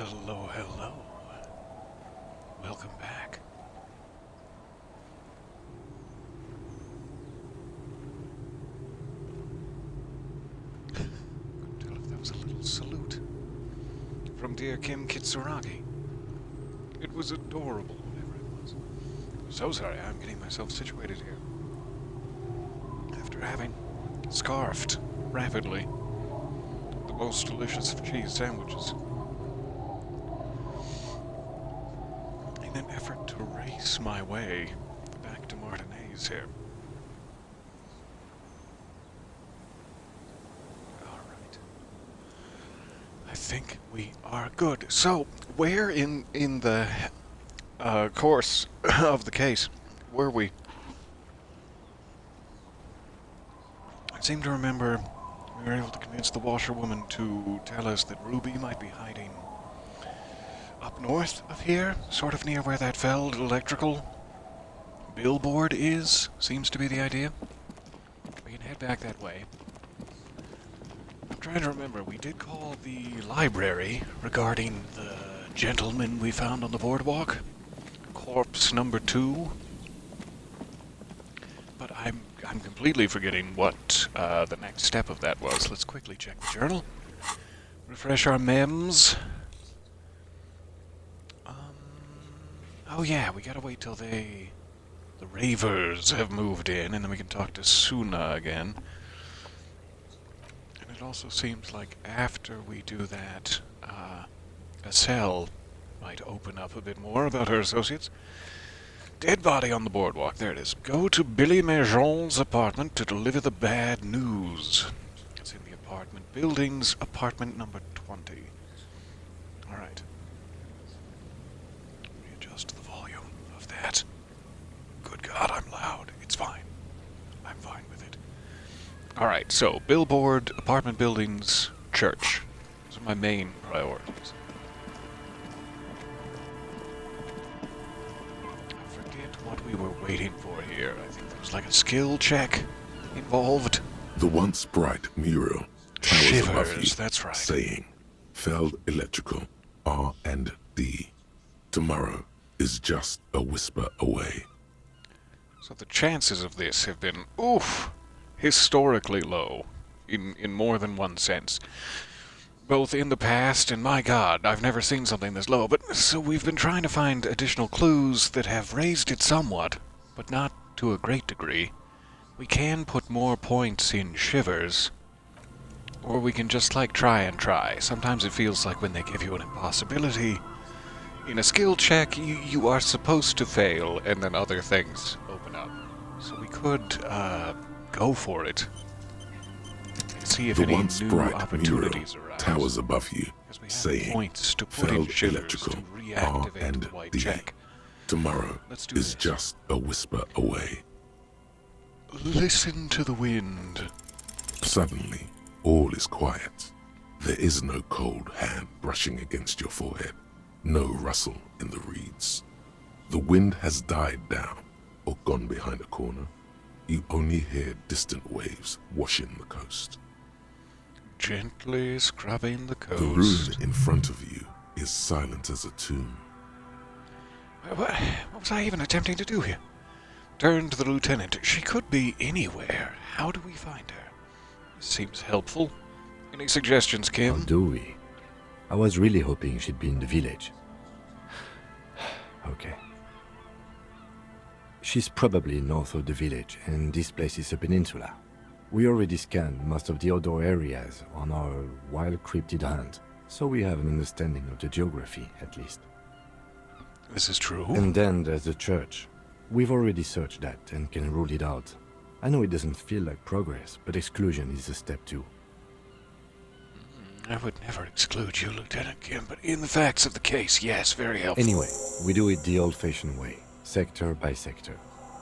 Hello, hello. Welcome back. Couldn't tell if that was a little salute from dear Kim Kitsuragi. It was adorable, whatever it was. I'm so sorry, I'm getting myself situated here. After having scarfed rapidly the most delicious of cheese sandwiches. In an effort to race my way back to Martinez here. Alright. I think we are good. So, where in the course of the case were we? I seem to remember we were able to convince the washerwoman to tell us that Ruby might be hiding up north of here, sort of near where that felled electrical billboard is, seems to be the idea. We can head back that way. I'm trying to remember, we did call the library regarding the gentleman we found on the boardwalk. Corpse number 2. But I'm completely forgetting what the next step of that was. Let's quickly check the journal. Refresh our mems. Oh yeah, we gotta wait till the Ravers have moved in, and then we can talk to Suna again. And it also seems like after we do that, a cell might open up a bit more about her associates. Dead body on the boardwalk, there it is. Go to Billy Majon's apartment to deliver the bad news. It's in the apartment buildings, apartment number 20. Alright. Readjust the volume of that. Good God, I'm loud. It's fine. I'm fine with it. Alright, so, billboard, apartment buildings, church. Those are my main priorities. What we were waiting for here. I think there was like a skill check involved. The once bright mural towers above you, Shivers, that's right. saying, "Feld Electrical, R&D. Tomorrow is just a whisper away." So the chances of this have been, historically low, in more than one sense. Both in the past, and my God, I've never seen something this low, but so we've been trying to find additional clues that have raised it somewhat, but not to a great degree. We can put more points in Shivers, or we can just, try and try. Sometimes it feels like when they give you an impossibility, in a skill check, you are supposed to fail, and then other things open up. So we could, go for it. See if The any once new bright opportunities mural arise. towers above you, Because we have saying, points to put in "Feld Shivers Electrical, to reactivate the white R&D. check. Tomorrow Let's do is this. just a whisper away." Listen to the wind. Suddenly, all is quiet. There is no cold hand brushing against your forehead, no rustle in the reeds. The wind has died down or gone behind a corner. You only hear distant waves washing the coast. Gently scrubbing the coast. The room in front of you is silent as a tomb. What was I even attempting to do here? Turn to the lieutenant. She could be anywhere. How do we find her? This seems helpful. Any suggestions, How Kim? do we? I was really hoping she'd be in the village. Okay. She's probably north of the village, and this place is a peninsula. We already scanned most of the outdoor areas on our wild cryptid hunt, so we have an understanding of the geography, at least. This is true. And then there's the church. We've already searched that and can rule it out. I know it doesn't feel like progress, but exclusion is a step too. I would never exclude you, Lieutenant Kim, but in the facts of the case, yes, very helpful. Anyway, we do it the old-fashioned way, sector by sector.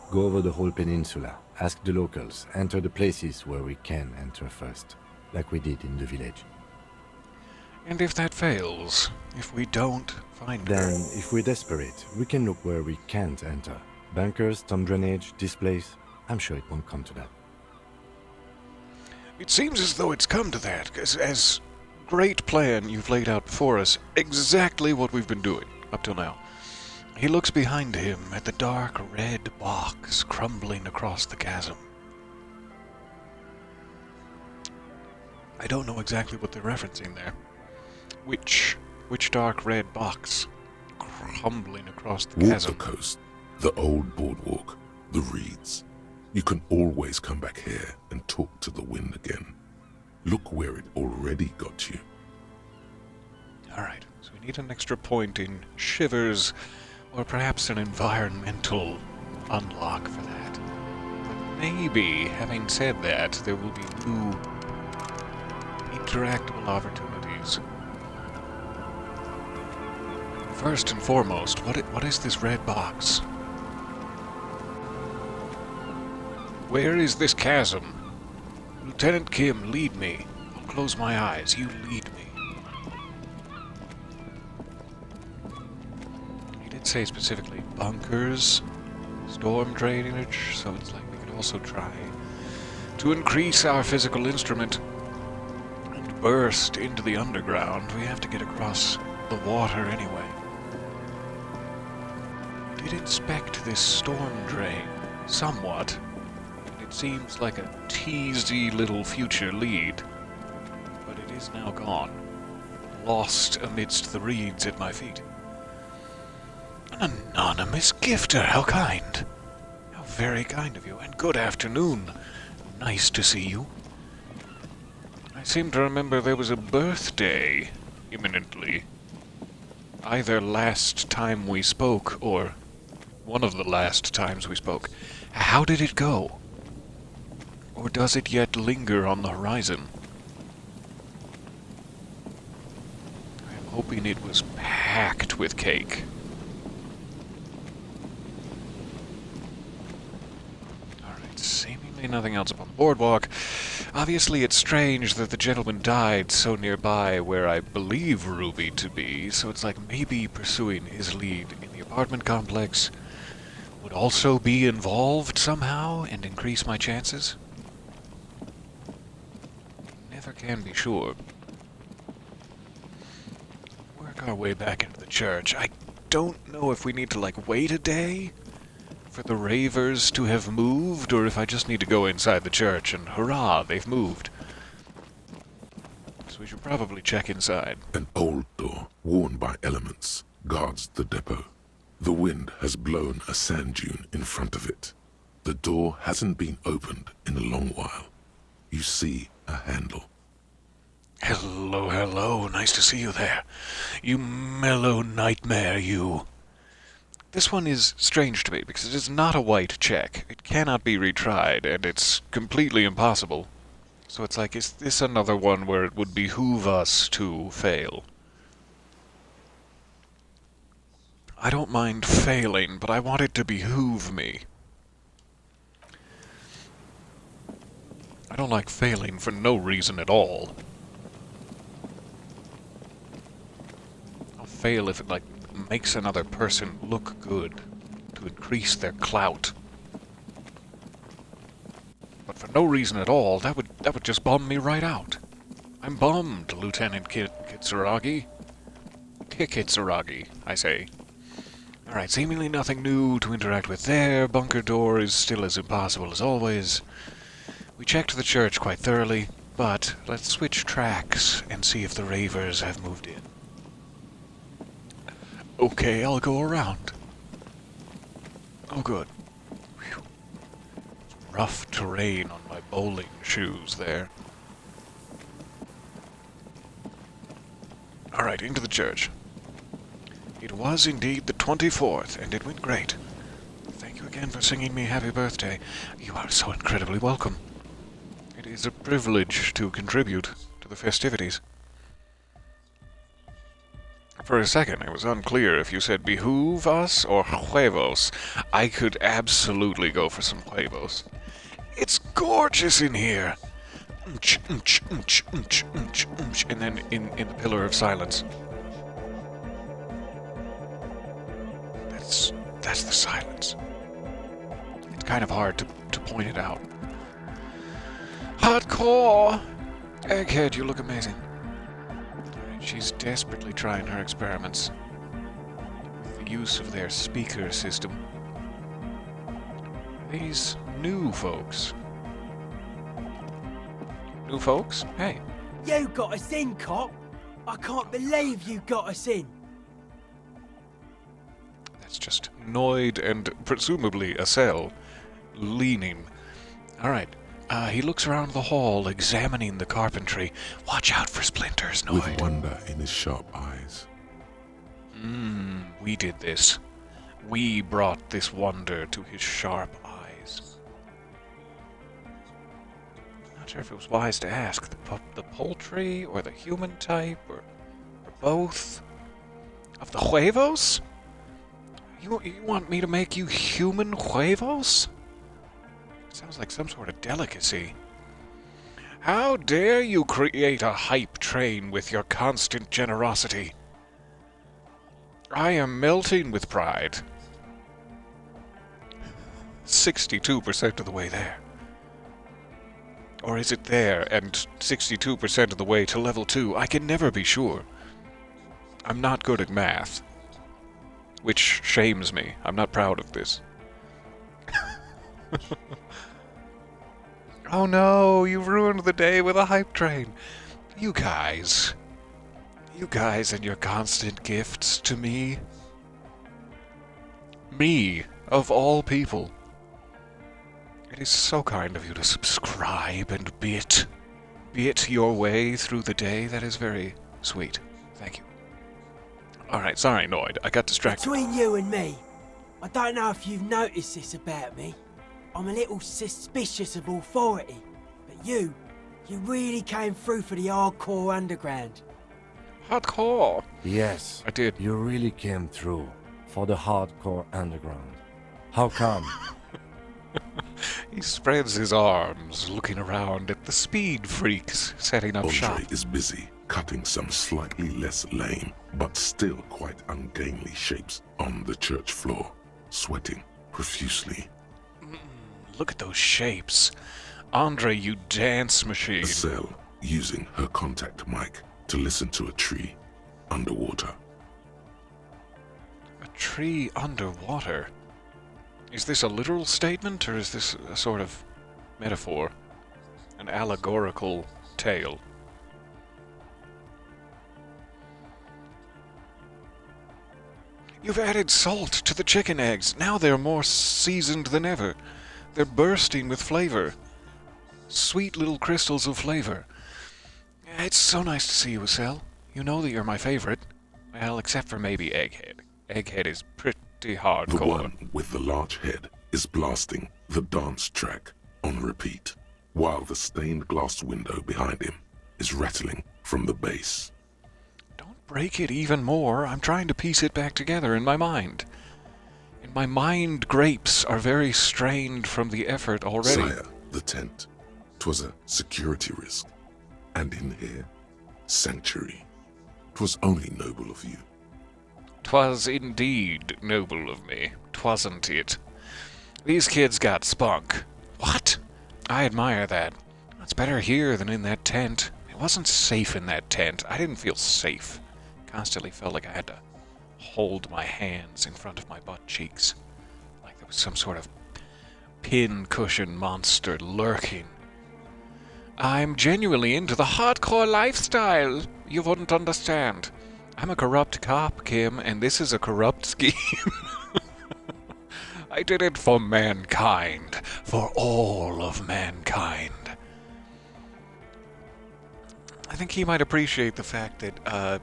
Go over the whole peninsula, ask the locals, enter the places where we can enter first, like we did in the village. And if that fails, if we don't find her... Then, if we're desperate, we can look where we can't enter. Bunkers, storm drainage, this place. I'm sure it won't come to that. It seems as though it's come to that, as great perfect plan you've laid out before us. Exactly what we've been doing up till now. He looks behind him at the dark red box crumbling across the chasm. I don't know exactly what they're referencing there. Which dark red box crumbling across the Walk chasm? the coast, the old boardwalk, the reeds. You can always come back here and talk to the wind again. Look where it already got you. Alright, so we need an extra point in shivers, or perhaps an environmental unlock for that. But maybe, having said that, there will be new interactable opportunities. First and foremost, what is this red box? Where is this chasm? Lieutenant Kim, lead me. I'll close my eyes. You lead me. He did say specifically bunkers, storm drainage, so it's like we could also try to increase our physical instrument and burst into the underground. We have to get across the water anyway. We did inspect this storm drain somewhat. It seems like a teasy little future lead, but it is now gone, lost amidst the reeds at my feet. An anonymous gifter, how kind. How very kind of you, and good afternoon. Nice to see you. I seem to remember there was a birthday imminently. Either last time we spoke, or one of the last times we spoke. How did it go? Or does it yet linger on the horizon? I'm hoping it was packed with cake. Alright, seemingly nothing else upon the boardwalk. Obviously it's strange that the gentleman died so nearby where I believe Ruby to be, so it's like maybe pursuing his lead in the apartment complex would also be involved somehow and increase my chances. Never can be sure. Work our way back into the church. I don't know if we need to, wait a day for the ravers to have moved, or if I just need to go inside the church and hurrah, they've moved. So we should probably check inside. An old door, worn by elements, guards the depot. The wind has blown a sand dune in front of it. The door hasn't been opened in a long while. You see a handle. Hello, hello. Nice to see you there. You mellow nightmare, you. This one is strange to me because it is not a white check. It cannot be retried, and it's completely impossible. So it's like, is this another one where it would behoove us to fail? I don't mind failing, but I want it to behoove me. I don't like failing for no reason at all. I'll fail if it, makes another person look good, to increase their clout. But for no reason at all, that would just bum me right out. I'm bummed, Lieutenant Kitsuragi. Kitsuragi, I say. Alright, seemingly nothing new to interact with there. Bunker door is still as impossible as always. We checked the church quite thoroughly, but let's switch tracks and see if the ravers have moved in. Okay, I'll go around. Oh, good. Whew. Rough terrain on my bowling shoes there. Alright, into the church. It was indeed the 24th, and it went great. Thank you again for singing me happy birthday. You are so incredibly welcome. It is a privilege to contribute to the festivities. For a second, it was unclear if you said behoove us or huevos. I could absolutely go for some huevos. It's gorgeous in here! And then in the pillar of silence. That's the silence. It's kind of hard to point it out. Hardcore! Egghead, you look amazing. She's desperately trying her experiments with the use of their speaker system. These new folks. New folks? Hey. You got us in, cop! I can't believe you got us in! That's just Noid and presumably a cell leaning. Alright. He looks around the hall, examining the carpentry. Watch out for splinters, Noid. With wonder in his sharp eyes. We did this. We brought this wonder to his sharp eyes. Not sure if it was wise to ask the poultry or the human type or both. Of the huevos? You want me to make you human huevos? Sounds like some sort of delicacy. How dare you create a hype train with your constant generosity? I am melting with pride. 62% of the way there. Or is it there and 62% of the way to level 2? I can never be sure. I'm not good at math. Which shames me. I'm not proud of this. Oh no, you've ruined the day with a hype train. You guys and your constant gifts to me. Me, of all people. It is so kind of you to subscribe and bit your way through the day. That is very sweet. Thank you. Alright, sorry, Noid. I got distracted. Between you and me, I don't know if you've noticed this about me. I'm a little suspicious of authority, but you really came through for the hardcore underground. Hardcore? Yes, I did. you really came through for the hardcore underground. How come? He spreads his arms, looking around at the speed freaks setting up shop. Andre is busy cutting some slightly less lame, but still quite ungainly shapes on the church floor, sweating profusely. Look at those shapes. Andre, you dance machine. Estelle using her contact mic to listen to a tree underwater. A tree underwater? Is this a literal statement, or is this a sort of metaphor? An allegorical tale? You've added salt to the chicken eggs. Now they're more seasoned than ever. They're bursting with flavor. Sweet little crystals of flavor. It's so nice to see you, Estelle. You know that you're my favorite. Well, except for maybe Egghead. Egghead is pretty hardcore. The one with the large head is blasting the dance track on repeat, while the stained glass window behind him is rattling from the bass. Don't break it even more. I'm trying to piece it back together in my mind. And my mind grapes are very strained from the effort already. Sire, the tent. 'Twas a security risk. And in here, sanctuary. 'Twas only noble of you. 'Twas indeed noble of me, twasn't it? These kids got spunk. What? I admire that. It's better here than in that tent. It wasn't safe in that tent. I didn't feel safe. Constantly felt like I had to hold my hands in front of my butt cheeks. Like there was some sort of pin-cushion monster lurking. I'm genuinely into the hardcore lifestyle. You wouldn't understand. I'm a corrupt cop, Kim, and this is a corrupt scheme. I did it for mankind. For all of mankind. I think he might appreciate the fact that,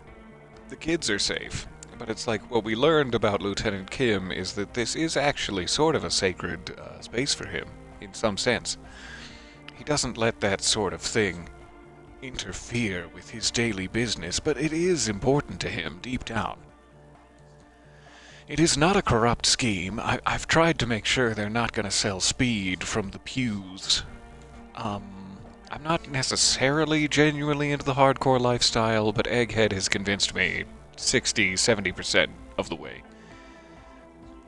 the kids are safe. But it's like, what we learned about Lieutenant Kim is that this is actually sort of a sacred space for him, in some sense. He doesn't let that sort of thing interfere with his daily business, but it is important to him deep down. It is not a corrupt scheme. I've tried to make sure they're not going to sell speed from the pews. I'm not necessarily genuinely into the hardcore lifestyle, but Egghead has convinced me 60-70% of the way.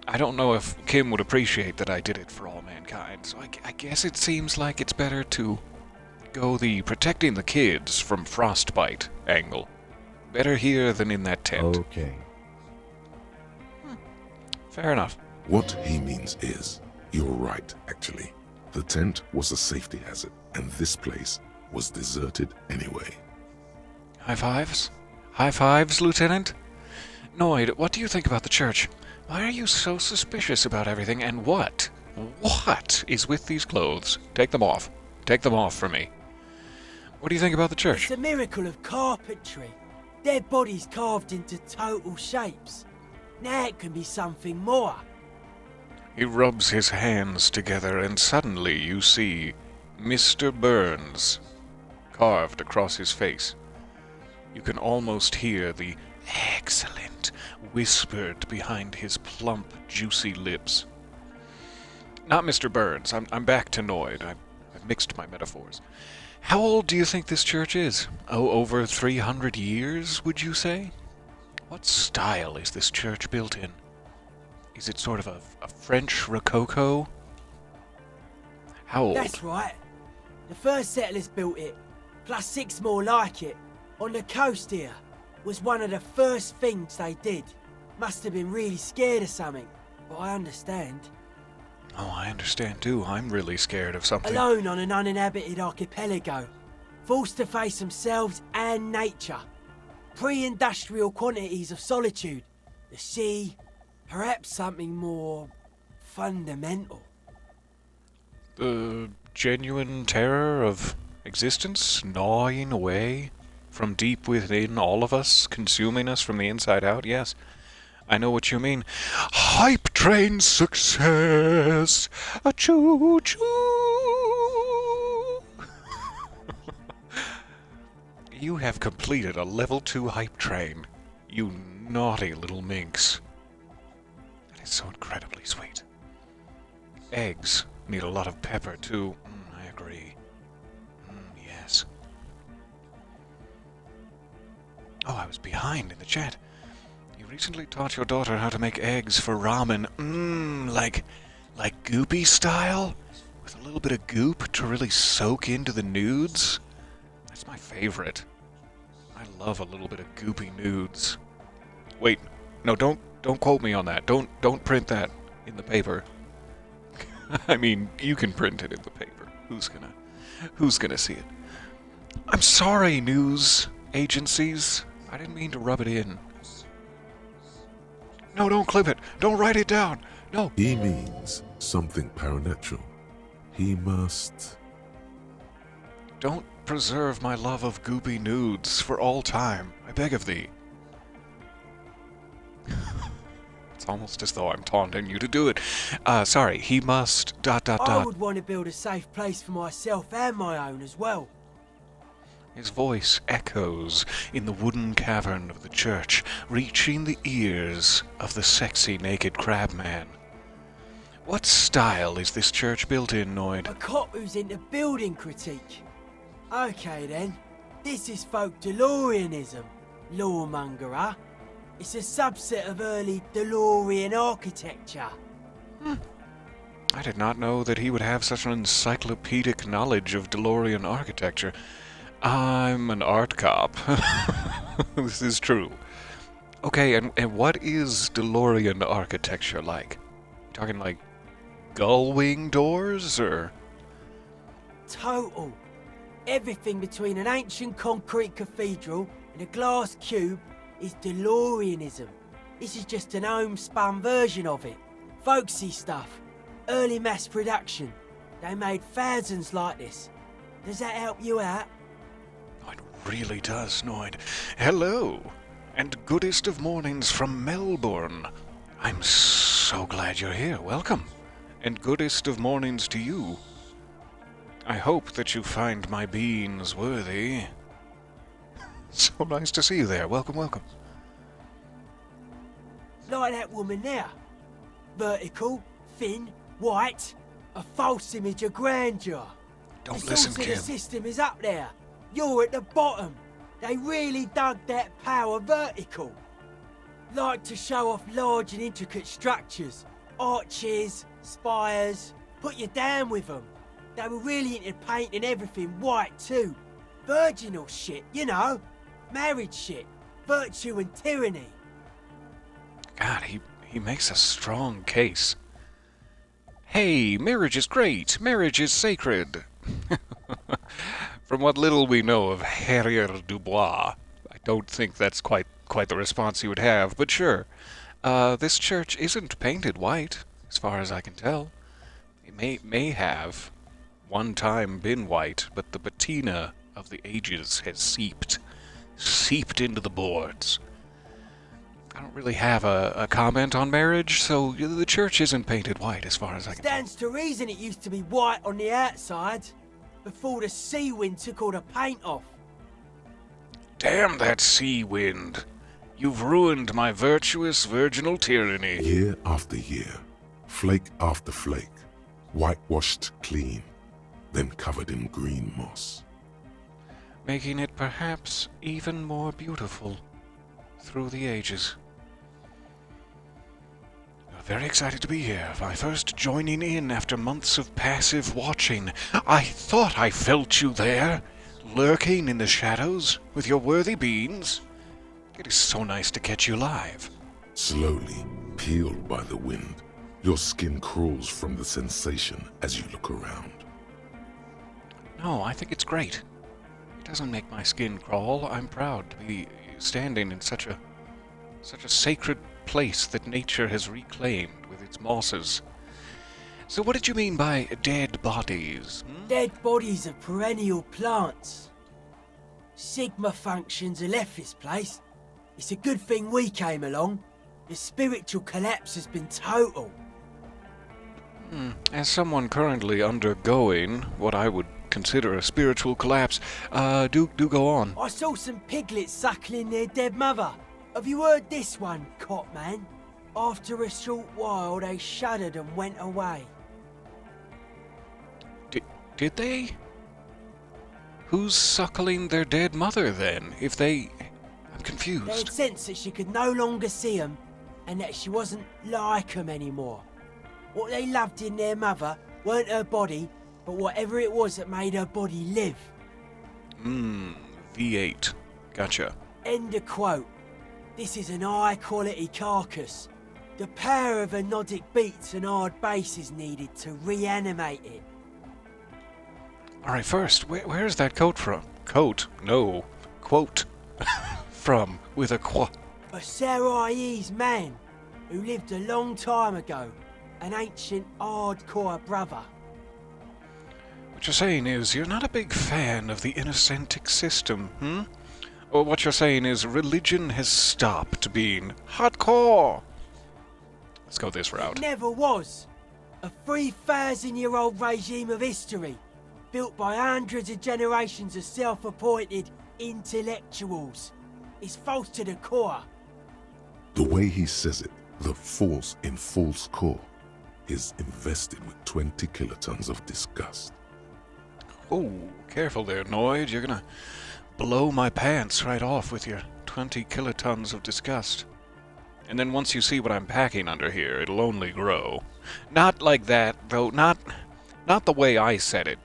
I don't know if Kim would appreciate that I did it for all mankind, so I guess it seems like it's better to go the protecting the kids from frostbite angle. Better here than in that tent. Okay. Fair enough. What he means is, you're right, actually. The tent was a safety hazard, and this place was deserted anyway. High fives? High fives, Lieutenant? Noid, what do you think about the church? Why are you so suspicious about everything, and what is with these clothes? Take them off. Take them off for me. What do you think about the church? It's a miracle of carpentry. Dead bodies carved into total shapes. Now it can be something more. He rubs his hands together, and suddenly you see Mr. Burns carved across his face. You can almost hear the "excellent" whispered behind his plump, juicy lips. Not Mr. Burns. I'm back to Noid. I've mixed my metaphors. How old do you think this church is? Oh, over 300 years, would you say? What style is this church built in? Is it sort of a French Rococo? How old? That's right. The first settlers built it, plus 6 more like it, on the coast here. Was one of the first things they did. Must have been really scared of something, but I understand. Oh, I understand too. I'm really scared of something. Alone on an uninhabited archipelago, forced to face themselves and nature. Pre-industrial quantities of solitude. The sea, perhaps something more fundamental. The genuine terror of existence gnawing away from deep within all of us, consuming us from the inside out. Yes, I know what you mean. Hype train success! A choo-choo! You have completed a level 2 hype train, you naughty little minx. That is so incredibly sweet. Eggs need a lot of pepper, too. I agree. Yes. Oh, I was behind in the chat. You recently taught your daughter how to make eggs for ramen. Like goopy style? With a little bit of goop to really soak into the nudes? That's my favorite. I love a little bit of goopy nudes. Wait, no, don't quote me on that. Don't print that in the paper. I mean, you can print it in the paper. Who's gonna see it? I'm sorry, news agencies. I didn't mean to rub it in. No, don't clip it. Don't write it down. No. He means something paranatural. He must... Don't preserve my love of goopy nudes for all time. I beg of thee. It's almost as though I'm taunting you to do it. Sorry, he must... I would want to build a safe place for myself and my own as well. His voice echoes in the wooden cavern of the church, reaching the ears of the sexy naked crabman. What style is this church built in, Noid? A cop who's into building critique. Okay then, this is folk DeLoreanism, lawmongerer. It's a subset of early DeLorean architecture. I did not know that he would have such an encyclopedic knowledge of DeLorean architecture. I'm an art cop. This is true. Okay, and what is DeLorean architecture like? Talking like gull wing doors, or? Total. Everything between an ancient concrete cathedral and a glass cube is DeLoreanism. This is just an homespun version of it. Folksy stuff. Early mass production. They made thousands like this. Does that help you out? Oh, it really does, Noid. Hello, and goodest of mornings from Melbourne. I'm so glad you're here. Welcome, and goodest of mornings to you. I hope that you find my beans worthy. So nice to see you there. Welcome, welcome. Like that woman there. Vertical, thin, white. A false image of grandeur. Don't The listen, source of Kim. the system is up there. You're at the bottom. They really dug that power vertical. Like to show off large and intricate structures. Arches, spires. Put you down with them. They were really into painting everything white too. Virginal shit, you know. Married shit. virtue and tyranny. God, he makes a strong case. Hey, marriage is great. Marriage is sacred. From what little we know of Harrier Dubois, I don't think that's quite the response he would have, but sure. This church isn't painted white, as far as I can tell. It may have one time been white, but the patina of the ages has seeped into the boards. I don't really have a comment on marriage, so the church isn't painted white as far as I can tell. Stands to reason it used to be white on the outside, before the sea wind took all the paint off. Damn that sea wind. You've ruined my virtuous virginal tyranny. Year after year, flake after flake, whitewashed clean, then covered in green moss. Making it perhaps even more beautiful through the ages. Very excited to be here. My first joining in after months of passive watching. I thought I felt you there, lurking in the shadows with your worthy beings. It is so nice to catch you live. Slowly, peeled by the wind, your skin crawls from the sensation as you look around. No, I think it's great. It doesn't make my skin crawl. I'm proud to be standing in such a sacred place that nature has reclaimed with its mosses. So what did you mean by dead bodies? Dead bodies of perennial plants. Sigma functions have left this place. It's a good thing we came along. The spiritual collapse has been total. As someone currently undergoing what I would consider a spiritual collapse, do go on. I saw some piglets suckling their dead mother. Have you heard this one, Copman? After a short while, they shuddered and went away. Did they? Who's suckling their dead mother, then, if they... I'm They confused. had sensed that she could no longer see them, and that she wasn't like them anymore. What they loved in their mother weren't her body, but whatever it was that made her body live. V8. Gotcha. End of quote. This is an high-quality carcass. The power of anodic beats and hard bass is needed to reanimate it. Alright, first, where's that coat from? Coat? No. Quote. From, with a A Saint-Saëns man who lived a long time ago. An ancient hardcore brother. What you're saying is you're not a big fan of the innocentic system, Or what you're saying is religion has stopped being hardcore. Let's go this route. It never was. A 3,000-year-old regime of history, built by hundreds of generations of self-appointed intellectuals. It's false to the core. The way he says it, the force in false core, is invested with 20 kilotons of disgust. Oh, careful there, Noid. You're gonna blow my pants right off with your 20 kilotons of disgust. And then once you see what I'm packing under here, it'll only grow. Not like that, though, not the way I said it.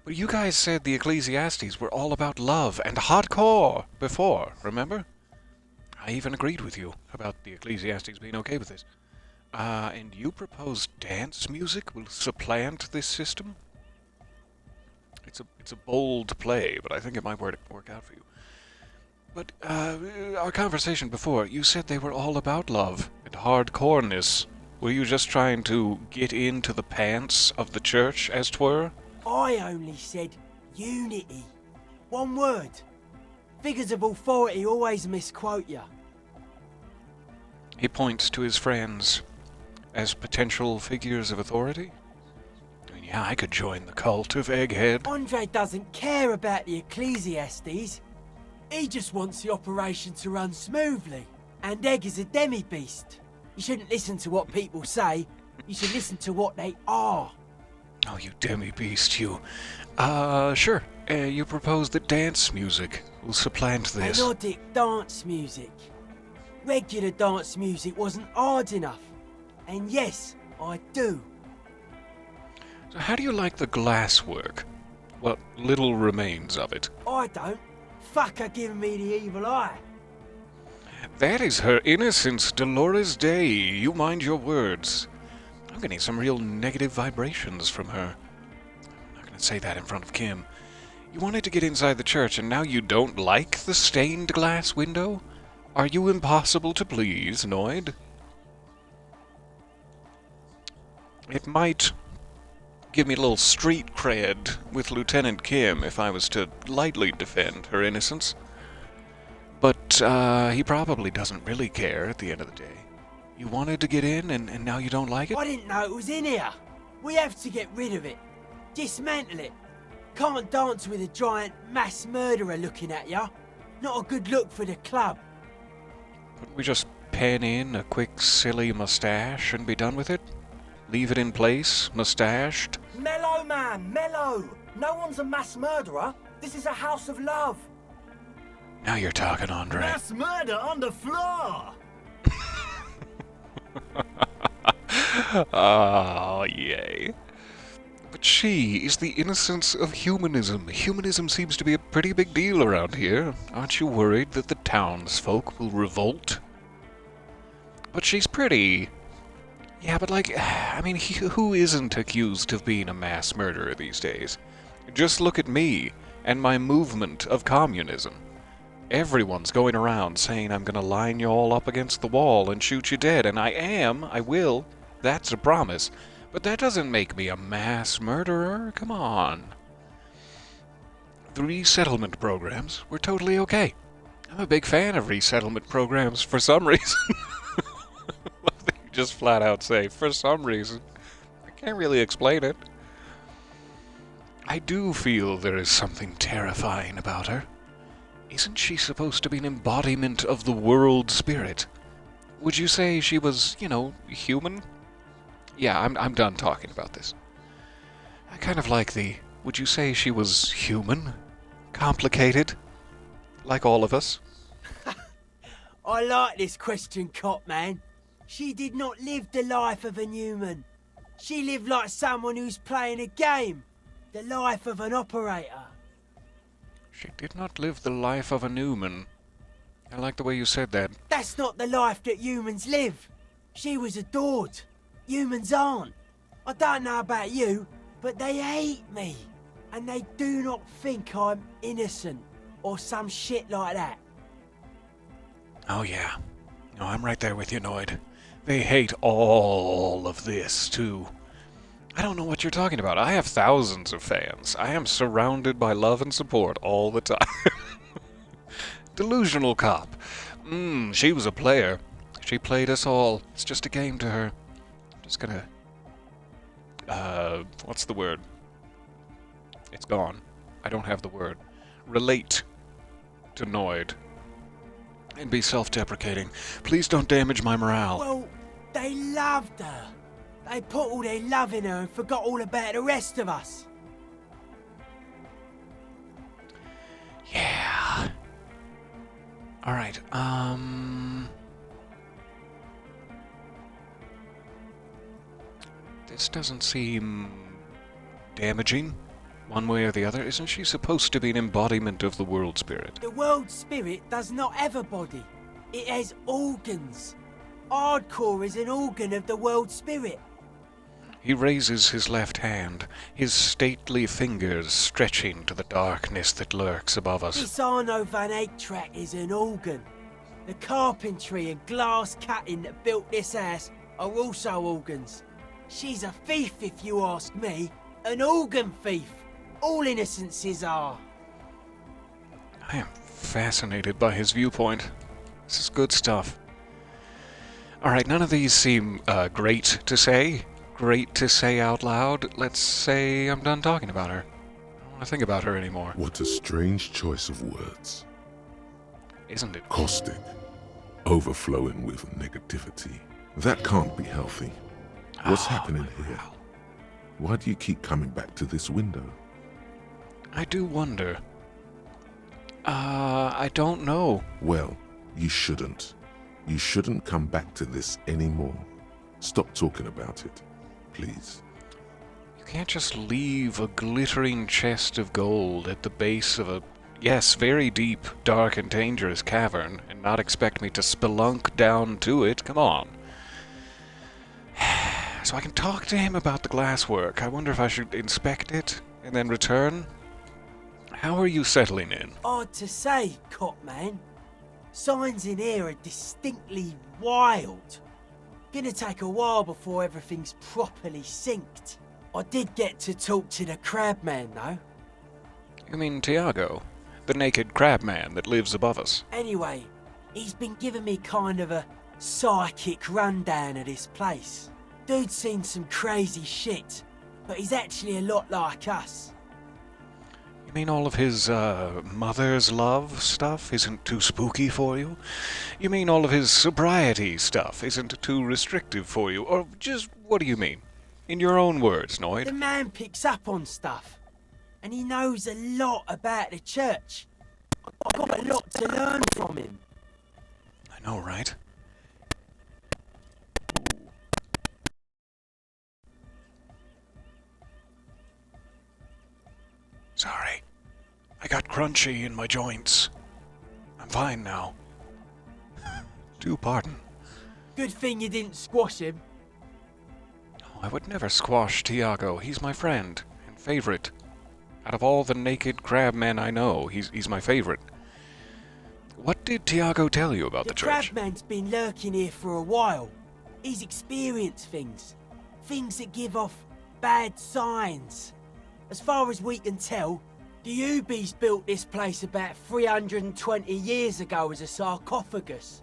But you guys said the Ecclesiastes were all about love and hardcore before, remember? I even agreed with you about the Ecclesiastes being okay with this. And you propose dance music will supplant this system? It's a bold play, but I think it might work out for you. But, our conversation before, you said they were all about love and hardcoreness. Were you just trying to get into the pants of the church, as 'twere? I only said unity. One word. Figures of authority always misquote you. He points to his friends as potential figures of authority? I mean, yeah, I could join the cult of Egghead. Andre doesn't care about the Ecclesiastes. He just wants the operation to run smoothly. And Egg is a demi-beast. You shouldn't listen to what people say. You should listen to what they are. Oh, you demi-beast, you. Sure. You propose that dance music will supplant this. Melodic dance music. Regular dance music wasn't hard enough. And yes, I do. So how do you like the glasswork? What little remains of it? I don't. fucker giving me the evil eye? That is her innocence, Dolores Day. You mind your words. I'm getting some real negative vibrations from her. I'm not going to say that in front of Kim. You wanted to get inside the church, and now you don't like the stained glass window? Are you impossible to please, Noid? It might give me a little street cred with Lieutenant Kim if I was to lightly defend her innocence. But he probably doesn't really care at the end of the day. You wanted to get in, and now you don't like it? I didn't know it was in here. We have to get rid of it. Dismantle it. Can't dance with a giant mass murderer looking at ya. Not a good look for the club. Couldn't we just pen in a quick silly mustache and be done with it? Leave it in place, mustached? Mellow, man, mellow. No one's a mass murderer. This is a house of love. Now you're talking, Andre. Mass murder on the floor. Oh, yay. But she is the innocence of humanism. Humanism seems to be a pretty big deal around here. Aren't you worried that the townsfolk will revolt? But she's pretty. Yeah, but I mean, who isn't accused of being a mass murderer these days? Just look at me and my movement of communism. Everyone's going around saying I'm gonna line you all up against the wall and shoot you dead, and I will. That's a promise. But that doesn't make me a mass murderer. Come on. The resettlement programs were totally okay. I'm a big fan of resettlement programs for some reason. They just flat out say, for some reason. I can't really explain it. I do feel there is something terrifying about her. Isn't she supposed to be an embodiment of the world spirit? Would you say she was, human? Yeah, I'm done talking about this. I kind of like would you say she was human? Complicated? Like all of us? I like this question, cop man. She did not live the life of a human. She lived like someone who's playing a game. The life of an operator. She did not live the life of a Newman. I like the way you said that. That's not the life that humans live. She was adored. Humans aren't. I don't know about you, but they hate me. And they do not think I'm innocent or some shit like that. Oh yeah. No, I'm right there with you, Noid. They hate all of this, too. I don't know what you're talking about. I have thousands of fans. I am surrounded by love and support all the time. Delusional cop. She was a player. She played us all. It's just a game to her. Just gonna... what's the word? It's gone. I don't have the word. Relate to Noid. And be self-deprecating. Please don't damage my morale. Well, they loved her. They put all their love in her and forgot all about the rest of us. Yeah. Alright, this doesn't seem damaging, one way or the other. Isn't she supposed to be an embodiment of the world spirit? The world spirit does not have a body. It has organs. Hardcore is an organ of the world spirit. He raises his left hand, his stately fingers stretching to the darkness that lurks above us. This Arno van Eyck is an organ. The carpentry and glass cutting that built this house are also organs. She's a thief, if you ask me. An organ thief. All innocences are. I am fascinated by his viewpoint. This is good stuff. Alright, none of these seem great to say. Great to say out loud. Let's say I'm done talking about her. I don't want to think about her anymore. What a strange choice of words. Isn't it? Caustic. Overflowing with negativity. That can't be healthy. What's happening here? Wow. Why do you keep coming back to this window? I do wonder. I don't know. Well, you shouldn't. You shouldn't come back to this anymore. Stop talking about it, please. You can't just leave a glittering chest of gold at the base of a yes, very deep, dark, and dangerous cavern, and not expect me to spelunk down to it. Come on. So I can talk to him about the glasswork. I wonder if I should inspect it and then return. How are you settling in? Hard to say, cop man. Signs in here are distinctly wild. Gonna take a while before everything's properly synced. I did get to talk to the crabman though. You mean Tiago? The naked crab man that lives above us? Anyway, he's been giving me kind of a psychic rundown of this place. Dude's seen some crazy shit, but he's actually a lot like us. You mean all of his, mother's love stuff isn't too spooky for you? You mean all of his sobriety stuff isn't too restrictive for you? Or just, what do you mean? In your own words, The Noid. man picks up on stuff, and he knows a lot about the church. I've got a lot to learn from him. I know, right? Sorry. I got crunchy in my joints. I'm fine now. Do pardon. Good thing you didn't squash him. Oh, I would never squash Tiago. He's my friend and favorite. Out of all the naked crab men I know, he's my favorite. What did Tiago tell you about the church? Crabman's been lurking here for a while. He's experienced things. Things that give off bad signs. As far as we can tell, the Ubies built this place about 320 years ago as a sarcophagus.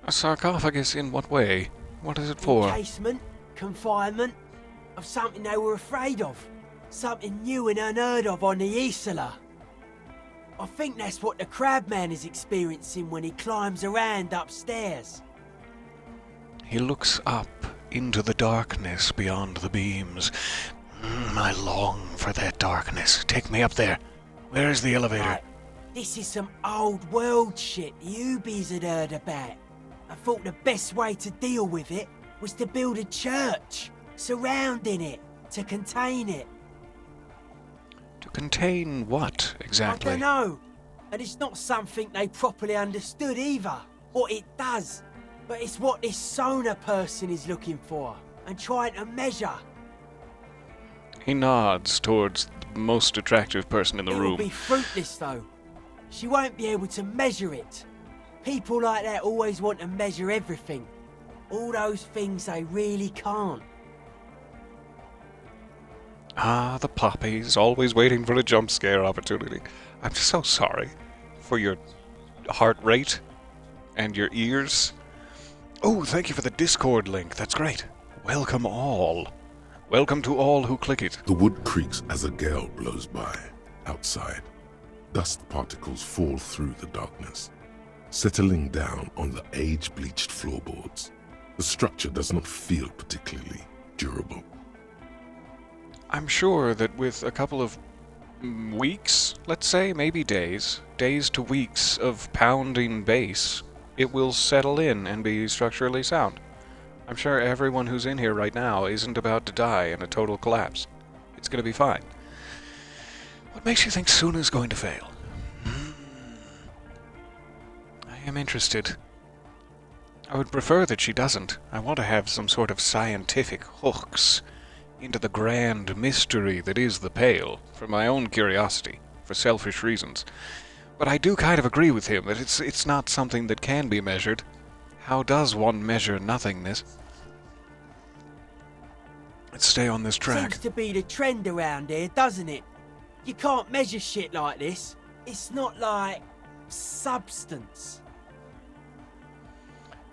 A sarcophagus in what way? What is it for? Encasement, confinement, of something they were afraid of. Something new and unheard of on the Isla. I think that's what the crabman is experiencing when he climbs around upstairs. He looks up into the darkness beyond the beams. I long for that darkness. Take me up there. Where is the elevator? Right. This is some old world shit the Ubies had heard about. I thought the best way to deal with it was to build a church surrounding it to contain it. To contain what, exactly? I don't know. And it's not something they properly understood either. What it does. But it's what this sonar person is looking for and trying to measure. He nods towards the most attractive person in the It will room. be fruitless though. She won't be able to measure it. People like that always want to measure everything. All those things they really can't. Ah, the poppies, always waiting for a jump scare opportunity. I'm so sorry for your heart rate and your ears. Oh, thank you for the Discord link. That's great. Welcome all. Welcome to all who click it. The wood creaks as a gale blows by. Outside, dust particles fall through the darkness, settling down on the age-bleached floorboards. The structure does not feel particularly durable. I'm sure that with a couple of weeks, let's say, maybe days to weeks of pounding bass, it will settle in and be structurally sound. I'm sure everyone who's in here right now isn't about to die in a total collapse. It's going to be fine. What makes you think Suna's going to fail? I am interested. I would prefer that she doesn't. I want to have some sort of scientific hooks into the grand mystery that is the Pale, for my own curiosity, for selfish reasons. But I do kind of agree with him that it's not something that can be measured. How does one measure nothingness? Let's stay on this track. Seems to be the trend around here, doesn't it? You can't measure shit like this. It's not like substance.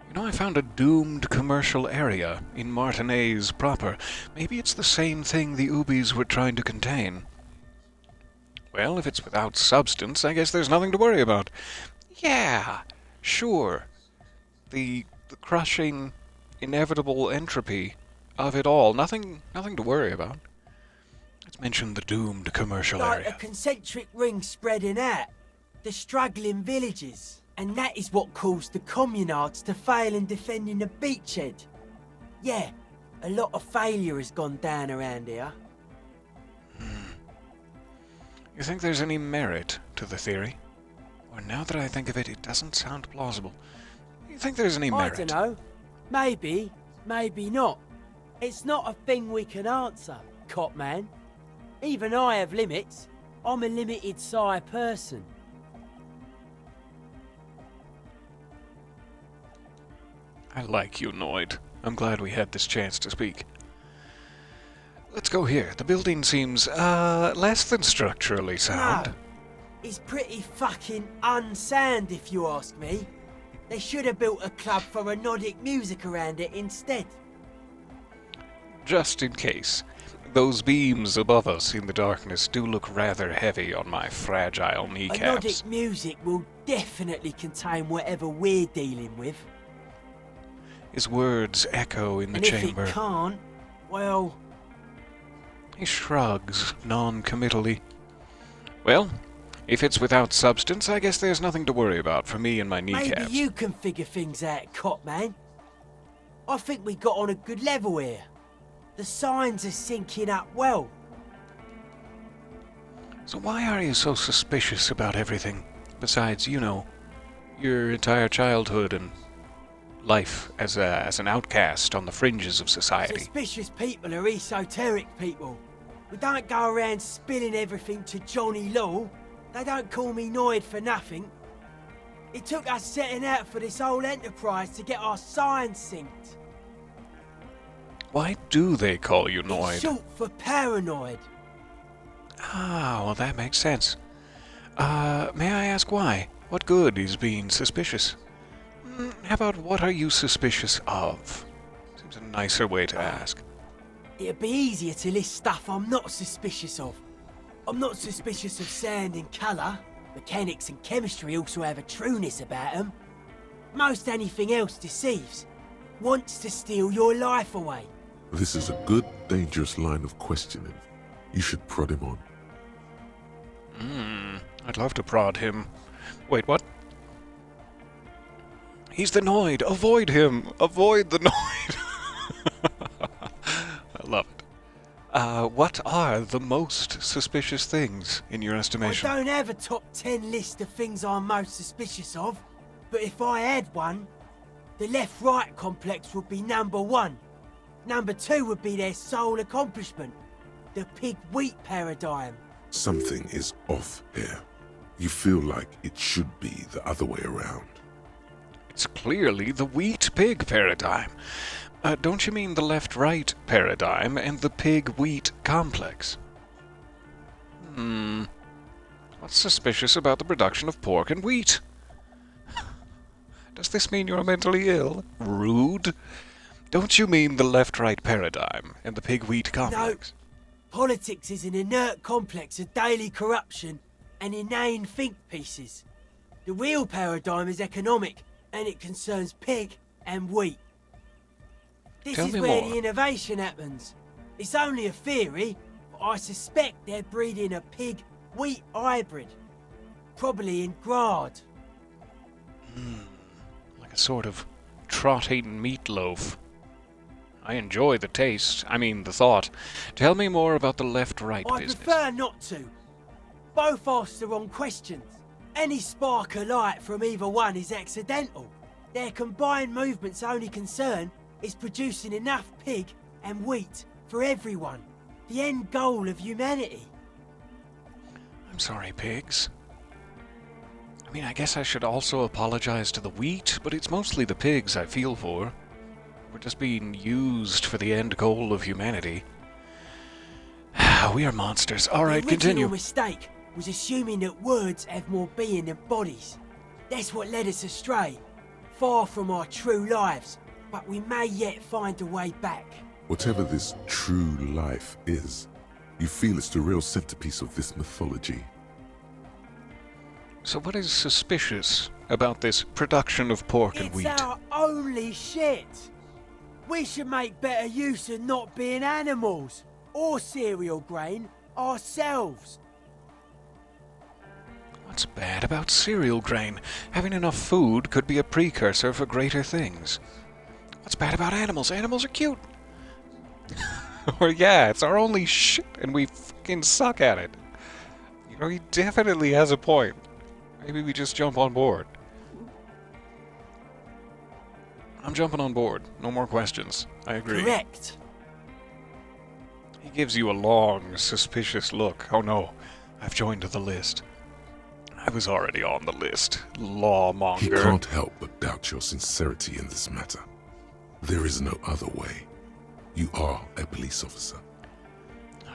You know, I found a doomed commercial area in Martinez proper. Maybe it's the same thing the Ubies were trying to contain. Well, if it's without substance, I guess there's nothing to worry about. Yeah, sure. The crushing, inevitable entropy of it all. Nothing to worry about. Let's mention the doomed commercial Like area. a concentric ring spreading out. The struggling villages. And that is what caused the communards to fail in defending the beachhead. Yeah, a lot of failure has gone down around here. You think there's any merit to the theory? Or now that I think of it, it doesn't sound plausible. You think there's any merit? I don't know. Maybe, maybe not. It's not a thing we can answer, cop man. Even I have limits. I'm a limited psi person. I like you, Noid. I'm glad we had this chance to speak. Let's go here. The building seems, less than structurally sound. No, it's pretty fucking unsound if you ask me. They should have built a club for Nordic music around it instead. Just in case. Those beams above us in the darkness do look rather heavy on my fragile kneecaps. Nordic music will definitely contain whatever we're dealing with. His words echo in the And chamber. if it can't, well... He shrugs non-committally. Well, if it's without substance, I guess there's nothing to worry about for me and my kneecaps. Maybe you can figure things out, cop man. I think we got on a good level here. The signs are syncing up well. So why are you so suspicious about everything? Besides, you know, your entire childhood and life as an outcast on the fringes of society. Suspicious people are esoteric people. We don't go around spilling everything to Johnny Law. They don't call me Noid for nothing. It took us setting out for this whole enterprise to get our signs synced. Why do they call you It's Noid? short for paranoid. Ah, well that makes sense. May I ask why? What good is being suspicious? How about what are you suspicious of? Seems a nicer way to ask. It'd be easier to list stuff I'm not suspicious of. I'm not suspicious of sound and colour. Mechanics and chemistry also have a trueness about them. Most anything else deceives. Wants to steal your life away. This is a good, dangerous line of questioning. You should prod him on. I'd love to prod him. Wait, what? He's the Noid! Avoid him! Avoid the Noid! I love it. What are the most suspicious things in your estimation? I don't have a top 10 list of things I'm most suspicious of, but if I had one, the left-right complex would be number 1. Number 2 would be their sole accomplishment, the pig-wheat paradigm. Something is off here. You feel like it should be the other way around. It's clearly the wheat-pig paradigm. Don't you mean the left-right paradigm and the pig-wheat complex? What's suspicious about the production of pork and wheat? Does this mean you're mentally ill? Rude? Don't you mean the left-right paradigm and the pig-wheat complex? No. Politics is an inert complex of daily corruption and inane think pieces. The real paradigm is economic, and it concerns pig and wheat. This Tell is me where more. the innovation happens. It's only a theory, but I suspect they're breeding a pig-wheat hybrid. Probably in Grad. Like a sort of trotting meatloaf. I enjoy the taste, the thought. Tell me more about the left-right I business. prefer not to. Both ask the wrong questions. Any spark of light from either one is accidental. Their combined movement's only concern is producing enough pig and wheat for everyone. The end goal of humanity. I'm sorry, pigs. I guess I should also apologize to the wheat, but it's mostly the pigs I feel for. We're just being used for the end goal of humanity. We are monsters. All right, The original continue. mistake was assuming that words have more being than bodies. That's what led us astray, far from our true lives, but we may yet find a way back. Whatever this true life is, you feel it's the real centerpiece of this mythology. So what is suspicious about this production of pork and It's wheat? our only shit. We should make better use of not being animals or cereal grain ourselves. What's bad about cereal grain? Having enough food could be a precursor for greater things. What's bad about animals? Animals are cute. Or yeah, it's our only shit and we fucking suck at it. You know, he definitely has a point. Maybe we just jump on board. I'm jumping on board. No more questions. I agree. Correct. He gives you a long, suspicious look. Oh no, I've joined the list. I was already on the list. He Lawmonger. can't help but doubt your sincerity in this matter. There is no other way. You are a police officer.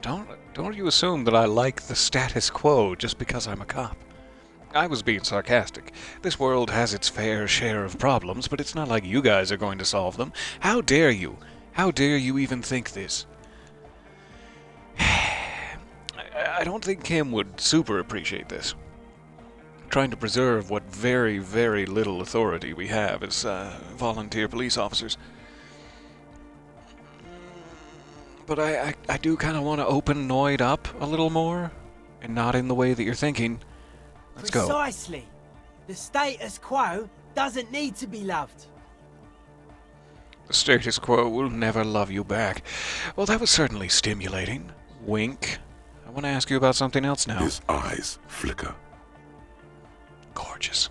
Don't you assume that I like the status quo just because I'm a cop. I was being sarcastic. This world has its fair share of problems, but it's not like you guys are going to solve them. How dare you? How dare you even think this? I don't think Kim would super appreciate this. Trying to preserve what very, very little authority we have as volunteer police officers. But I do kind of want to open Noid up a little more, and not in the way that you're thinking. Let's go. Precisely. The status quo doesn't need to be loved. The status quo will never love you back. Well, that was certainly stimulating. Wink. I want to ask you about something else now. His eyes flicker. Gorgeous.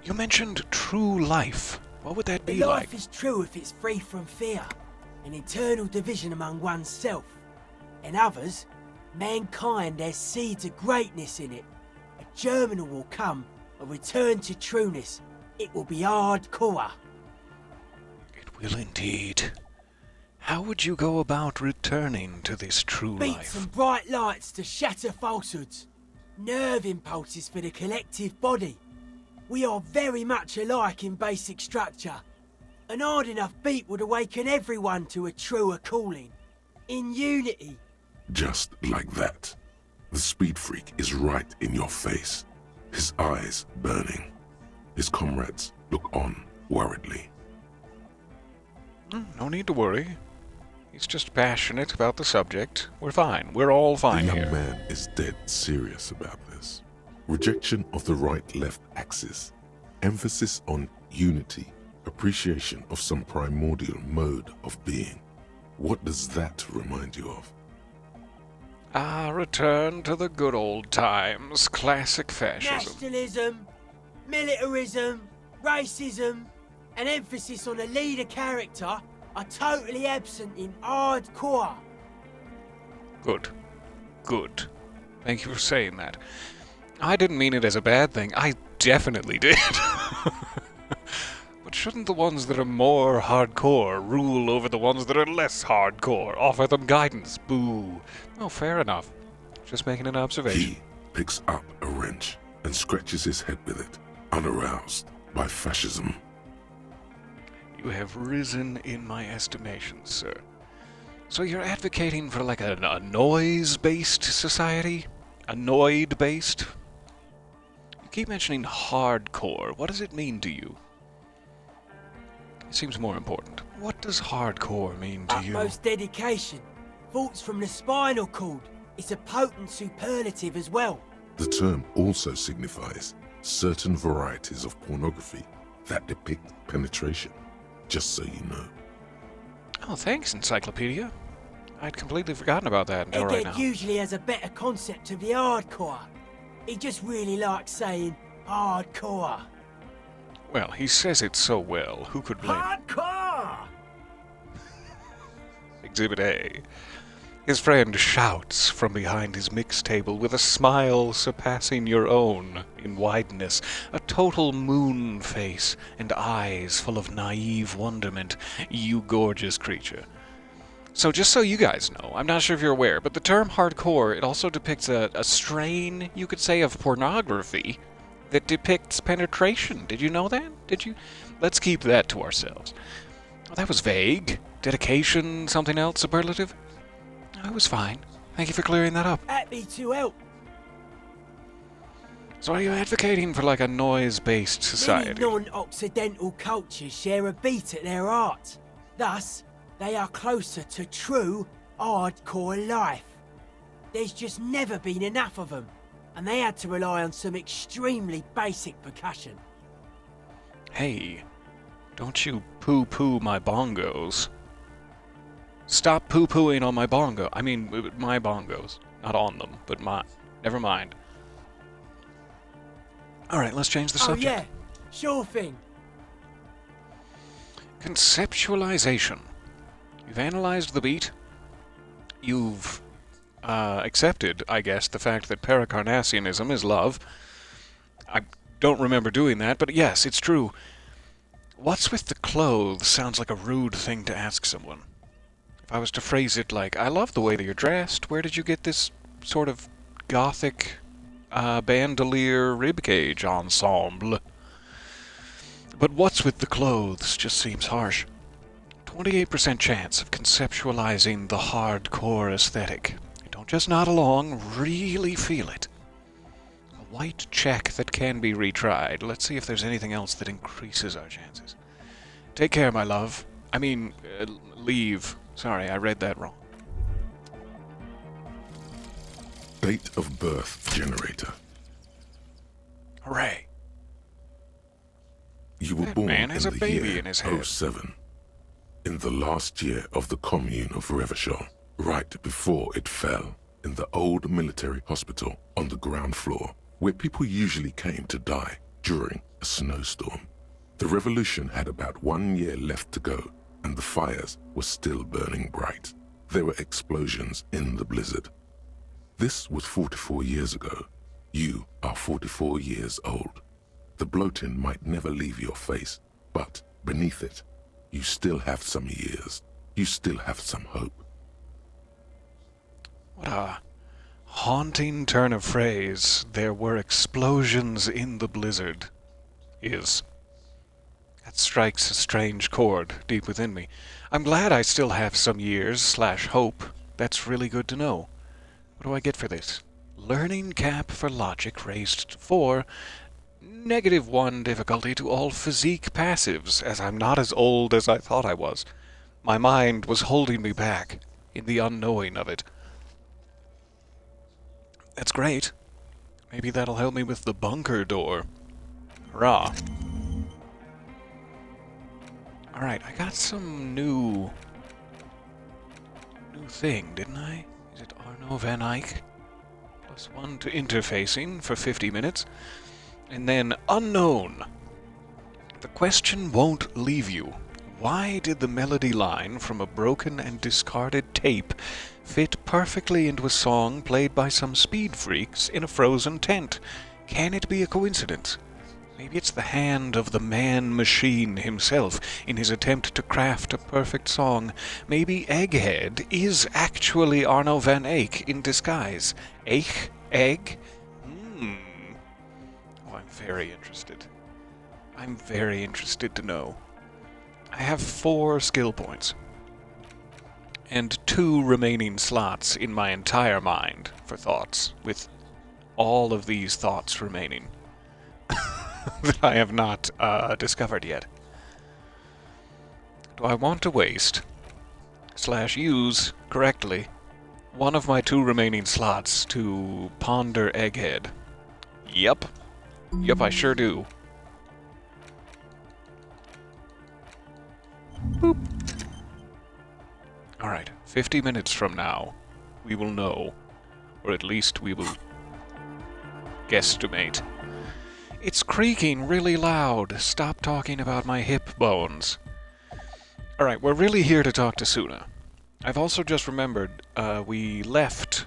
You mentioned true life. What would that be Life like? is true if it's free from fear, an internal division among oneself. And others, mankind, there's seeds of greatness in it. A germinal will come, a return to trueness. It will be hardcore. It will indeed. How would you go about returning to this true Beats life? and bright lights to shatter falsehoods. Nerve impulses for the collective body. We are very much alike in basic structure. An hard enough beat would awaken everyone to a truer calling. In unity. Just like that. The speed freak is right in your face. His eyes burning. His comrades look on worriedly. No need to worry. He's just passionate about the subject. We're fine. We're all The fine young here. man is dead serious about this. Rejection of the right-left axis. Emphasis on unity. Appreciation of some primordial mode of being. What does that remind you of? Return to the good old times. Classic fascism. Nationalism, militarism, racism, an emphasis on a leader character are totally absent in hardcore. Good. Good. Thank you for saying that. I didn't mean it as a bad thing. I definitely did. But shouldn't the ones that are more hardcore rule over the ones that are less hardcore? Offer them guidance. Boo. Oh, fair enough. Just making an observation. He picks up a wrench and scratches his head with it, unaroused by fascism. You have risen in my estimation, sir. So you're advocating for like a noise-based society? A Noid-based? You keep mentioning hardcore. What does it mean to you? It seems more important. What does hardcore mean to you? Utmost dedication, thoughts from the spinal cord. It's a potent superlative as well. The term also signifies certain varieties of pornography that depict penetration, just so you know. Oh, thanks, Encyclopedia. I'd completely forgotten about that until right Egghead now. usually has a better concept of the hardcore. He just really likes saying hardcore. Well, he says it so well. Who could blame him? Hardcore! Exhibit A. His friend shouts from behind his mix table with a smile surpassing your own in wideness, a total moon face, and eyes full of naive wonderment, you gorgeous creature. So just so you guys know, I'm not sure if you're aware, but the term hardcore, it also depicts a strain, you could say, of pornography that depicts penetration. Did you know that? Did you? Let's keep that to ourselves. Oh, that was vague. Dedication, something else, superlative? I was fine. Thank you for clearing that up. Happy to help. So are you advocating for like a noise-based society? Many non-Occidental cultures share a beat at their art. Thus, they are closer to true, hardcore life. There's just never been enough of them, and they had to rely on some extremely basic percussion. Hey, don't you poo-poo my bongos. Stop poo-pooing on my bongo. I mean, my bongos. Not on them, but my... Never mind. Alright, let's change the Oh subject. yeah, sure thing. Conceptualization. You've analyzed the beat. You've accepted, I guess, the fact that Paracarnassianism is love. I don't remember doing that, but yes, it's true. What's with the clothes sounds like a rude thing to ask someone. If I was to phrase it like, I love the way that you're dressed, where did you get this sort of gothic bandolier ribcage ensemble? But what's with the clothes just seems harsh. 28% chance of conceptualizing the hardcore aesthetic. Don't just nod along, really feel it. A white check that can be retried. Let's see if there's anything else that increases our chances. Take care, my love. I mean, leave. Sorry, I read that wrong. Date of birth generator. Hooray. You were That born man in has a the baby year in his head. 07, in the last year of the commune of Revachol, right before it fell, in the old military hospital on the ground floor, where people usually came to die during a snowstorm. The revolution had about 1 year left to go, and the fires were still burning bright. There were explosions in the blizzard. This was 44 years ago. You are 44 years old. The bloating might never leave your face, but beneath it, you still have some years. You still have some hope. What a haunting turn of phrase. There were explosions in the blizzard. That strikes a strange chord deep within me. I'm glad I still have some years/hope. That's really good to know. What do I get for this? Learning cap for logic raised to 4. -1 difficulty to all physique passives, as I'm not as old as I thought I was. My mind was holding me back in the unknowing of it. That's great. Maybe that'll help me with the bunker door. Hurrah. Alright, I got some new thing, didn't I? Is it Arno van Eyck? +1 to interfacing for 50 minutes. And then unknown. The question won't leave you. Why did the melody line from a broken and discarded tape fit perfectly into a song played by some speed freaks in a frozen tent? Can it be a coincidence? Maybe it's the hand of the man-machine himself in his attempt to craft a perfect song. Maybe Egghead is actually Arno van Eyck in disguise. Egg? Oh, I'm very interested. I'm very interested to know. I have 4 skill points. And 2 remaining slots in my entire mind for thoughts, with all of these thoughts remaining. That I have not discovered yet. Do I want to waste /use correctly one of my 2 remaining slots to ponder Egghead? Yep, I sure do. Boop. Alright, 50 minutes from now, we will know. Or at least we will guesstimate. It's creaking really loud. Stop talking about my hip bones. Alright, we're really here to talk to Suna. I've also just remembered we left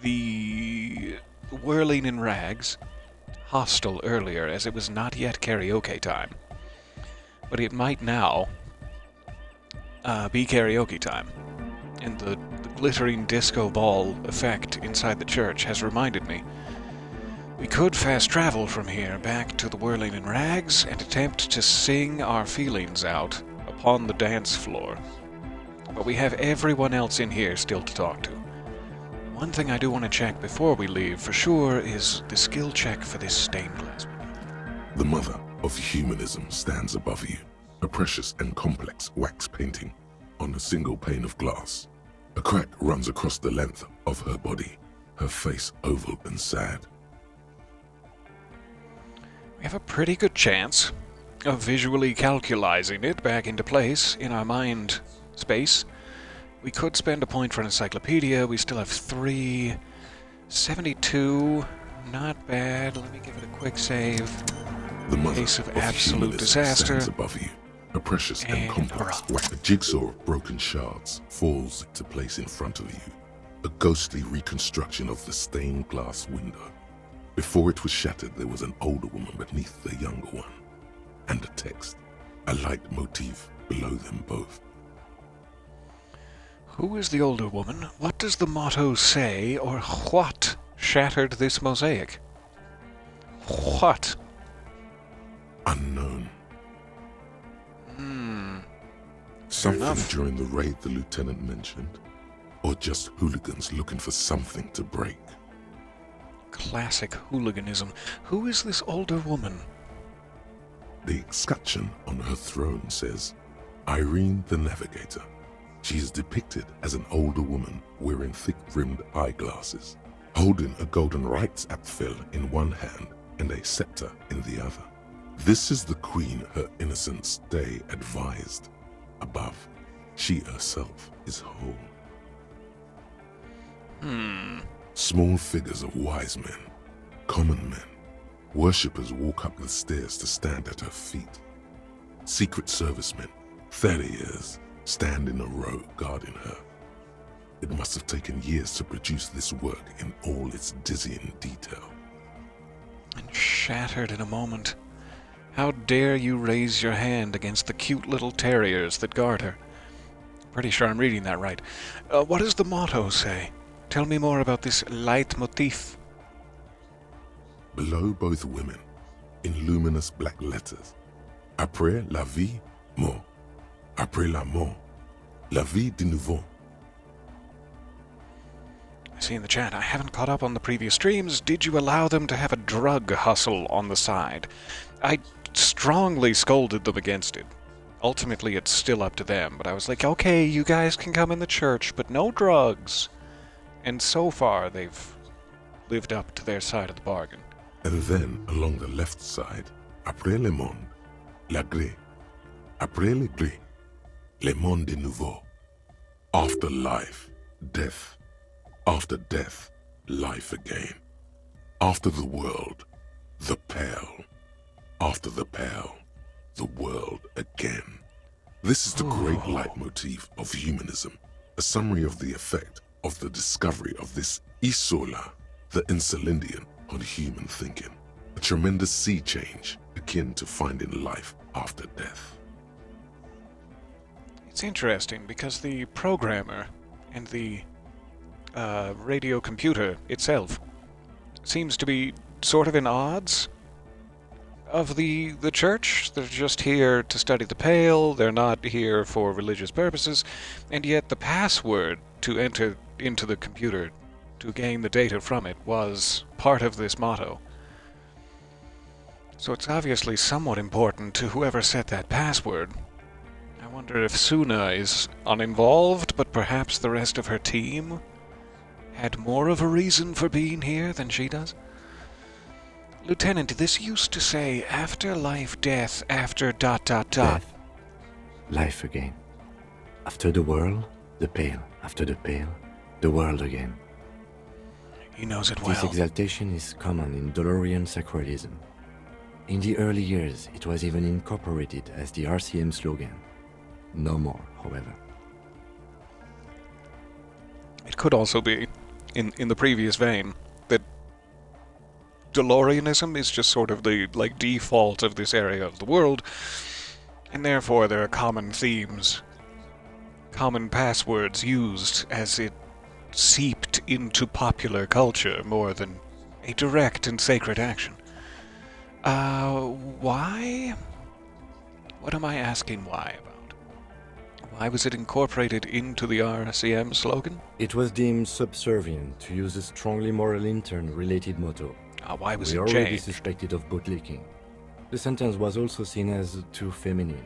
the Whirling in Rags hostel earlier, as it was not yet karaoke time. But it might now be karaoke time. And the glittering disco ball effect inside the church has reminded me. We could fast travel from here back to the Whirling in Rags and attempt to sing our feelings out upon the dance floor. But we have everyone else in here still to talk to. One thing I do want to check before we leave for sure is the skill check for this stained glass. The mother of humanism stands above you, a precious and complex wax painting on a single pane of glass. A crack runs across the length of her body, her face oval and sad. We have a pretty good chance of visually calculizing it back into place in our mind space. We could spend a point for an encyclopedia. We still have 3. 72. Not bad. Let me give it a quick save. The mother Case of of absolute humanism disaster. stands above you, a precious and And complex hurrah. a jigsaw of broken shards falls into place in front of you, a ghostly reconstruction of the stained glass window. Before it was shattered, there was an older woman beneath the younger one, and a text, a light motif below them both. Who is the older woman? What does the motto say, or what shattered this mosaic? What? Unknown. Something enough. during the raid the lieutenant mentioned, or just hooligans looking for something to break. Classic hooliganism. Who is this older woman? The escutcheon on her throne says, Irene the Navigator. She is depicted as an older woman wearing thick-rimmed eyeglasses, holding a golden rights apfel in one hand and a scepter in the other. This is the queen her innocence day advised. Above, she herself is whole. Small figures of wise men, common men, worshippers walk up the stairs to stand at her feet. Secret servicemen, 30 years, stand in a row guarding her. It must have taken years to produce this work in all its dizzying detail. And shattered in a moment. How dare you raise your hand against the cute little terriers that guard her? Pretty sure I'm reading that right. What does the motto say? Tell me more about this leitmotif. Below both women, in luminous black letters, Après la vie, mort. Après la mort, la vie de nouveau. I see in the chat, I haven't caught up on the previous streams. Did you allow them to have a drug hustle on the side? I strongly scolded them against it. Ultimately, it's still up to them, but I was like, okay, you guys can come in the church, but no drugs. And so far, they've lived up to their side of the bargain. And then, along the left side, Après le monde, la gré. Après le gré, le monde de nouveau. After life, death. After death, life again. After the world, the pale. After the pale, the world again. This is the great leitmotif of humanism, a summary of the effect of the discovery of this isola, the insulindian, on human thinking. A tremendous sea change akin to finding life after death. It's interesting because the programmer and the radio computer itself seems to be sort of in odds of the church. They're just here to study the Pale, they're not here for religious purposes, and yet the password to enter into the computer to gain the data from it was part of this motto. So it's obviously somewhat important to whoever set that password. I wonder if Suna is uninvolved, but perhaps the rest of her team had more of a reason for being here than she does? Lieutenant, this used to say, after life, death, after ... Death, life again. After the world, the Pale. After the Pale, the world again. He knows it This well. exaltation is common in Dolorian sacralism. In the early years, it was even incorporated as the RCM slogan. No more, however. It could also be, in the previous vein, that DeLoreanism is just sort of the default of this area of the world, and therefore there are common themes, common passwords used as it seeped into popular culture more than a direct and sacred action. Why? What am I asking why about? Why was it incorporated into the RCM slogan? It was deemed subservient to use a strongly moral intern-related motto. Why was We it already changed? suspected of bootlicking. The sentence was also seen as too feminine.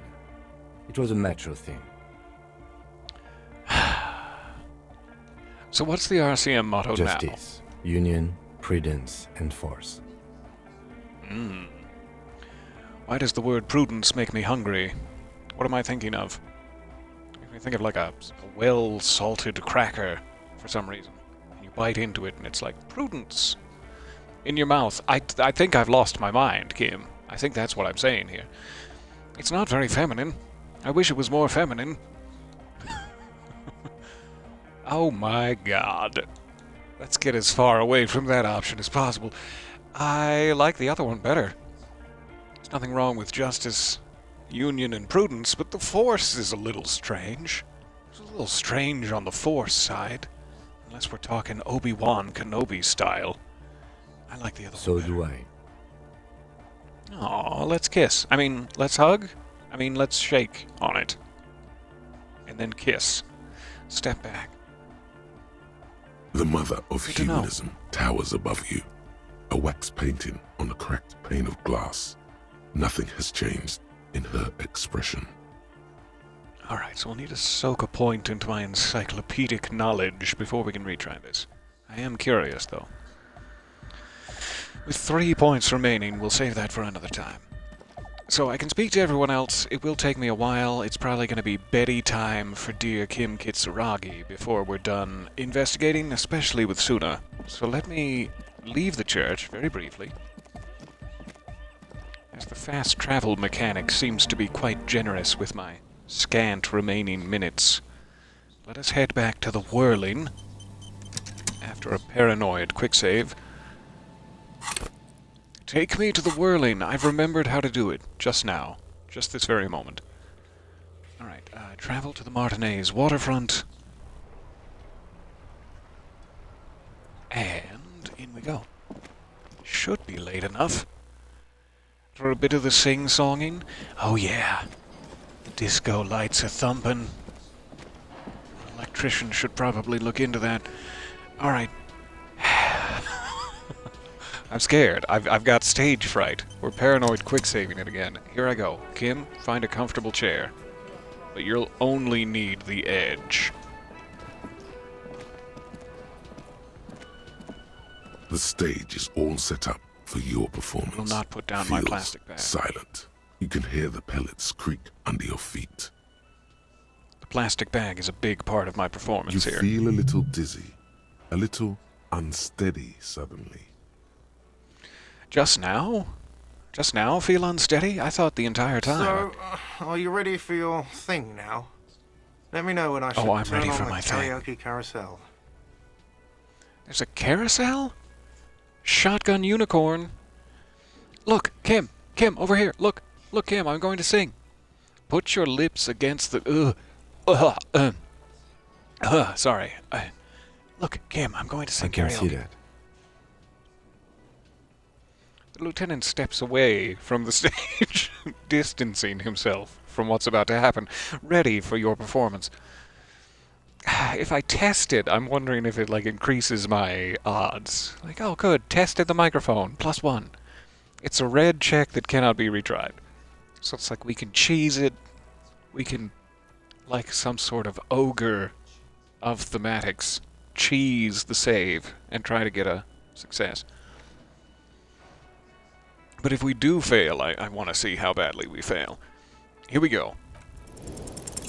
It was a macho thing. So what's the RCM motto Justice, union, prudence, and force. now? Why does the word prudence make me hungry? What am I thinking of? Makes me think of like a well-salted cracker for some reason. And you bite into it and it's like, prudence. in your mouth. I think I've lost my mind, Kim. I think that's what I'm saying here. It's not very feminine. I wish it was more feminine. Oh my god. Let's get as far away from that option as possible. I like the other one better. There's nothing wrong with justice, union, and prudence, but the Force is a little strange. It's a little strange on the Force side. Unless we're talking Obi-Wan Kenobi style. I like the other So one better. do I. Aw, let's kiss. I mean, let's hug. I mean, let's shake on it. And then kiss. Step back. The mother of Good to know. humanism towers above you, a wax painting on a cracked pane of glass. Nothing has changed in her expression. Alright, so we'll need to soak a point into my encyclopedic knowledge before we can retry this. I am curious, though. With 3 points remaining, we'll save that for another time. So I can speak to everyone else. It will take me a while. It's probably going to be Betty time for dear Kim Kitsuragi before we're done investigating, especially with Suna. So let me leave the church very briefly, as the fast travel mechanic seems to be quite generous with my scant remaining minutes. Let us head back to the Whirling after a paranoid quick save. Take me to the Whirling. I've remembered how to do it just now. Just this very moment. Alright, travel to the Martinez waterfront. And in we go. Should be late enough for a bit of the sing-songing. Oh yeah. Disco lights a-thumping. Electrician should probably look into that. Alright. I'm scared. I've got stage fright. We're paranoid quick-saving it again. Here I go. Kim, find a comfortable chair. But you'll only need the edge. The stage is all set up for your performance. Will not put down my Feels plastic bag. silent. You can hear the pellets creak under your feet. The plastic bag is a big part of my You performance here. feel a little dizzy, a little unsteady suddenly. Just now? Just now feel unsteady? I thought the entire time. So, are you ready for your thing now? Let me know when I should I'm turn ready on for the my thing. karaoke carousel. There's a carousel? Shotgun unicorn. Look, Kim, over here. Look, Kim, I'm going to sing. Put your lips against the. Sorry. Look, Kim, I'm going to I sing can karaoke. see that. The lieutenant steps away from the stage, distancing himself from what's about to happen, ready for your performance. If I test it, I'm wondering if it, increases my odds. Oh, good, tested the microphone, +1. It's a red check that cannot be retried. So it's we can cheese it, we can, like some sort of ogre of thematics, cheese the save and try to get a success. But if we do fail, I want to see how badly we fail. Here we go.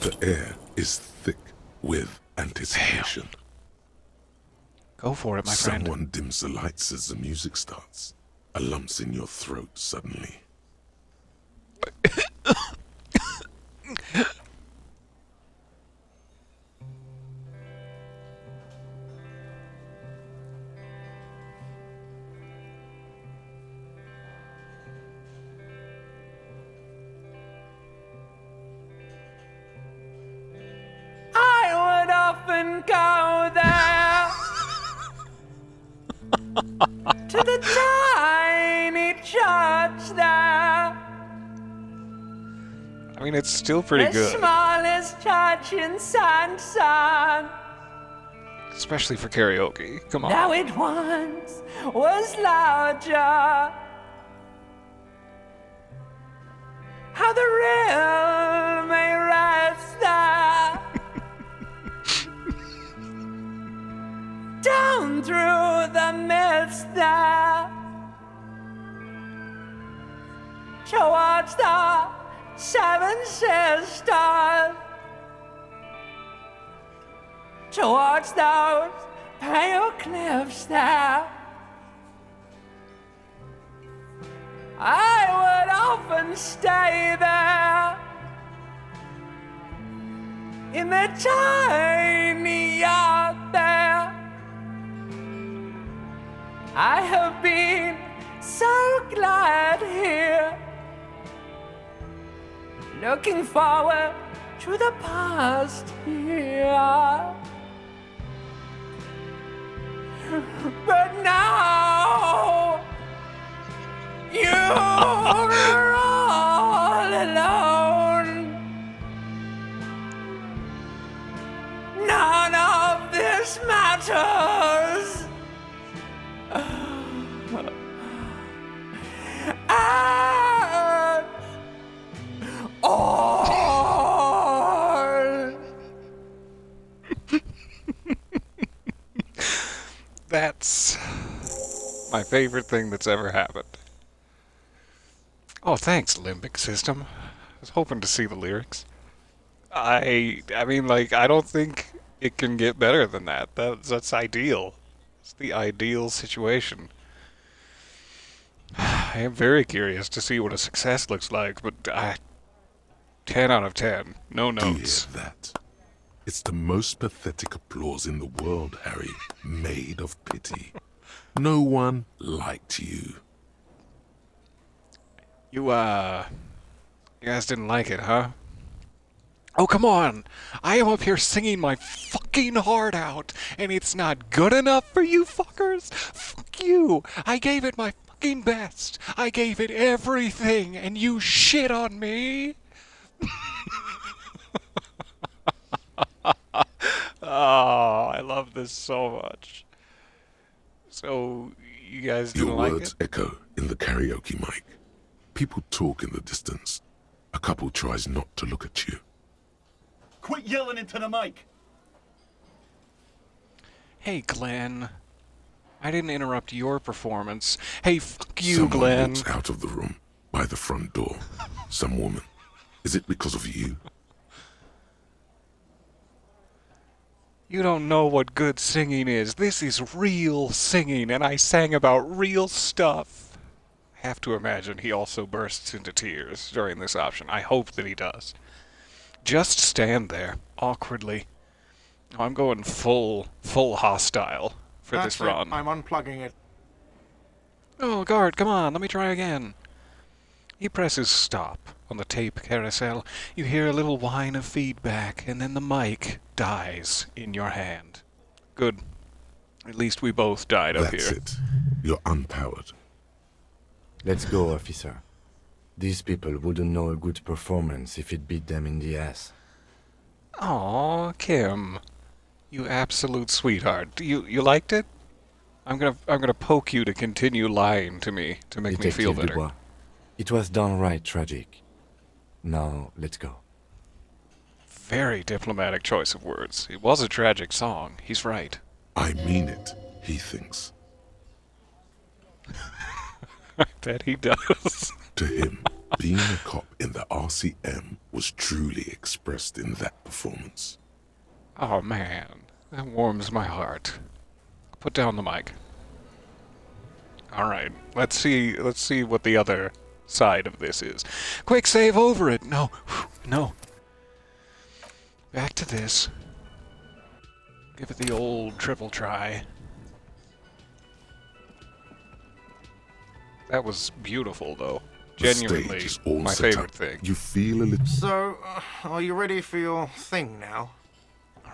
The air is thick with anticipation. Go for it, my friend. Someone dims the lights as the music starts. A lump's in your throat suddenly. I would often go there to the tiny church there, I mean, it's still pretty the good, smallest church in Saint-Saëns. especially for karaoke. Come on. Now it once was larger. How the real may rest there. Down through the mist there. Towards the Seven Sisters. Towards those pale cliffs there. I would often stay there in the tiny yard there. I have been so glad here, looking forward to the past here. But now you're all alone. None of this matters. And all. That's my favorite thing that's ever happened. Oh, thanks, Limbic System. I was hoping to see the lyrics. I mean, like, I don't think it can get better than that. That's ideal. It's the ideal situation. I am very curious to see what a success looks like, but 10 out of 10. No Do you notes. hear that? It's the most pathetic applause in the world, Harry, made of pity. No one liked you. You guys didn't like it, huh? Oh, come on! I am up here singing my fucking heart out, and it's not good enough for you fuckers? Fuck you! I gave it my fucking best! I gave it everything, and you shit on me! Oh, I love this so much. So, you guys didn't Your like words it? echo in the karaoke mic. People talk in the distance. A couple tries not to look at you. Quit yelling into the mic. Hey, Glenn. I didn't interrupt your performance. Hey, fuck you, Someone Glenn. walks out of the room by the front door. Some woman. Is it because of you? You don't know what good singing is. This is real singing, and I sang about real stuff. I have to imagine he also bursts into tears during this option. I hope that he does. Just stand there, awkwardly. Oh, I'm going full hostile for That's this it. run. I'm unplugging it. Oh, guard, come on, let me try again. He presses stop on the tape carousel. You hear a little whine of feedback, and then the mic dies in your hand. Good. At least we both died up That's here. it. You're unpowered. Let's go, officer. These people wouldn't know a good performance if it beat them in the ass. Aw, Kim. You absolute sweetheart. You liked it? I'm gonna poke you to continue lying to me to make me feel Detective better. Dubois, it was downright tragic. Now, let's go. Very diplomatic choice of words. It was a tragic song. He's right. I mean it, he thinks. I bet he does. To him, being a cop in the RCM was truly expressed in that performance. Oh man, that warms my heart. Put down the mic. All right, let's see what the other side of this is. Quick save over it. No, no. Back to this. Give it the old triple try. That was beautiful, though. The Genuinely, stage is all my set favorite up. thing. You feel a little... So, are you ready for your thing now?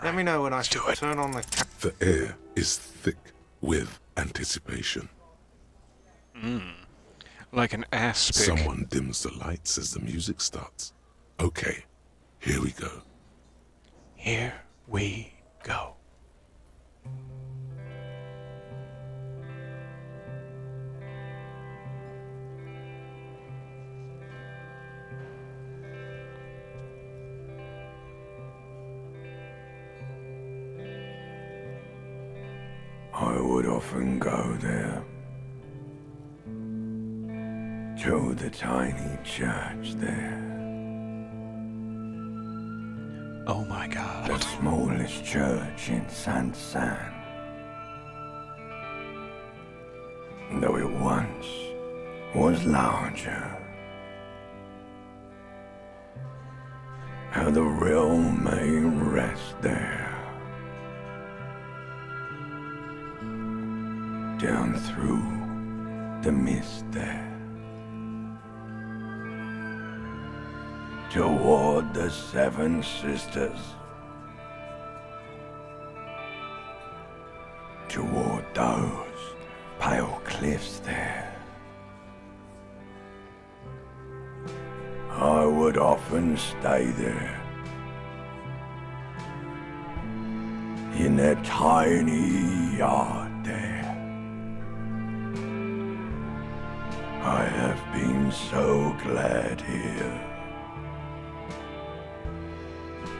Let me know when I do should it. turn on the The air is thick with anticipation. Like an ass pick. Someone dims the lights as the music starts. Okay, here we go. Here we go. I would often go there, to the tiny church there, Oh my the god. smallest church in Saint-Saëns. Though it once was larger. How the realm may rest there. Down through the mist there. Toward the Seven Sisters. Toward those pale cliffs there. I would often stay there. In that tiny yard there. I have been so glad here.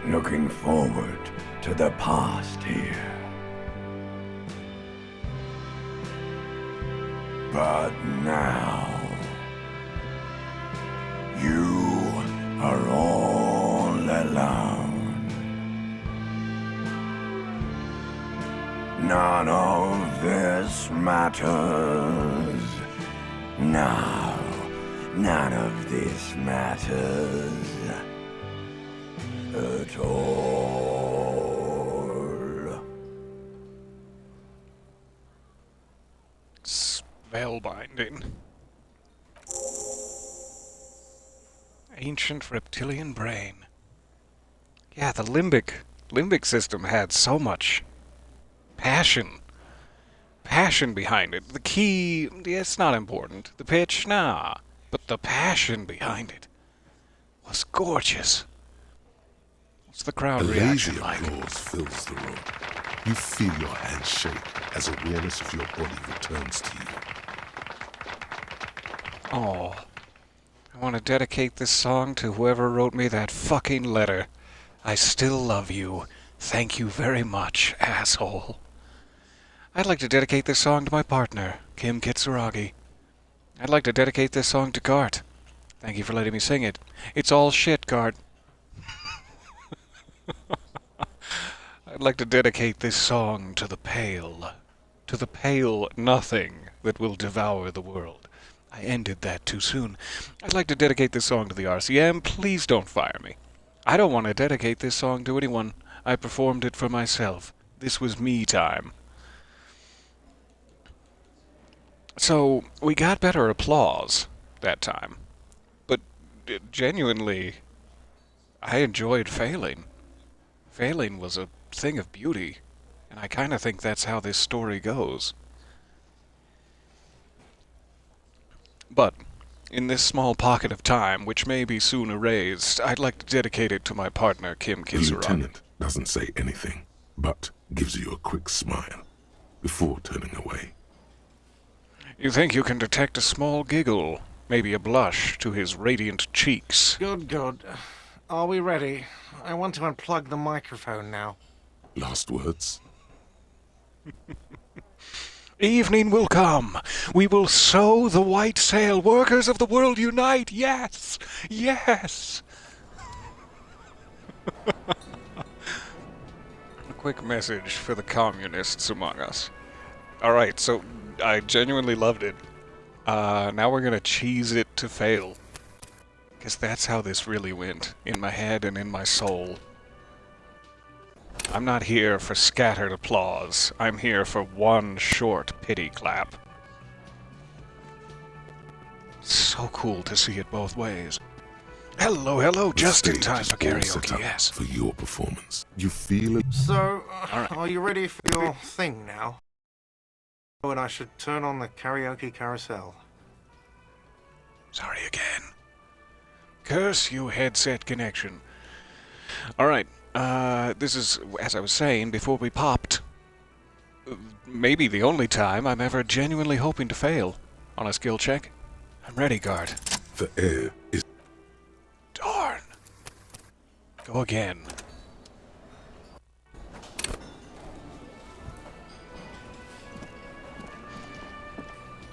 Looking forward to the past here. But now, you are all alone. None of this matters. No, none of this matters at all. Spellbinding. Ancient reptilian brain. Yeah, the limbic system had so much passion behind it. The key, it's not important. The pitch, nah. But the passion behind it was gorgeous. What's the crowd reaction Elysium like? applause fills the room. You feel your hands shake as awareness of your body returns to you. Oh, I want to dedicate this song to whoever wrote me that fucking letter. I still love you. Thank you very much, asshole. I'd like to dedicate this song to my partner, Kim Kitsuragi. I'd like to dedicate this song to Gart. Thank you for letting me sing it. It's all shit, Gart. I'd like to dedicate this song to the pale nothing that will devour the world. I ended that too soon. I'd like to dedicate this song to the RCM. Please don't fire me. I don't want to dedicate this song to anyone. I performed it for myself. This was me time. So, we got better applause that time. But genuinely, I enjoyed failing. Failing was a thing of beauty, and I kind of think that's how this story goes. But, in this small pocket of time, which may be soon erased, I'd like to dedicate it to my partner, Kim The Kitsuragi. lieutenant doesn't say anything, but gives you a quick smile before turning away. You think you can detect a small giggle, maybe a blush, to his radiant cheeks. Good, good. Are we ready? I want to unplug the microphone now. Last words? Evening will come. We will sow the white sail. Workers of the world unite. Yes! Yes! A quick message for the communists among us. Alright, so I genuinely loved it. Now we're gonna cheese it to fail. Because that's how this really went. In my head and in my soul. I'm not here for scattered applause. I'm here for one short pity clap. So cool to see it both ways. Hello, hello, The just in stage time is for all set karaoke, up yes. for your performance. You feel it. So, Alright. are you ready for your thing now? Oh, and I should turn on the karaoke carousel. Sorry again. Curse you, headset connection. Alright, this is, as I was saying, before we popped, maybe the only time I'm ever genuinely hoping to fail on a skill check. I'm ready, guard. The air is Darn. Go again.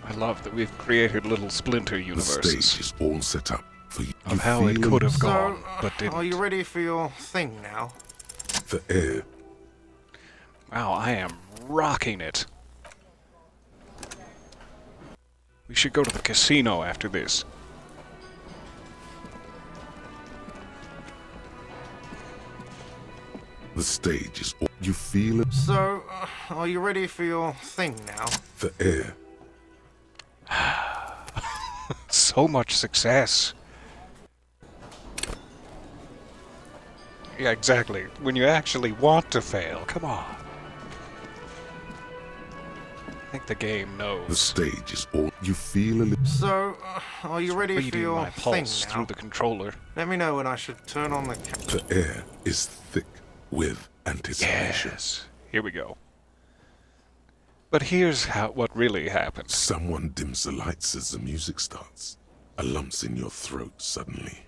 I love that we've created little splinter the universes stage is all set up for you. of how it feel could have So, gone, but didn't. are you ready for your thing now? The air Wow, I am rocking it. We should go to the casino after this. The stage is all you feel it. So, are you ready for your thing now? The air. So much success. Yeah, exactly. When you actually want to fail, come on. I think the game knows. The stage is all you feel. A So, are you ready for Reading your my thing pulse now? through the controller. Let me know when I should turn on the The air is thick with anticipation. Yes. Here we go. But here's what really happens. Someone dims the lights as the music starts. A lump's in your throat suddenly.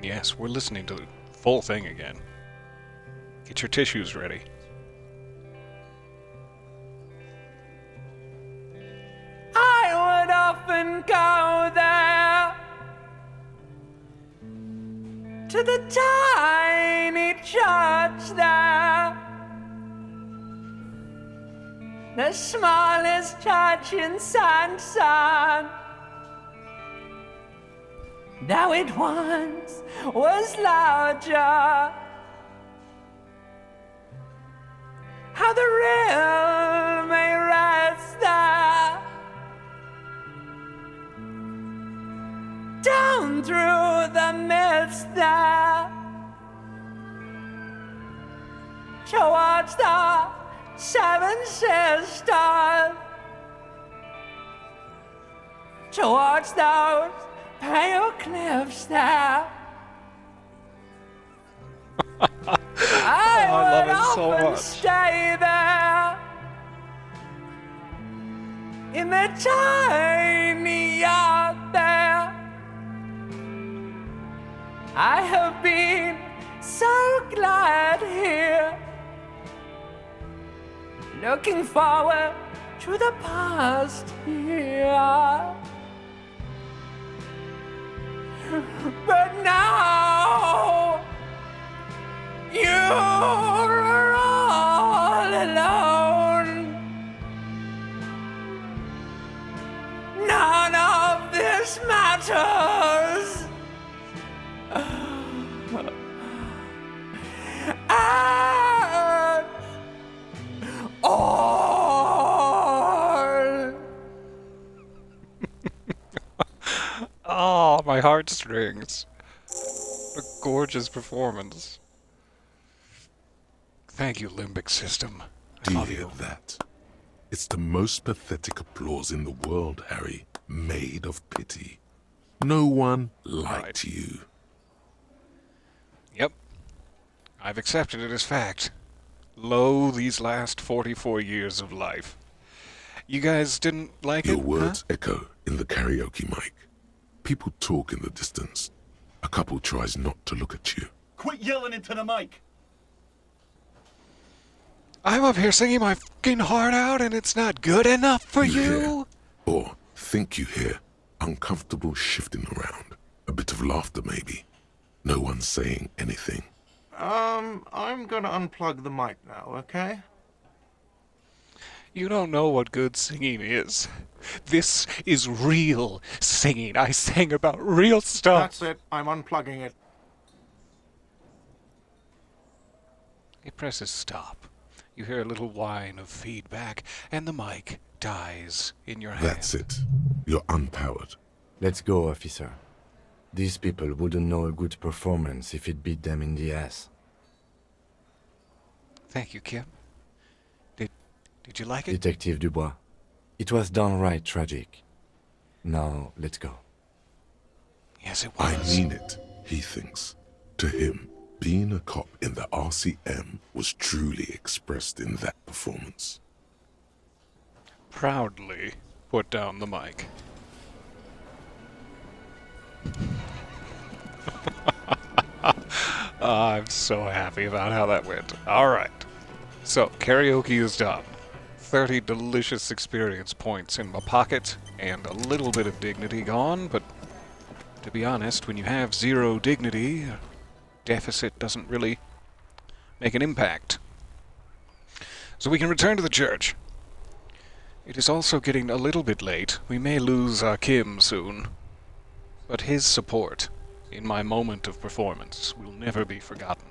Yes, we're listening to the full thing again. Get your tissues ready. I would often go there to the tiny church there, the smallest church in Saint-Saëns. Though it once was larger, how the real may rest there, down through the mist there, towards the Seven Sisters, towards those pale cliffs there. I love would it so often much. stay there in the tiny yard there. I have been so glad here, looking forward to the past here. But now you're all alone. None of this matters. And all. Oh, my heartstrings. A gorgeous performance. Thank you, Limbic System. I Do you love hear you. that? It's the most pathetic applause in the world, Harry. Made of pity. No one liked you. Yep. I've accepted it as fact. Lo, these last 44 years of life. You guys didn't like Your it? words echo in the karaoke mic. People talk in the distance. A couple tries not to look at you. Quit yelling into the mic. I'm up here singing my fucking heart out and it's not good enough for You you? hear, or think you hear, uncomfortable shifting around. A bit of laughter, maybe. No one's saying anything. I'm gonna unplug the mic now, okay? You don't know what good singing is. This is real singing. I sang about real stuff. That's it. I'm unplugging it. It presses stop. You hear a little whine of feedback, and the mic dies in your hand. That's it. You're unpowered. Let's go, officer. These people wouldn't know a good performance if it beat them in the ass. Thank you, Kim. Did you like it? Detective Dubois, it was downright tragic. Now, let's go. Yes, it I was. mean it, he thinks. To him, being a cop in the RCM was truly expressed in that performance. Proudly put down the mic. I'm so happy about how that went. Alright. So, karaoke is done. 30 delicious experience points in my pocket, and a little bit of dignity gone, but to be honest, when you have 0 dignity, deficit doesn't really make an impact. So we can return to the church. It is also getting a little bit late. We may lose our Kim soon. But his support in my moment of performance will never be forgotten,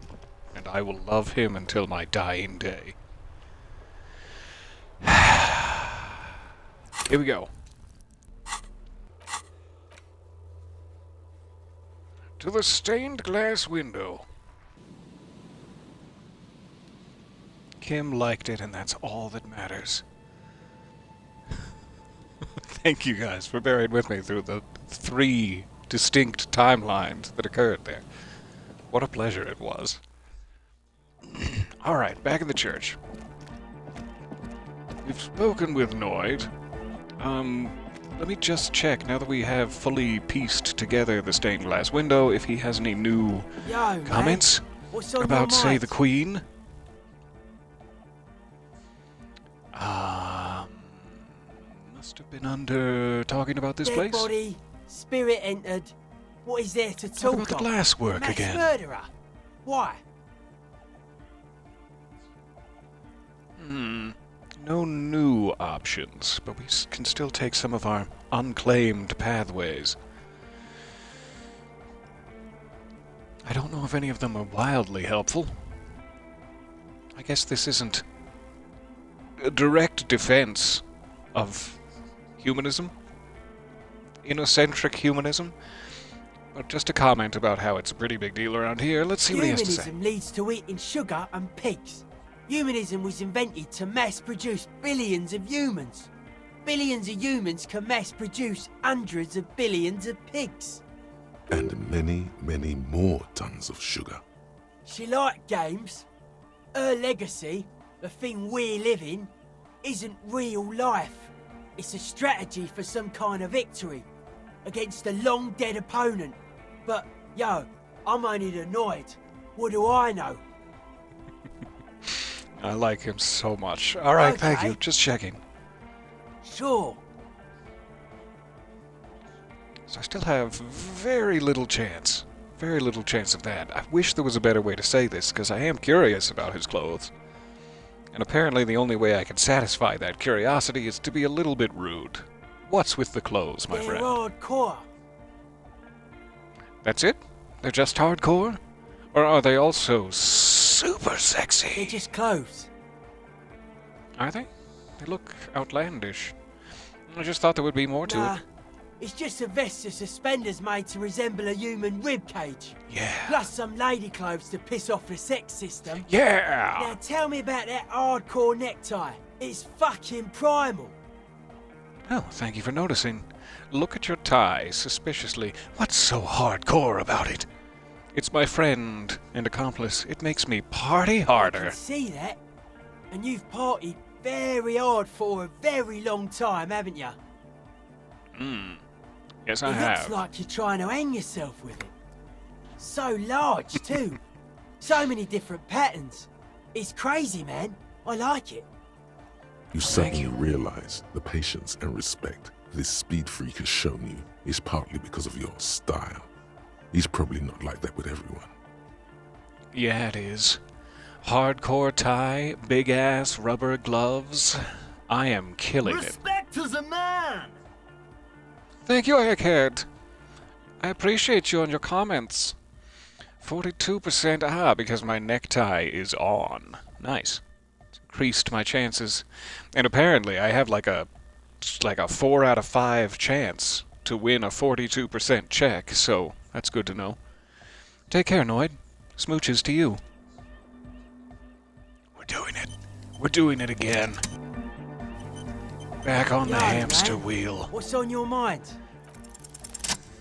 and I will love him until my dying day. Here we go. To the stained glass window. Kim liked it, and that's all that matters. Thank you guys for bearing with me through the 3 distinct timelines that occurred there. What a pleasure it was. Alright, back in the church. We've spoken with Noid. Let me just check, now that we have fully pieced together the stained glass window, if he has any new comments about, say, the Queen. Must have been under talking about this place. Dead body, spirit entered. What is there to talk about the of? glass work Mass again. murderer. Why? No new options, but we can still take some of our unclaimed pathways. I don't know if any of them are wildly helpful. I guess this isn't a direct defense of humanism, inocentric humanism, but just a comment about how it's a pretty big deal around here. Let's see what he has to say. Humanism leads to eating sugar and pigs. Humanism was invented to mass-produce billions of humans. Billions of humans can mass-produce hundreds of billions of pigs. And many, many more tons of sugar. She liked games. Her legacy, the thing we live in, isn't real life. It's a strategy for some kind of victory against a long-dead opponent. But, yo, I'm only annoyed. What do I know? I like him so much. Alright, thank you. Just checking. Sure. So I still have very little chance. Very little chance of that. I wish there was a better way to say this, because I am curious about his clothes. And apparently the only way I can satisfy that curiosity is to be a little bit rude. What's with the clothes, my They're friend? hardcore. That's it? They're just hardcore? Or are they also super They're sexy? just clothes. Are they? They look outlandish. I just thought there would be more to Nah, it. it's just a vest of suspenders made to resemble a human rib cage. Yeah. Plus some lady clothes to piss off the sex system. Yeah! Now tell me about that hardcore necktie. It's fucking primal. Oh, thank you for noticing. Look at your tie suspiciously. What's so hardcore about it? It's my friend and accomplice. It makes me party I harder. can see that. And you've partied very hard for a very long time, haven't you? Yes, I It have. looks like you're trying to hang yourself with it. So large, too. So many different patterns. It's crazy, man. I like it. You suddenly realize the patience and respect this speed freak has shown you is partly because of your style. He's probably not like that with everyone. Yeah, it is. Hardcore tie, big ass rubber gloves. I am killing it. Respect to the man! Thank you, Egghead. I appreciate you and your comments. 42% because my necktie is on. Nice. It's increased my chances. And apparently I have like a 4 out of 5 chance to win a 42% check, so that's good to know. Take care, Noid. Smooches to you. We're doing it. We're doing it again. Back on the Yo, hamster man. wheel. What's on your mind?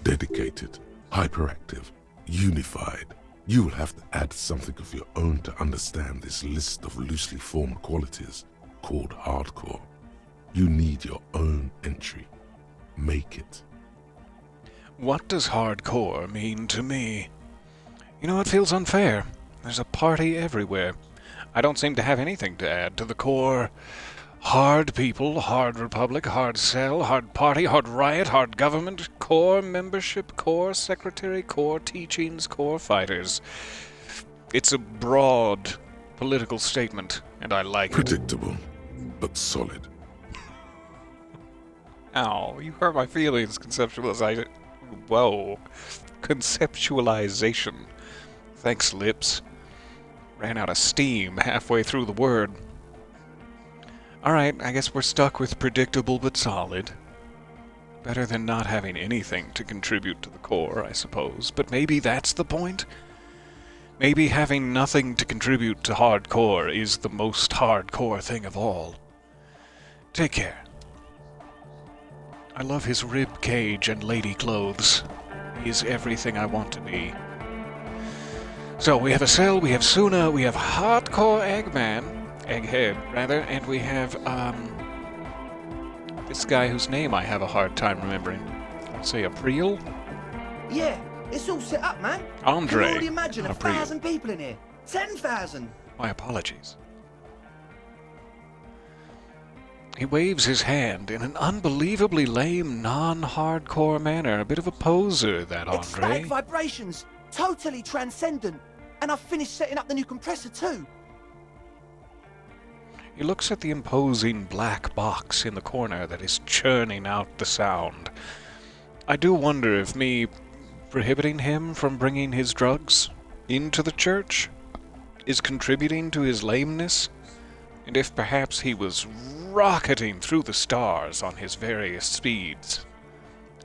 Dedicated, hyperactive, unified. You will have to add something of your own to understand this list of loosely formed qualities called hardcore. You need your own entry. Make it. What does hardcore mean to me? You know, it feels unfair. There's a party everywhere. I don't seem to have anything to add to the core. Hard people, hard republic, hard cell, hard party, hard riot, hard government, core membership, core secretary, core teachings, core fighters. It's a broad political statement, and I like it. Predictable, but solid. Ow, you hurt my feelings, conceptualization. Whoa. Conceptualization. Thanks, lips. Ran out of steam halfway through the word. Alright, I guess we're stuck with predictable but solid. Better than not having anything to contribute to the core, I suppose. But maybe that's the point? Maybe having nothing to contribute to hardcore is the most hardcore thing of all. Take care. I love his rib cage and lady clothes. He's everything I want to be. So, we have Acel, we have Suna, we have Hardcore Egghead, and we have, this guy whose name I have a hard time remembering. I'll say April? Yeah, it's all set up, man. Andre. Can you already imagine April. 1,000 people in here? 10,000. My apologies. He waves his hand in an unbelievably lame, non-hardcore manner. A bit of a poser, that Ecstatic Andre. vibrations, totally transcendent. And I've finished setting up the new compressor too. He looks at the imposing black box in the corner that is churning out the sound. I do wonder if me prohibiting him from bringing his drugs into the church is contributing to his lameness, and if perhaps he was rocketing through the stars on his various speeds.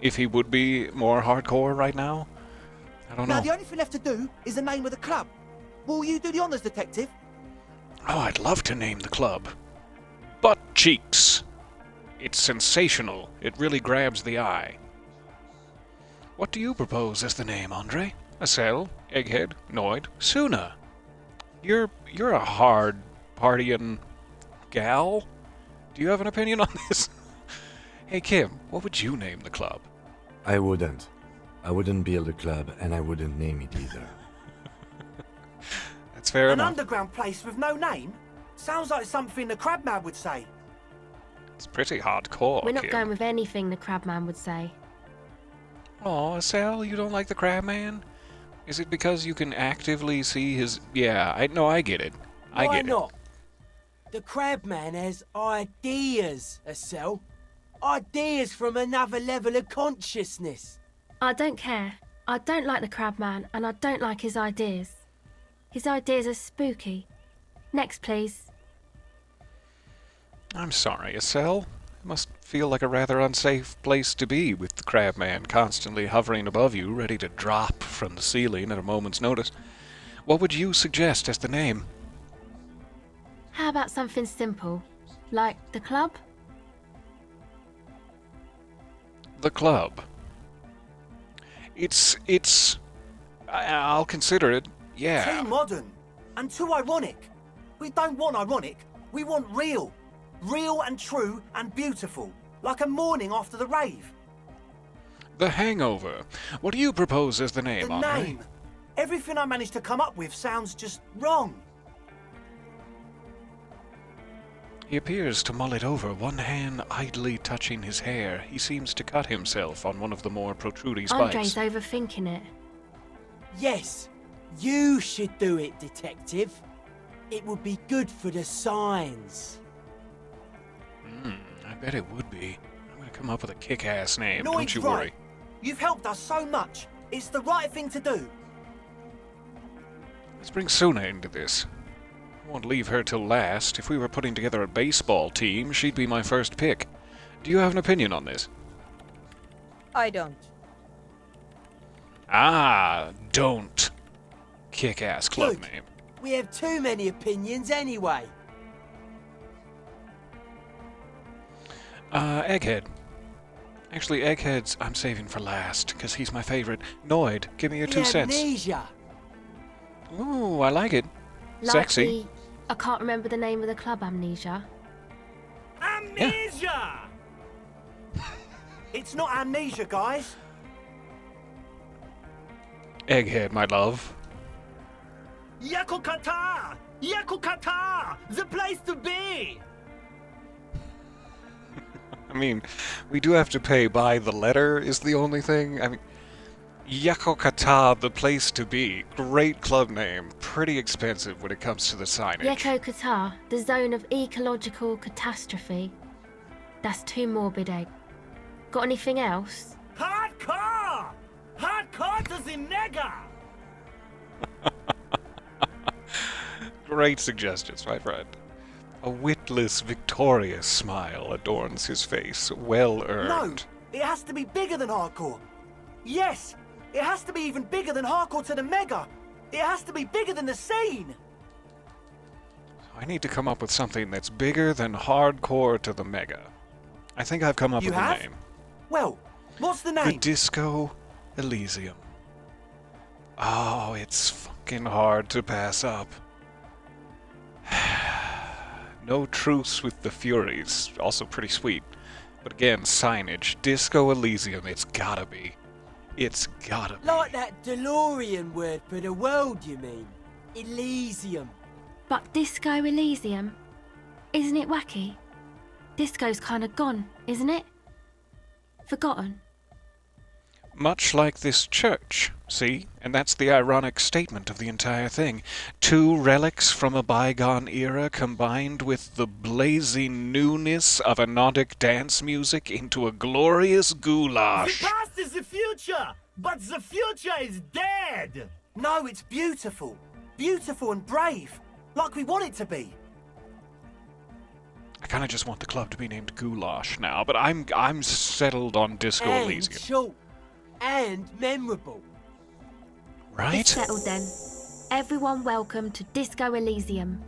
If he would be more hardcore right now? I don't know. Now the only thing left to do is the name of the club. Will you do the honours, detective? Oh, I'd love to name the club. Butt Cheeks. It's sensational. It really grabs the eye. What do you propose as the name, Andre? Acel, Egghead, Noid, Suna. You're a hard partying gal? Do you have an opinion on this? Hey Kim, what would you name the club? I wouldn't. I wouldn't build a club, and I wouldn't name it either. That's fair An enough. underground place with no name? Sounds like something the Crabman would say. It's pretty hardcore, We're not Kim. going with anything the Crabman would say. Aw, Acel, you don't like the Crabman? Is it because you can actively see his... Yeah, I get it. I Why get not? The Crabman has ideas, Acel. Ideas from another level of consciousness. I don't care. I don't like the Crabman, and I don't like his ideas. His ideas are spooky. Next, please. I'm sorry, Acel. It must feel like a rather unsafe place to be with the Crabman constantly hovering above you, ready to drop from the ceiling at a moment's notice. What would you suggest as the name? How about something simple? Like the club? The club. I'll consider it, yeah. Too modern. And too ironic. We don't want ironic. We want real. Real and true and beautiful. Like a morning after the rave. The Hangover. What do you propose as the name, The Andre? name. Everything I managed to come up with sounds just wrong. He appears to mull it over, one hand idly touching his hair. He seems to cut himself on one of the more protruding Andre's spikes. overthinking it. Yes, you should do it, detective. It would be good for the signs. I bet it would be. I'm gonna come up with a kick-ass name, don't Noid's you right. worry. You've helped us so much. It's the right thing to do. Let's bring Suna into this. I won't leave her till last. If we were putting together a baseball team, she'd be my first pick. Do you have an opinion on this? I don't. Ah, don't. Kick-ass club Good. name. We have too many opinions anyway. Egghead. Actually, Egghead's I'm saving for last, because he's my favorite. Noid, give me your 2 cents. Amnesia. Ooh, I like it. Like Sexy. I can't remember the name of the club, Amnesia. Amnesia! It's not amnesia, guys. Egghead, my love. Yakukata! Yakukata! The place to be! I mean, we do have to pay by the letter is the only thing. I mean, Yakokata, the place to be. Great club name. Pretty expensive when it comes to the signage. Yeko Qatar, the zone of ecological catastrophe. That's too morbid, Egg. Got anything else? Hardcore! Hardcore to the mega! Great suggestions, my friend. A witless, victorious smile adorns his face. Well earned. No! It has to be bigger than hardcore! Yes! It has to be even bigger than hardcore to the mega! It has to be bigger than the scene! I need to come up with something that's bigger than hardcore to the mega. I think I've come up with a name. Well, what's the name? The Disco Elysium. Oh, it's fucking hard to pass up. No Truce with the Furies, also pretty sweet. But again, signage, Disco Elysium, it's gotta be. It's gotta be. Like that DeLorean word for the world, you mean? Elysium. But Disco Elysium? Isn't it wacky? Disco's kinda gone, isn't it? Forgotten. Much like this church, see? And that's the ironic statement of the entire thing. Two relics from a bygone era combined with the blazing newness of anodic dance music into a glorious goulash. The past is the future, but the future is dead! No, it's beautiful. Beautiful and brave. Like we want it to be. I kind of just want the club to be named Goulash now, but I'm settled on Disco And Elysium. short. And memorable. Right? It's settled then. Everyone welcome to Disco Elysium.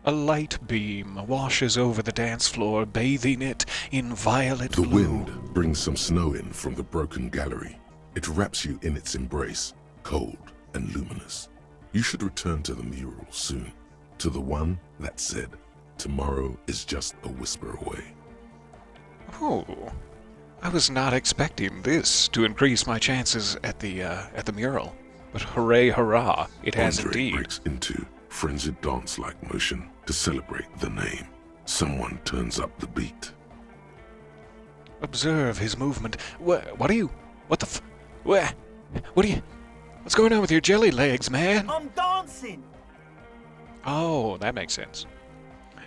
A light beam washes over the dance floor, bathing it in violet The blue. wind brings some snow in from the broken gallery. It wraps you in its embrace, cold and luminous. You should return to the mural soon, to the one that said, tomorrow is just a whisper away. Oh, I was not expecting this to increase my chances at the mural. But hooray, hurrah, it has Andre indeed. breaks into frenzied dance-like motion to celebrate the name. Someone turns up the beat. Observe his movement. What are you? What the What are you? What's going on with your jelly legs, man? I'm dancing! Oh, that makes sense.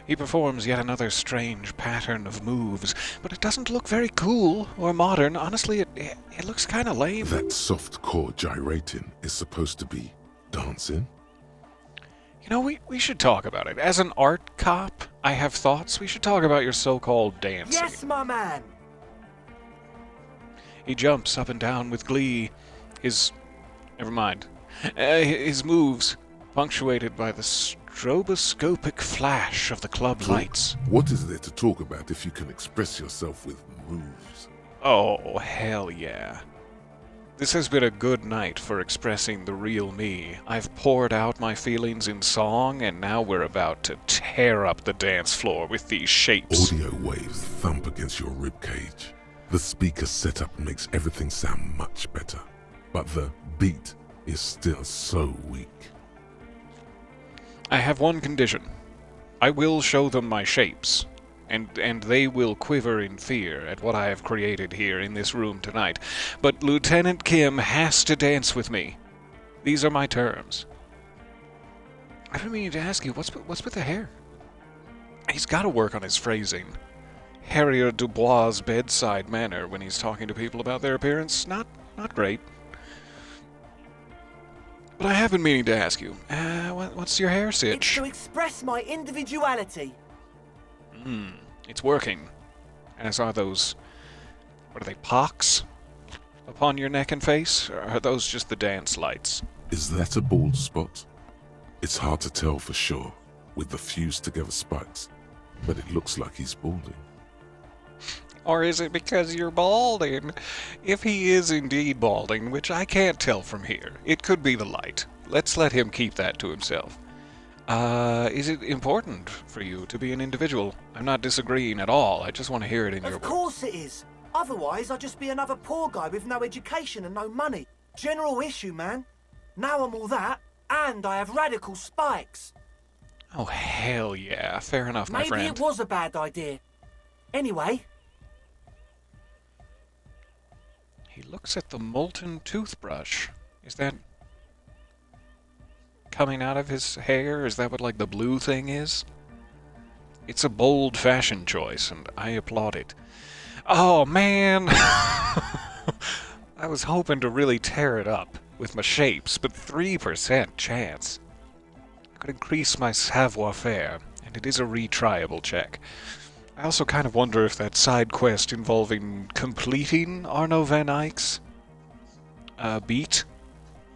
He performs yet another strange pattern of moves, but it doesn't look very cool or modern. Honestly, it looks kind of lame. That soft core gyrating is supposed to be dancing. You know, we should talk about it. As an art cop, I have thoughts. We should talk about your so-called dancing. Yes, my man! He jumps up and down with glee. Never mind. His moves, punctuated by the stroboscopic flash of the club lights. What is there to talk about if you can express yourself with moves? Oh, hell yeah. This has been a good night for expressing the real me. I've poured out my feelings in song, and now we're about to tear up the dance floor with these shapes. Audio waves thump against your ribcage. The speaker setup makes everything sound much better, but the beat is still so weak. I have one condition. I will show them my shapes, and they will quiver in fear at what I have created here in this room tonight. But Lieutenant Kim has to dance with me. These are my terms. I've been meaning to ask you, what's with the hair? He's got to work on his phrasing. Harrier Dubois' bedside manner when he's talking to people about their appearance, not great. But I have been meaning to ask you, what's your hair It's sitch? to express my individuality. It's working. As are those, what are they, pox? Upon your neck and face? Or are those just the dance lights? Is that a bald spot? It's hard to tell for sure with the fused together spikes, but it looks like he's balding. Or is it because you're balding? If he is indeed balding, which I can't tell from here, it could be the light. Let's let him keep that to himself. Is it important for you to be an individual? I'm not disagreeing at all. I just want to hear it in your Of voice. course it is. Otherwise, I'd just be another poor guy with no education and no money. General issue, man. Now I'm all that, and I have radical spikes. Oh, hell yeah. Fair enough, my Maybe friend. it was a bad idea. Anyway, looks at the molten toothbrush. Is that coming out of his hair? Is that what, like, the blue thing is? It's a bold fashion choice, and I applaud it. Oh, man! I was hoping to really tear it up with my shapes, but 3% chance. I could increase my savoir-faire, and it is a retriable check. I also kind of wonder if that side quest involving completing Arno van Eyck's beat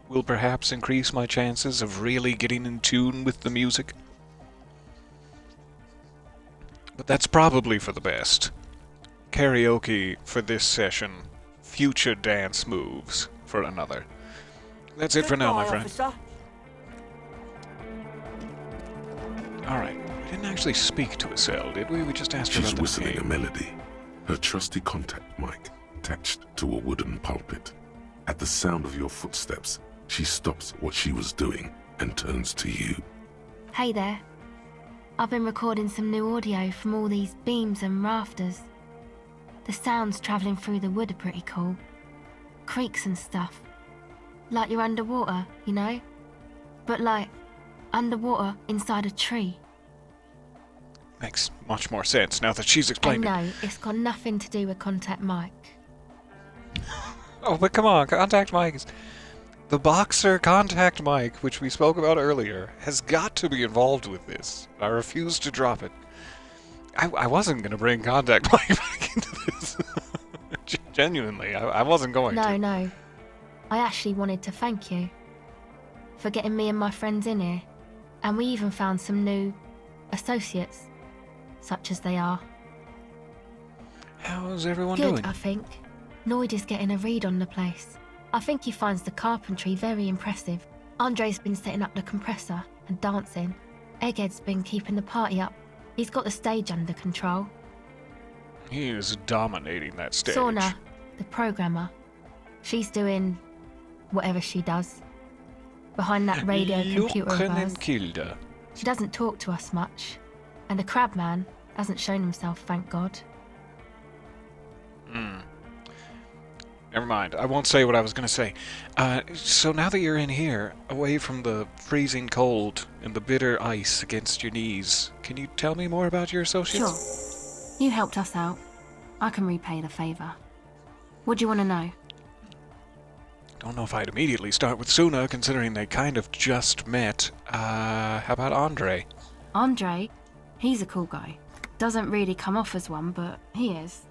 will perhaps increase my chances of really getting in tune with the music. But that's probably for the best. Karaoke for this session, future dance moves for another. That's it for now, my friend. Alright, we didn't actually speak to Estelle, did we? We just asked her about the She's whistling a melody, her trusty contact mic attached to a wooden pulpit. At the sound of your footsteps, she stops what she was doing and turns to you. Hey there. I've been recording some new audio from all these beams and rafters. The sounds travelling through the wood are pretty cool. Creaks and stuff. Like you're underwater, you know? But like, underwater inside a tree. Makes much more sense now that she's explained And no, it's got nothing to do with Contact Mike. Oh, but come on, Contact Mike is... The boxer Contact Mike, which we spoke about earlier, has got to be involved with this. I refuse to drop it. I wasn't going to bring Contact Mike back into this. Genuinely, I wasn't going to. No. I actually wanted to thank you for getting me and my friends in here. And we even found some new associates, such as they are. How's everyone Good, doing? I think. Noid is getting a read on the place. I think he finds the carpentry very impressive. Andre's been setting up the compressor and dancing. Egghead's been keeping the party up. He's got the stage under control. He is dominating that stage. Sauna, the programmer, she's doing whatever she does. Behind that radio computer of hers. Kilda. She doesn't talk to us much. And the crabman hasn't shown himself, thank God. Never mind. I won't say what I was going to say. So now that you're in here, away from the freezing cold and the bitter ice against your knees, can you tell me more about your associates? Sure. You helped us out. I can repay the favour. What do you want to know? Don't know if I'd immediately start with Suna, considering they kind of just met. How about Andre? Andre? He's a cool guy. Doesn't really come off as one, but he is.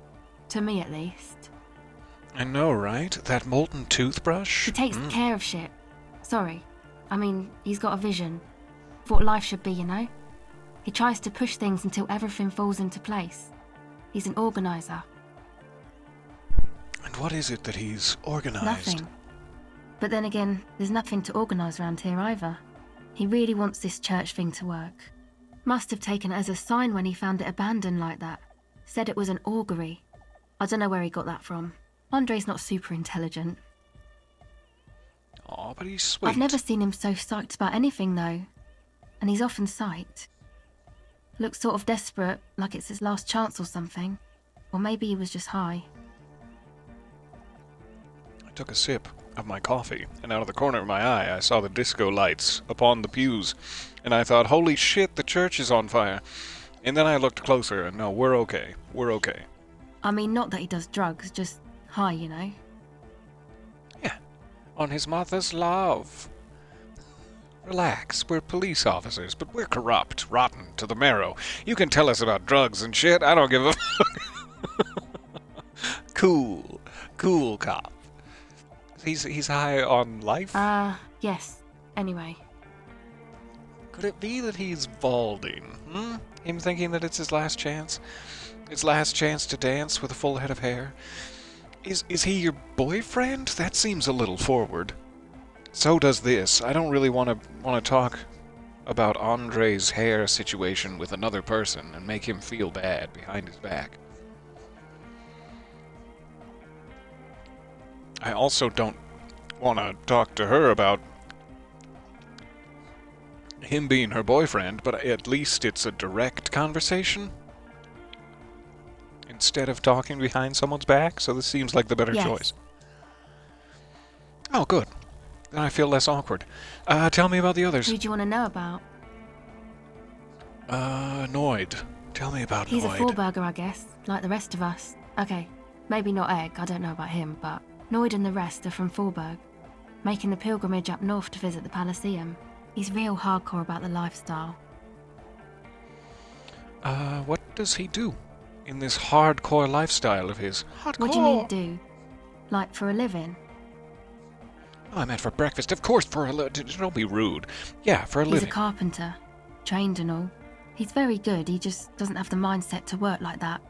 To me, at least. I know, right? That molten toothbrush? He takes care of shit. Sorry. I mean, he's got a vision. For what life should be, you know? He tries to push things until everything falls into place. He's an organiser. And what is it that he's organised? Nothing. But then again, there's nothing to organise around here either. He really wants this church thing to work. Must have taken it as a sign when he found it abandoned like that. Said it was an augury. I don't know where he got that from. Andre's not super intelligent. Aw, but he's sweet. I've never seen him so psyched about anything, though. And he's often psyched. Looks sort of desperate, like it's his last chance or something. Or maybe he was just high. I took a sip of my coffee, and out of the corner of my eye I saw the disco lights upon the pews. And I thought, holy shit, the church is on fire. And then I looked closer, and no, we're okay. We're okay. I mean, not that he does drugs, just high, you know? Yeah, on his mother's love. Relax, we're police officers, but we're corrupt, rotten to the marrow. You can tell us about drugs and shit, I don't give a fuck. Cool cop. He's high on life? Yes. Anyway. Could it be that he's balding? Him thinking that it's his last chance? His last chance to dance with a full head of hair? Is he your boyfriend? That seems a little forward. So does this. I don't really want to talk about Andre's hair situation with another person and make him feel bad behind his back. I also don't want to talk to her about him being her boyfriend, but at least it's a direct conversation instead of talking behind someone's back, so this seems like the better choice. Oh, good. Then I feel less awkward. Tell me about the others. Who do you want to know about? Noid. Tell me about He's Noid. a four-burger, I guess, like the rest of us. Okay, maybe not Egg, I don't know about him, but Noid and the rest are from Forburg, making the pilgrimage up north to visit the Elysium. He's real hardcore about the lifestyle. What does he do in this hardcore lifestyle of his? Hardcore? What do you mean do? Like for a living? Oh, I meant for breakfast. Of course, for a don't be rude. Yeah, for a He's living. a carpenter, trained and all. He's very good, he just doesn't have the mindset to work like that.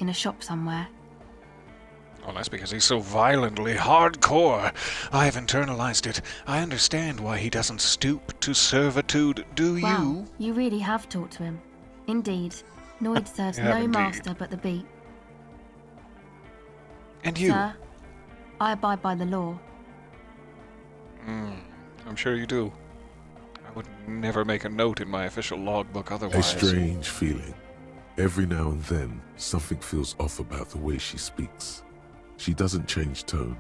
In a shop somewhere. Well, that's because he's so violently hardcore. I've internalized it. I understand why he doesn't stoop to servitude, do Wow, you? you really have talked to him. Indeed, Noid serves I have no indeed. master but the beat. And you? Sir, I abide by the law. I'm sure you do. I would never make a note in my official logbook A otherwise. strange feeling. Every now and then, something feels off about the way she speaks. She doesn't change tone,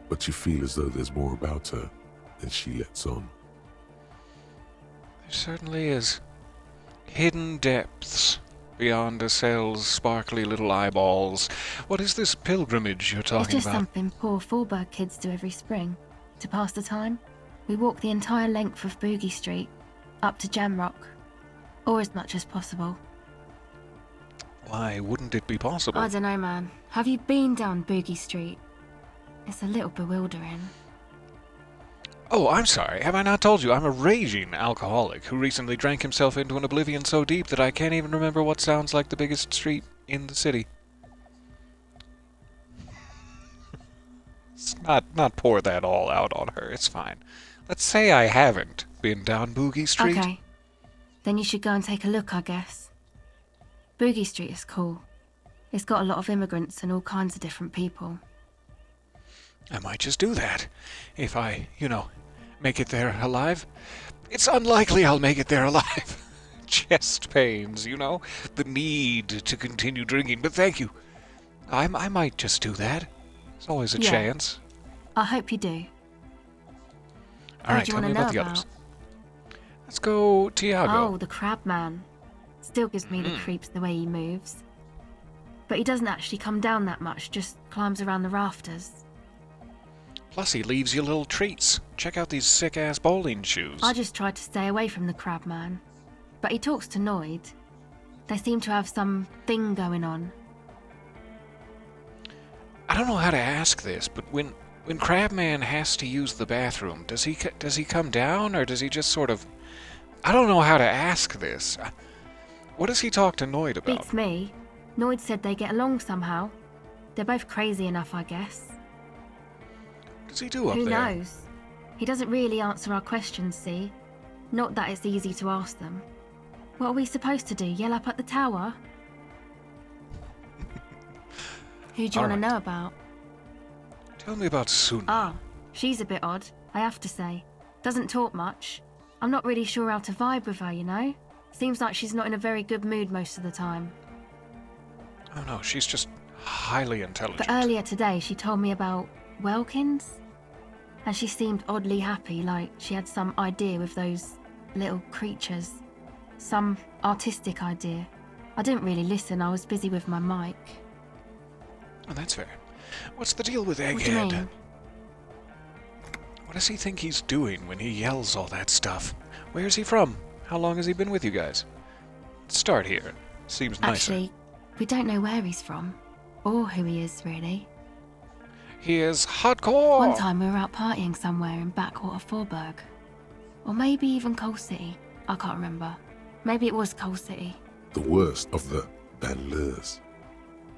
but you feel as though there's more about her than she lets on. There certainly is. Hidden depths beyond Esel's sparkly little eyeballs. What is this pilgrimage you're It's talking just about? something poor Forburg kids do every spring. To pass the time, we walk the entire length of Boogie Street, up to Jamrock, or as much as possible. Why wouldn't it be possible? I don't know, man. Have you been down Boogie Street? It's a little bewildering. Oh, I'm sorry. Have I not told you? I'm a raging alcoholic who recently drank himself into an oblivion so deep that I can't even remember what sounds like the biggest street in the city. Let's not pour that all out on her. It's fine. Let's say I haven't been down Boogie Street. Okay. Then you should go and take a look, I guess. Boogie Street is cool. It's got a lot of immigrants and all kinds of different people. I might just do that. If I, make it there alive. It's unlikely I'll make it there alive. Chest pains, the need to continue drinking, but thank you. I might just do that. There's always a Yeah. chance. I hope you do. All right, do you tell want me to know about the about? others. Let's go Tiago. Oh, the crab man. Still gives me the creeps the way he moves. But he doesn't actually come down that much, just climbs around the rafters. Plus he leaves you little treats. Check out these sick-ass bowling shoes. I just tried to stay away from the crab man. But he talks to Noid. They seem to have some thing going on. I don't know how to ask this, but when Crabman has to use the bathroom, does he come down, or does he just sort of... I don't know how to ask this. What does he talk to Noid about? Beats me. Noid said they get along somehow. They're both crazy enough, I guess. What does he do up Who there? knows? He doesn't really answer our questions, see? Not that it's easy to ask them. What are we supposed to do? Yell up at the tower? Who do you want to Alright. know about? Tell me about Suna. Ah, she's a bit odd, I have to say. Doesn't talk much. I'm not really sure how to vibe with her, Seems like she's not in a very good mood most of the time. Oh no, she's just highly intelligent. But earlier today she told me about Welkins. And she seemed oddly happy, like she had some idea with those little creatures. Some artistic idea. I didn't really listen, I was busy with my mic. Oh, that's fair. What's the deal with Egghead? What do you mean? What does he think he's doing when he yells all that stuff? Where's he from? How long has he been with you guys? Let's start here. Seems nicer. Actually, we don't know where he's from. Or who he is, really. He is hardcore! One time we were out partying somewhere in backwater Forburg. Or maybe even Coal City. I can't remember. Maybe it was Coal City. The worst of the Banlieues.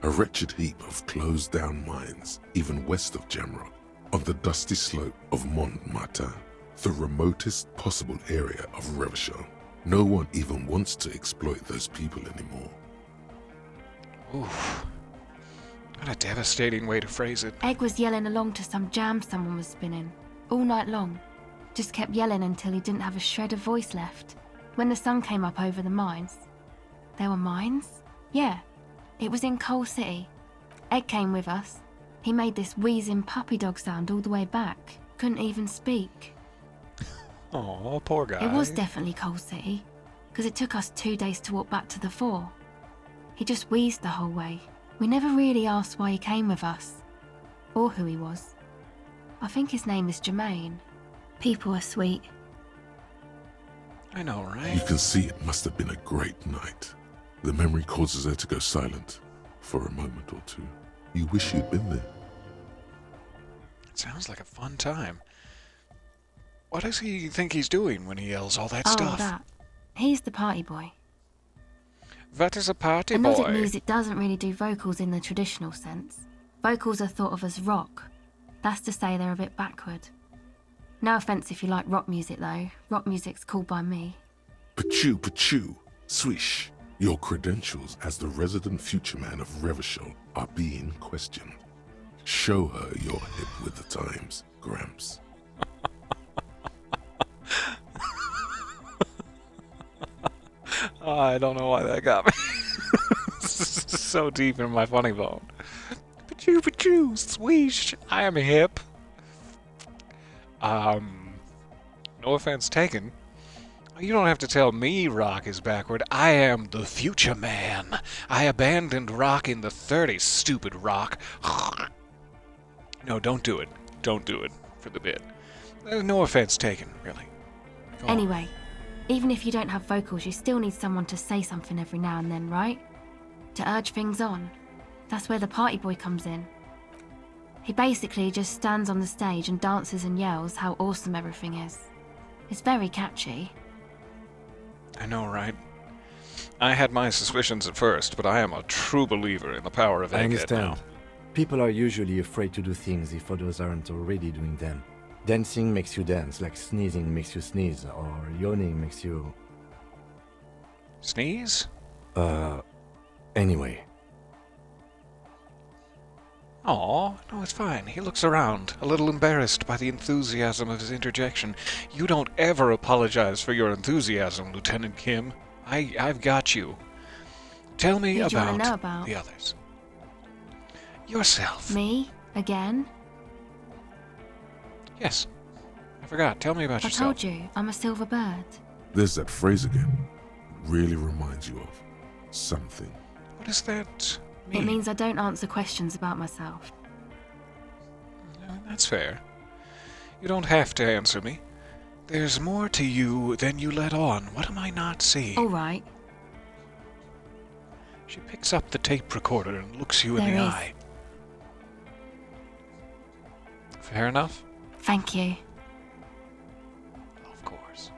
A wretched heap of closed-down mines, even west of Jamrock, on the dusty slope of Montmartin, the remotest possible area of Revachol. No one even wants to exploit those people anymore. Oof. What a devastating way to phrase it. Egg was yelling along to some jam someone was spinning. All night long. Just kept yelling until he didn't have a shred of voice left. When the sun came up over the mines. There were mines? Yeah. It was in Coal City. Egg came with us. He made this wheezing puppy dog sound all the way back. couldn't even speak. Oh, poor guy. It was definitely Coal City, because it took us 2 days to walk back to the fort. He just wheezed the whole way. We never really asked why he came with us, or who he was. I think his name is Jermaine. People are sweet. I know, right? You can see it must have been a great night. The memory causes her to go silent for a moment or two. You wish you'd been there. It sounds like a fun time. What does he think he's doing when he yells all that Oh, stuff? that. He's the party boy. That is a party Melodic boy. music doesn't really do vocals in the traditional sense. Vocals are thought of as rock. That's to say they're a bit backward. No offence if you like rock music though. Rock music's cool by me. Pachoo, swish. Your credentials as the resident future man of Revachol are being questioned. Show her you're hip with the times, Gramps. I don't know why that got me. So deep in my funny bone. Pachoo, swish. I am hip. No offense taken. You don't have to tell me rock is backward. I am the future man. I abandoned rock in the 30s, stupid rock. No, don't do it. Don't do it for the bit. No offense taken, really. Go on. Anyway, even if you don't have vocals, you still need someone to say something every now and then, right? To urge things on. That's where the party boy comes in. He basically just stands on the stage and dances and yells how awesome everything is. It's very catchy. I know, right? I had my suspicions at first, but I am a true believer in the power of I Egghead understand. now. People are usually afraid to do things if others aren't already doing them. Dancing makes you dance, like sneezing makes you sneeze, or yawning makes you... Sneeze? Anyway. Aw, no, it's fine. He looks around, a little embarrassed by the enthusiasm of his interjection. You don't ever apologize for your enthusiasm, Lieutenant Kim. I've got you. Tell me Who do you wanna know about about? the others. Yourself. Me? Again? Yes. I forgot. Tell me about I yourself. told you, I'm a silver bird. There's that phrase again. It really reminds you of something. What does that mean? It means I don't answer questions about myself. That's fair. You don't have to answer me. There's more to you than you let on. What am I not seeing? All right. She picks up the tape recorder and looks you in There the is. eye. Fair enough? Thank you. Of course.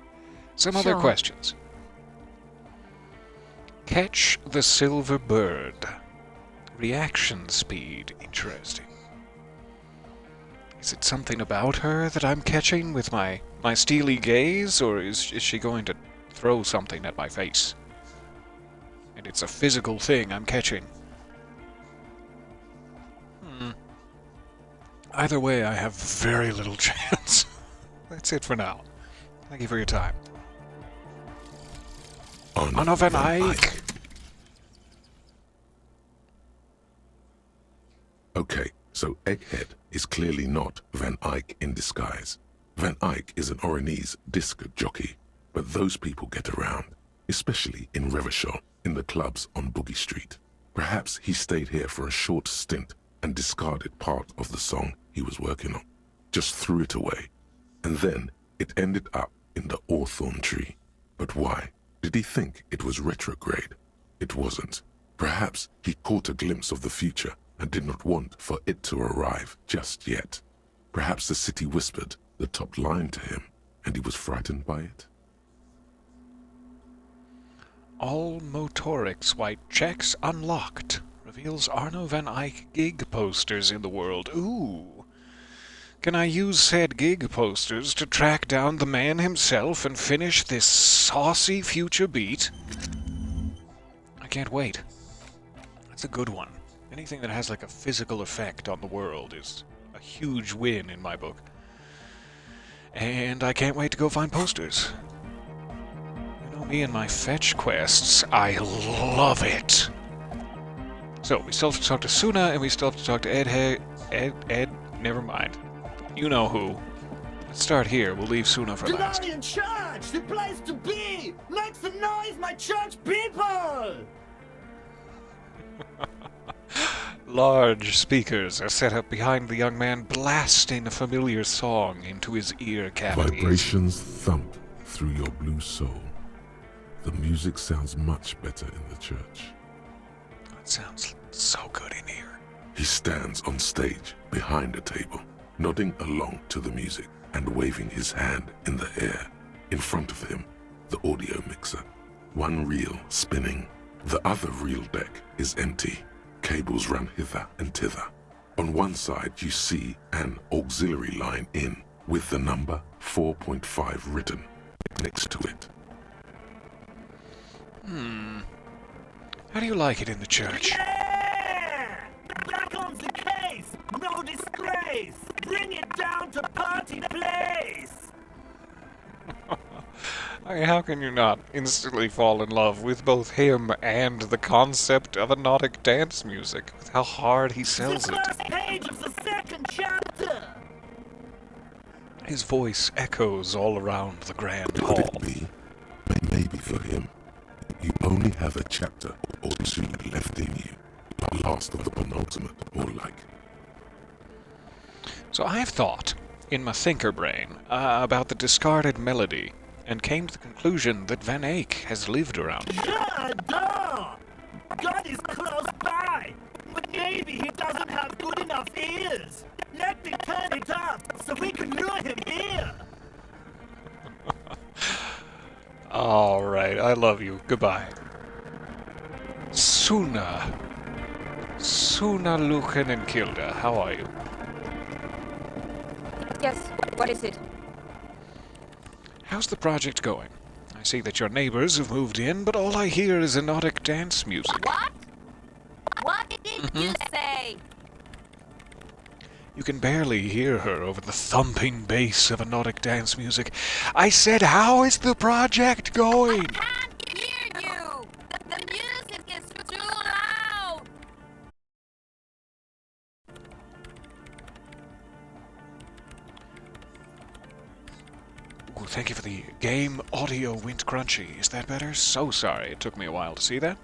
Some other Sure. questions. Catch the silver bird. Reaction speed. Interesting. Is it something about her that I'm catching with my steely gaze, or is she going to throw something at my face? And it's a physical thing I'm catching. Either way, I have very little chance. That's it for now. Thank you for your time. Anna Van Eyck. Okay, so Egghead is clearly not Van Eyck in disguise. Van Eyck is an Oranese disc jockey, but those people get around, especially in Revachol, in the clubs on Boogie Street. Perhaps he stayed here for a short stint and discarded part of the song he was working on, just threw it away, and then it ended up in the Hawthorn tree. But why? Did he think it was retrograde? It wasn't. Perhaps he caught a glimpse of the future and did not want for it to arrive just yet. Perhaps the city whispered the top line to him, and he was frightened by it. All Motorix white checks unlocked. Reveals Arno Van Eyck gig posters in the world. Ooh. Can I use said gig posters to track down the man himself and finish this saucy future beat? I can't wait. That's a good one. Anything that has like a physical effect on the world is a huge win in my book. And I can't wait to go find posters. You know me and my fetch quests. I love it. So, we still have to talk to Suna, and we still have to talk to Ed, never mind. You know who. Let's start here. We'll leave Suna for last. Glorian Church! The place to be! Make some noise, my church people! Large speakers are set up behind the young man, blasting a familiar song into his ear cavities. Vibrations thump through your blue soul. The music sounds much better in the church. It sounds so good in here. He stands on stage behind a table, nodding along to the music and waving his hand in the air. In front of him, the audio mixer. One reel spinning. The other reel deck is empty. Cables run hither and thither. On one side you see an auxiliary line in with the number 4.5 written next to it. How do you like it in the church? Yeah! Back on the case! No disgrace! Bring it down to party place! I mean, how can you not instantly fall in love with both him and the concept of hypnotic dance music, with how hard he sells The it? first page of the second chapter! His voice echoes all around the grand Could hall. it be? Maybe for him, you only have a chapter or two left in you. The last of the penultimate, or like. So I've thought, in my thinker brain, about the discarded melody, and came to the conclusion that Van Eyck has lived around here. J'adore! God is close by, but maybe he doesn't have good enough ears. Let me turn it up so we can lure him here. All right, I love you. Goodbye. Suna Lucan and Kilda, how are you? Yes, what is it? How's the project going? I see that your neighbors have moved in, but all I hear is hypnotic dance music. What? What did you say? You can barely hear her over the thumping bass of hypnotic dance music. I said, how is the project going? I can't hear you! The music is too loud! Ooh, thank you for the game audio went crunchy. Is that better? So sorry. It took me a while to see that.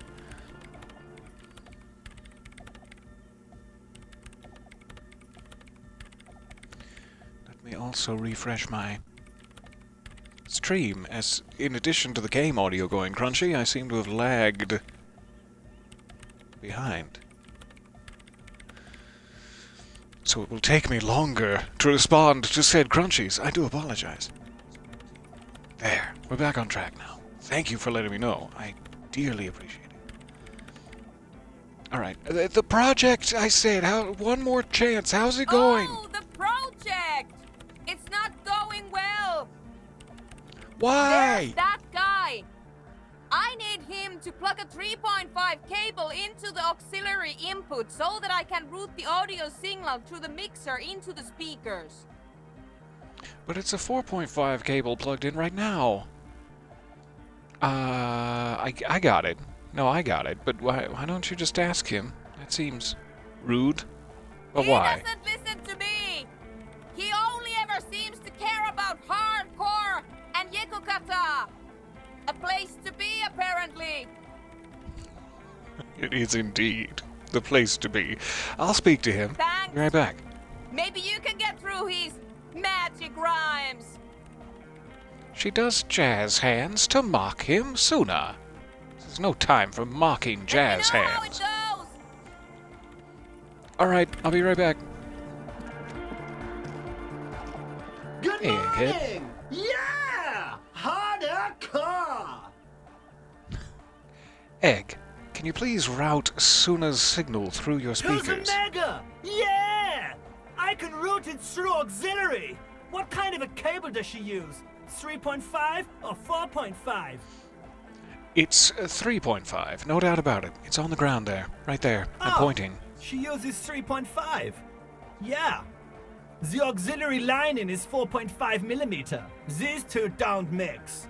Let me also refresh my stream, as in addition to the game audio going crunchy, I seem to have lagged behind. So it will take me longer to respond to said crunchies. I do apologize. There, we're back on track now. Thank you for letting me know. I dearly appreciate it. Alright, the project, I said, one more chance. How's it going? Oh, the project! It's not going well. Why? There's that guy. I need him to plug a 3.5 cable into the auxiliary input so that I can route the audio signal through the mixer into the speakers. But it's a 4.5 cable plugged in right now. I got it. No, I got it. But why don't you just ask him? That seems rude. But why? He doesn't listen to me. He only ever seems to care about hardcore and Yekukata. A place to be, apparently. It is indeed the place to be. I'll speak to him. Thanks. Be right back. Maybe you can get through his magic rhymes. She does jazz hands to mock him, Suna. There's no time for mocking jazz Let me know how hands. it goes. Alright, I'll be right back. Good Hey, kid. morning! Yeah! Hardcore! Egg, can you please route Suna's signal through your Who's a speakers? mega? Yeah! I can route it through auxiliary. What kind of a cable does she use? 3.5 or 4.5? It's 3.5, no doubt about it. It's on the ground there, right there. I'm pointing. She uses 3.5. Yeah. The auxiliary lining is 4.5 millimeter. These two don't mix.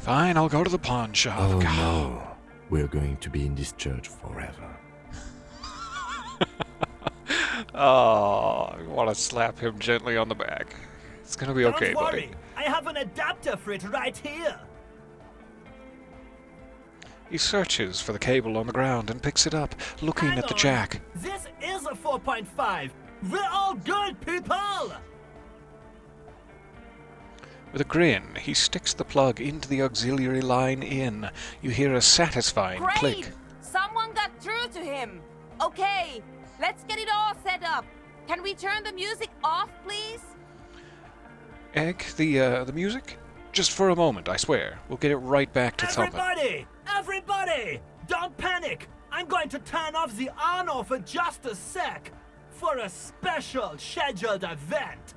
Fine, I'll go to the pawn shop. Oh God. no, we're going to be in this church forever. Oh, I want to slap him gently on the back. It's gonna be okay, Don't worry, buddy. I have an adapter for it right here. He searches for the cable on the ground and picks it up, looking Hang at the on. jack. This is a 4.5. We're all good, people! With a grin, he sticks the plug into the auxiliary line in. You hear a satisfying Great! click. Someone got through to him. Okay, let's get it all set up. Can we turn the music off, please? Egg, the music? Just for a moment, I swear. We'll get it right back to thumping. Everybody! Don't panic! I'm going to turn off the Arno for just a sec. For a special scheduled event.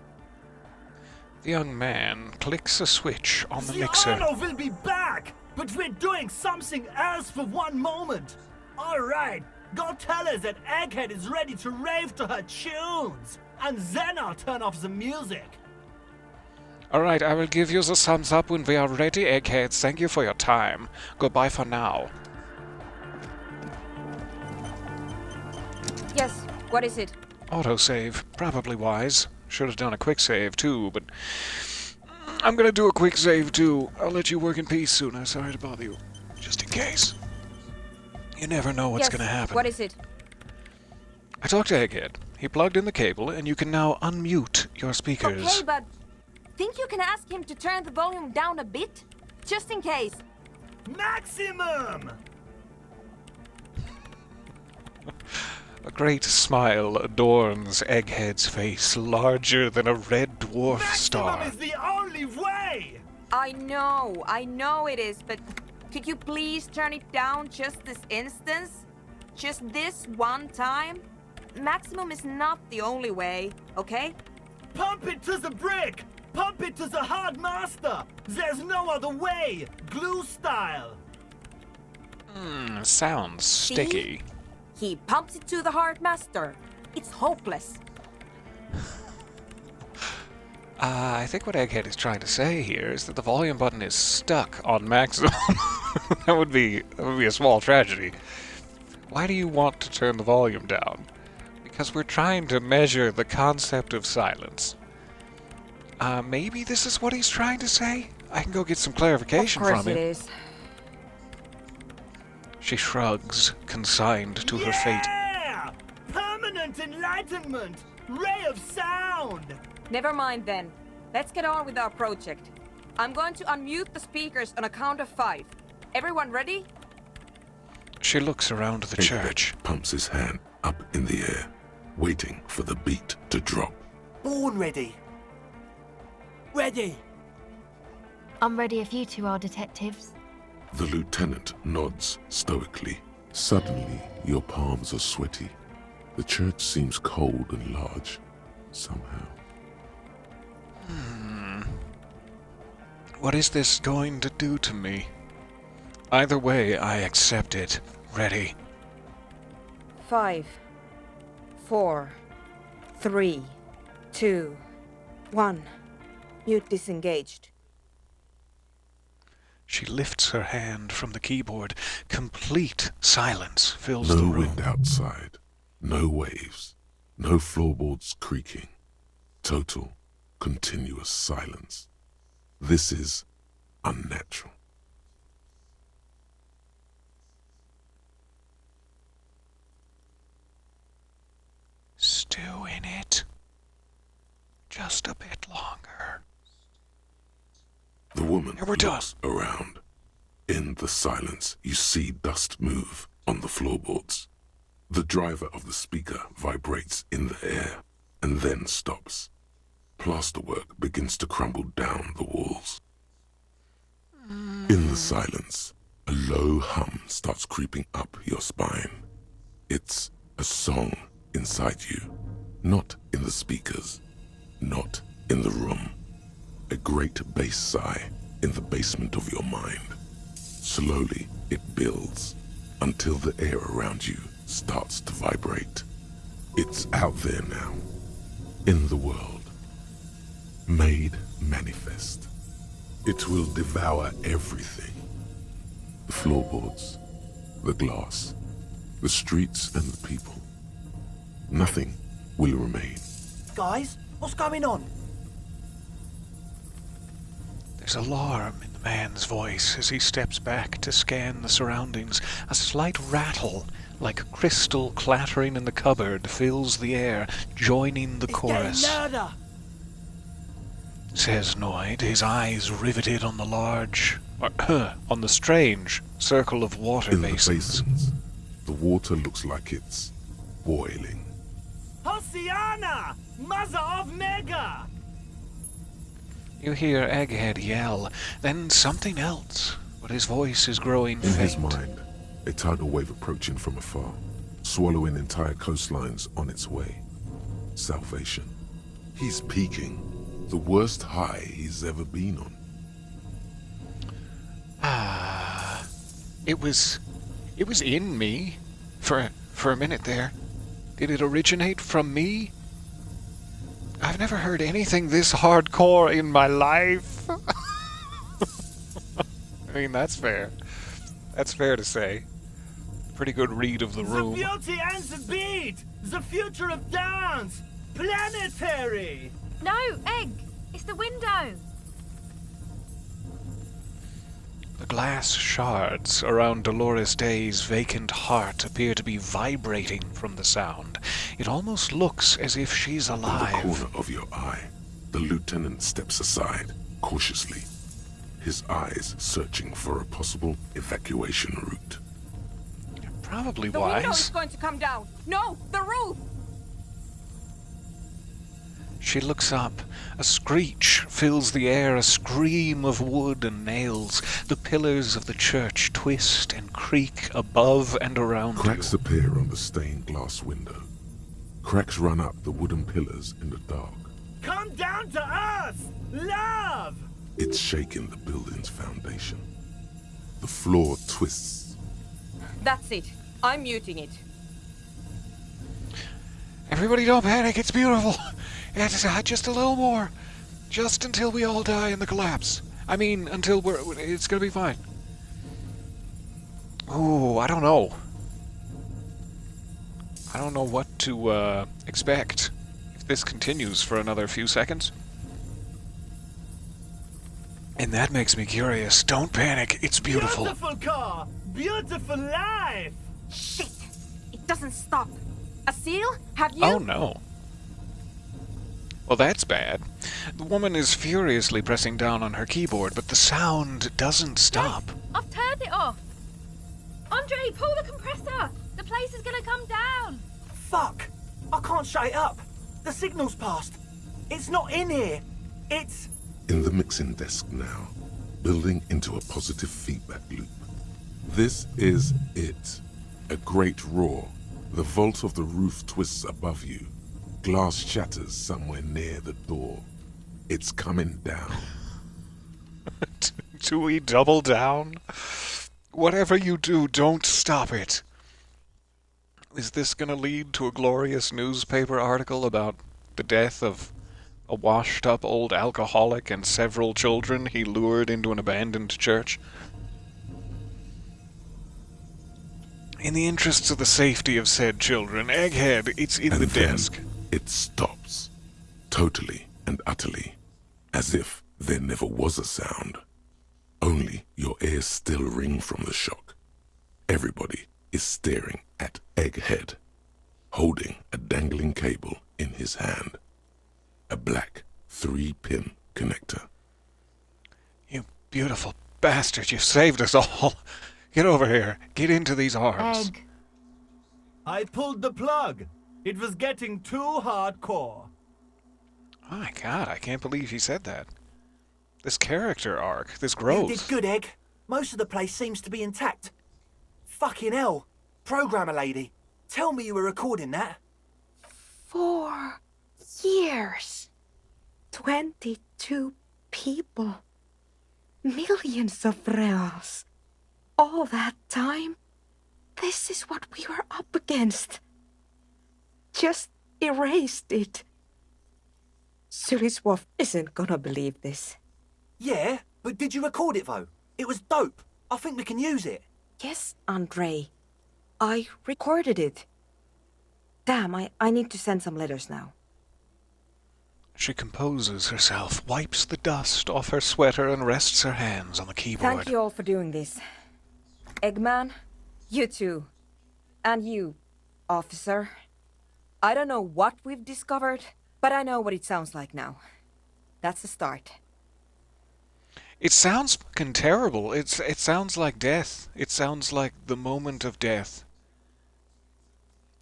The young man clicks a switch on the mixer. The Arno will be back! But we're doing something else for one moment. Alright, go tell her that Egghead is ready to rave to her tunes. And then I'll turn off the music. Alright, I will give you the thumbs up when we are ready, eggheads. Thank you for your time. Goodbye for now. Yes, what is it? Autosave. Probably wise. Should have done a quick save too, but I'm gonna do a quick save too. I'll let you work in peace sooner. Sorry to bother you. Just in case. You never know what's gonna happen. What is it? I talked to Egghead. He plugged in the cable, and you can now unmute your speakers. Okay, but think you can ask him to turn the volume down a bit? Just in case. Maximum! A great smile adorns Egghead's face, larger than a red dwarf star. Maximum is the only way! I know it is, but could you please turn it down just this instance? Just this one time? Maximum is not the only way, okay? Pump it to the brick! Pump it to the hard master! There's no other way! Glue style! Sounds sticky. He pumps it to the hard master. It's hopeless. I think what Egghead is trying to say here is that the volume button is stuck on maximum. that would be a small tragedy. Why do you want to turn the volume down? Because we're trying to measure the concept of silence. Maybe this is what he's trying to say? I can go get some clarification from him. Of course it is. She shrugs, consigned to her fate. Yeah! Permanent enlightenment! Ray of sound! Never mind then. Let's get on with our project. I'm going to unmute the speakers on a count of 5. Everyone ready? She looks around the church. Pumps his hand up in the air, waiting for the beat to drop. Born ready. Ready! I'm ready if you two are detectives. The lieutenant nods stoically. Suddenly, your palms are sweaty. The church seems cold and large, somehow. What is this going to do to me? Either way, I accept it. Ready. 5, 4, 3, 2, 1. Mute disengaged. She lifts her hand from the keyboard. Complete silence fills No the room. wind outside, no waves, no floorboards creaking. Total, continuous silence. This is unnatural. Stew in it. Just a bit longer. The woman And we're done. looks around. In the silence, you see dust move on the floorboards. The driver of the speaker vibrates in the air and then stops. Plasterwork begins to crumble down the walls. In the silence, a low hum starts creeping up your spine. It's a song inside you, not in the speakers, not in the room. A great bass sigh in the basement of your mind. Slowly, it builds until the air around you starts to vibrate. It's out there now, in the world, made manifest. It will devour everything. The floorboards, the glass, the streets and the people. Nothing will remain. Guys, what's going on? There's alarm in the man's voice as he steps back to scan the surroundings. A slight rattle, like crystal clattering in the cupboard, fills the air, joining the chorus. It's getting louder. Says Noid, his eyes riveted on the strange circle of water In basins. the basins, the water looks like it's boiling. Hosiana! Mother of Mega! You hear Egghead yell, then something else, but his voice is growing In faint. his mind, a tidal wave approaching from afar, swallowing entire coastlines on its way. Salvation. He's peaking. The worst high he's ever been on. It was in me for a minute there. Did it originate from me? I've never heard anything this hardcore in my life. I mean, that's fair. That's fair to say. Pretty good read of the room. The beauty and the beat! The future of dance! Planetary! No, Egg! It's the window! The glass shards around Dolores Day's vacant heart appear to be vibrating from the sound. It almost looks as if she's alive. In the corner of your eye, the lieutenant steps aside, cautiously, his eyes searching for a possible evacuation route. Probably The window is wise. going to come down. No, the roof! She looks up. A screech fills the air, a scream of wood and nails. The pillars of the church twist and creak above and around Cracks you. appear on the stained glass window. Cracks run up the wooden pillars in the dark. Come down to us! Love! It's shaking the building's foundation. The floor twists. That's it. I'm muting it. Everybody don't panic, it's beautiful. It's just a little more. Just until we all die in the collapse. I mean, until it's gonna be fine. Oh, I don't know. I don't know what to expect if this continues for another few seconds. And that makes me curious. Don't panic, it's beautiful. Beautiful car! Beautiful life! Shit! It doesn't stop. A seal? Have you? Oh no. Well, that's bad. The woman is furiously pressing down on her keyboard, but the sound doesn't stop. I've turned it off! Andre, pull the compressor! The place is gonna come down! Fuck! I can't shut it up. The signal's passed. It's not in here. It's... In the mixing desk now, building into a positive feedback loop. This is it. A great roar. The vault of the roof twists above you. Glass shatters somewhere near the door. It's coming down. Do we double down? Whatever you do, don't stop it. Is this gonna lead to a glorious newspaper article about the death of a washed-up old alcoholic and several children he lured into an abandoned church? In the interests of the safety of said children, Egghead, it's in And the then desk. it stops. Totally and utterly. As if there never was a sound. Only your ears still ring from the shock. Everybody is staring at Egghead, holding a dangling cable in his hand. A black 3-pin connector. You beautiful bastard, you saved us all. Get over here. Get into these arms. Egg. I pulled the plug. It was getting too hardcore. Oh my god, I can't believe he said that. This character arc, this You growth. did good, Egg. Most of the place seems to be intact. Fucking hell. Programmer lady, tell me you were recording that. 4 years. 22 people. Millions of reals. All that time? This is what we were up against. Just erased it. Suliswolf isn't gonna believe this. Yeah, but did you record it though? It was dope. I think we can use it. Yes, Andre. I recorded it. Damn, I need to send some letters now. She composes herself, wipes the dust off her sweater, and rests her hands on the keyboard. Thank you all for doing this. Eggman, you too. And you, officer. I don't know what we've discovered, but I know what it sounds like now. That's the start. It sounds fucking terrible. It sounds like death. It sounds like the moment of death.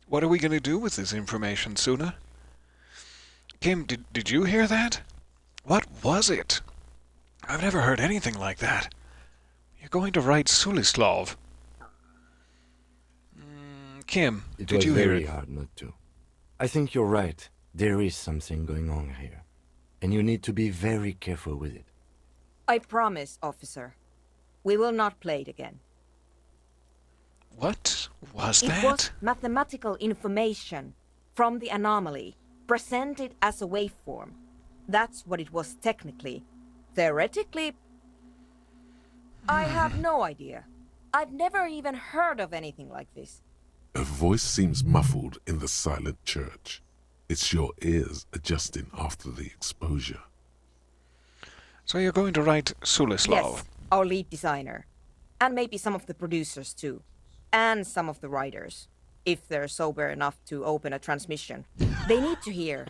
What are we going to do with this information, Suna? Kim, did you hear that? What was it? I've never heard anything like that. You're going to write Sulislav. Kim, did you hear it? It was very hard not to. I think you're right. There is something going on here. And you need to be very careful with it. I promise, officer. We will not play it again. What was that? It was mathematical information from the anomaly, presented as a waveform. That's what it was technically. Theoretically, I have no idea. I've never even heard of anything like this. A voice seems muffled in the silent church. It's your ears adjusting after the exposure. So you're going to write Sulislav? Yes, our lead designer. And maybe some of the producers too. And some of the writers. If they're sober enough to open a transmission. They need to hear.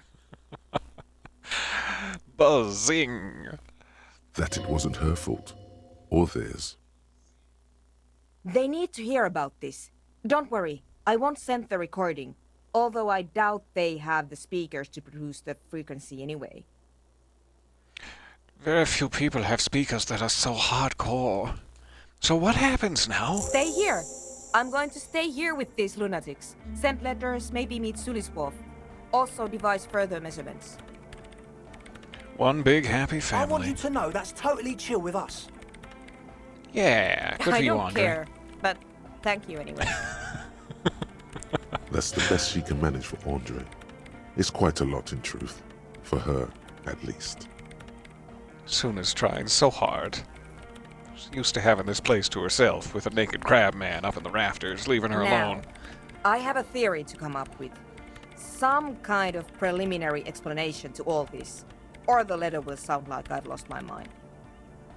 Buzzing. That it wasn't her fault. Or theirs. They need to hear about this. Don't worry, I won't send the recording. Although I doubt they have the speakers to produce the frequency anyway. Very few people have speakers that are so hardcore. So what happens now? Stay here. I'm going to stay here with these lunatics. Send letters, maybe meet Sulislav. Also devise further measurements. One big happy family. I want you to know that's totally chill with us. Yeah, good for you, I don't Andre. care, but thank you anyway. That's the best she can manage for Andre. It's quite a lot in truth. For her, at least. Suna's trying so hard. She's used to having this place to herself, with a naked crab man up in the rafters, leaving her Now, alone. I have a theory to come up with. Some kind of preliminary explanation to all this. Or the letter will sound like I've lost my mind.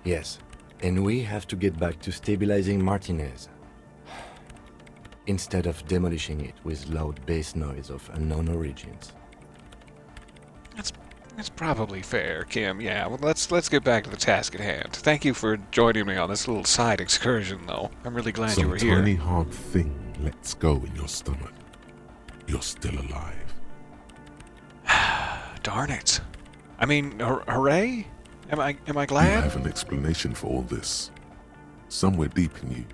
Yes, and we have to get back to stabilizing Martinez. Instead of demolishing it with loud bass noise of unknown origins. That's probably fair, Kim. Yeah, well, let's get back to the task at hand. Thank you for joining me on this little side excursion, though. I'm really glad you were here. Some tiny hard thing lets go in your stomach. You're still alive. Darn it. I mean, hooray? Am I glad? You have an explanation for all this. Somewhere deep in you,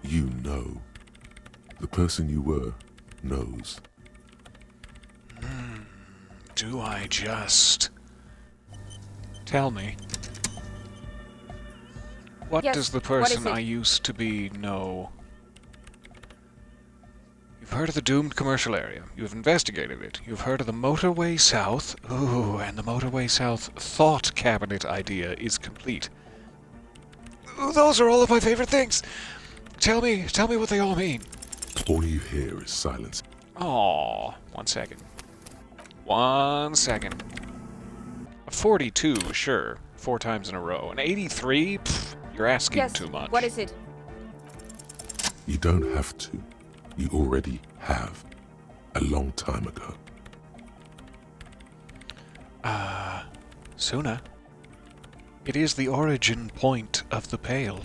you know. The person you were knows. Do I just... Tell me. What Yes, does the what is person it? I used to be know? You've heard of the doomed commercial area. You've investigated it. You've heard of the motorway south. Ooh, and the motorway south thought cabinet idea is complete. Ooh, those are all of my favorite things. Tell me what they all mean. All you hear is silence. Aw, 1 second. 1 second. A 42, sure. 4 times in a row. An 83? Pfft, you're asking Yes, too much. what is it? You don't have to. You already have. A long time ago. Suna. It is the origin point of the Pale.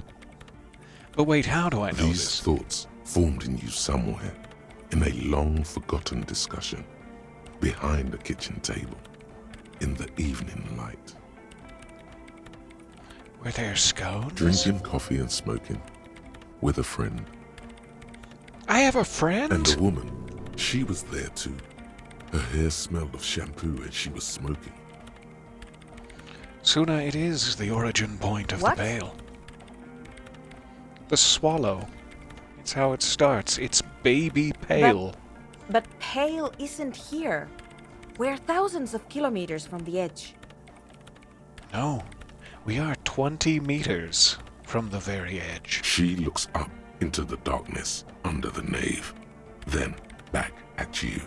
But wait, how do I know These this? thoughts formed in you somewhere, in a long-forgotten discussion, behind a kitchen table, in the evening light. Were there scones? Drinking coffee and smoking, with a friend. I have a friend? And a woman, she was there too. Her hair smelled of shampoo and she was smoking. Suna, it is the origin point of What? the Pale. The swallow. It's how it starts. It's baby Pale. But Pale isn't here. We're thousands of kilometers from the edge. No, we are 20 meters from the very edge. She looks up into the darkness under the nave, then back at you.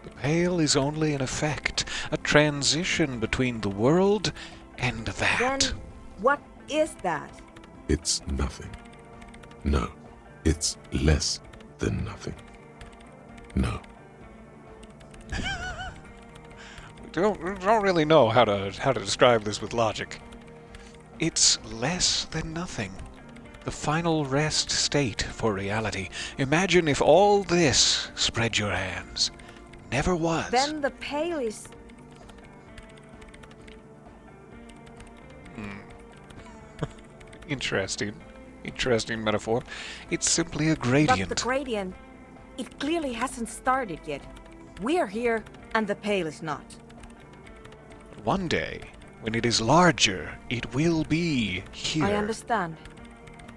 The Pale is only an effect, a transition between the world and that. Then what is that? It's nothing. No, it's less than nothing. No. We don't really know how to describe this with logic. It's less than nothing. The final rest state for reality. Imagine if all this, spread your hands, never was. Then the Pale is... Interesting. Interesting metaphor. It's simply a gradient. But the gradient, it clearly hasn't started yet. We're here, and the Pale is not. One day, when it is larger, it will be here. I understand.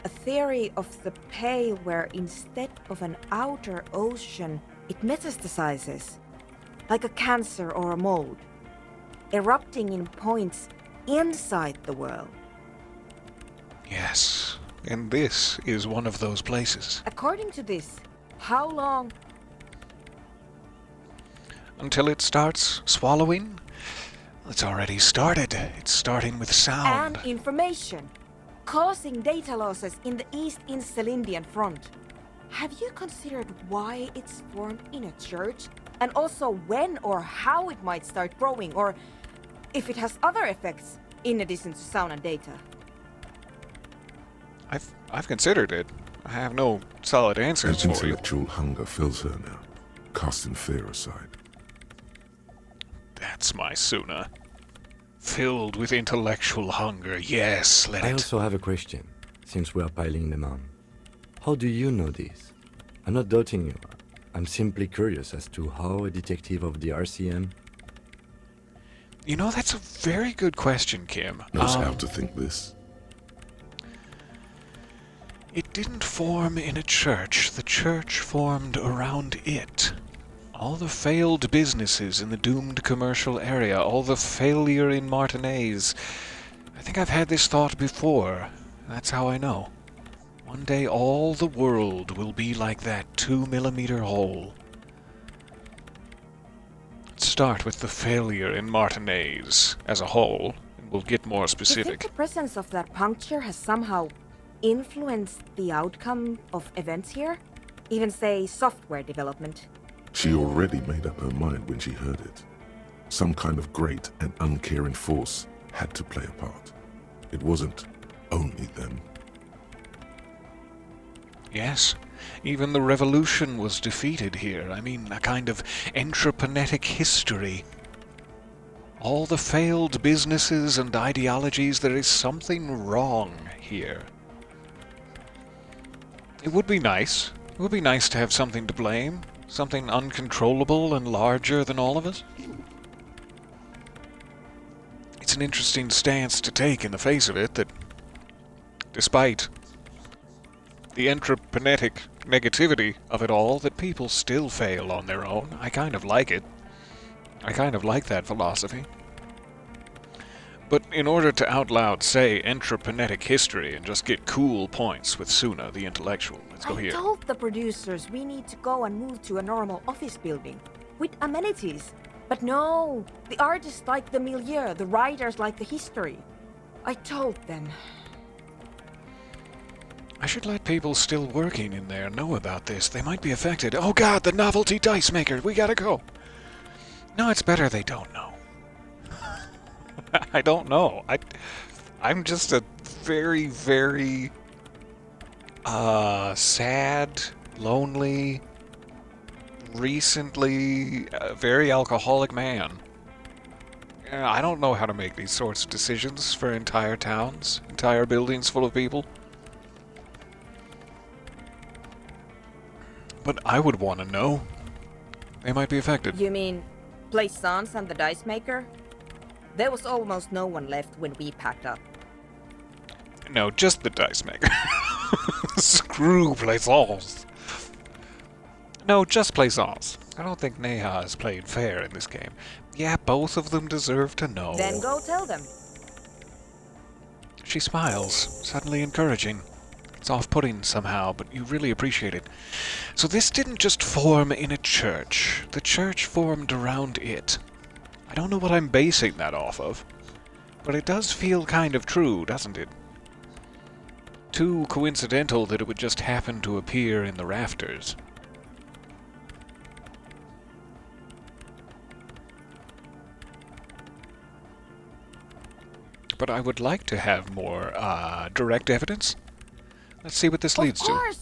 A theory of the Pale where instead of an outer ocean, it metastasizes, like a cancer or a mold, erupting in points inside the world. Yes, and this is one of those places. According to this, how long? Until it starts swallowing? It's already started. It's starting with sound. And information, causing data losses in the East Insulindian front. Have you considered why it's formed in a church? And also when or how it might start growing, or if it has other effects in addition to sound and data? I've considered it. I have no solid answers An for you. intellectual hunger fills her now, casting fear aside. That's my Suna. Filled with intellectual hunger. Yes, let I it. also have a question, since we are piling them on. How do you know this? I'm not doubting you. I'm simply curious as to how a detective of the RCM... You know, that's a very good question, Kim. Knows how to think this. It didn't form in a church. The church formed around it. All the failed businesses in the doomed commercial area, all the failure in Martinez. I think I've had this thought before. That's how I know. One day all the world will be like that 2-millimeter hole. Let's start with the failure in Martinez as a whole, and we'll get more Do you specific. think the presence of that puncture has somehow influenced the outcome of events here? Even, say, software development? She already made up her mind when she heard it. Some kind of great and uncaring force had to play a part. It wasn't only them. Yes, even the revolution was defeated here. I mean, a kind of entrepreneuric history. All the failed businesses and ideologies, there is something wrong here. It would be nice. It would be nice to have something to blame. Something uncontrollable and larger than all of us. It's an interesting stance to take in the face of it, that despite the entrepreneuric negativity of it all, that people still fail on their own. I kind of like it. I kind of like that philosophy. But in order to out loud say entrepreneuric history and just get cool points with Suna, the intellectual, let's go here. I told the producers we need to go and move to a normal office building with amenities. But no, the artists like the milieu, the writers like the history. I told them. I should let people still working in there know about this. They might be affected. Oh god, the novelty dice maker! We gotta go! No, it's better they don't know. I don't know. I'm just a very, very sad, lonely, recently very alcoholic man. I don't know how to make these sorts of decisions for entire towns, entire buildings full of people. But I would want to know. They might be affected. You mean Saint-Saëns and the dice maker? There was almost no one left when we packed up. No, just the dice maker. Screw Plaisance. No, just Plaisance. I don't think Neha has played fair in this game. Yeah, both of them deserve to know. Then go tell them. She smiles, suddenly encouraging. It's off-putting somehow, but you really appreciate it. So this didn't just form in a church. The church formed around it. I don't know what I'm basing that off of, but it does feel kind of true, doesn't it? Too coincidental that it would just happen to appear in the rafters. But I would like to have more, direct evidence. Let's see what this leads to. Of course!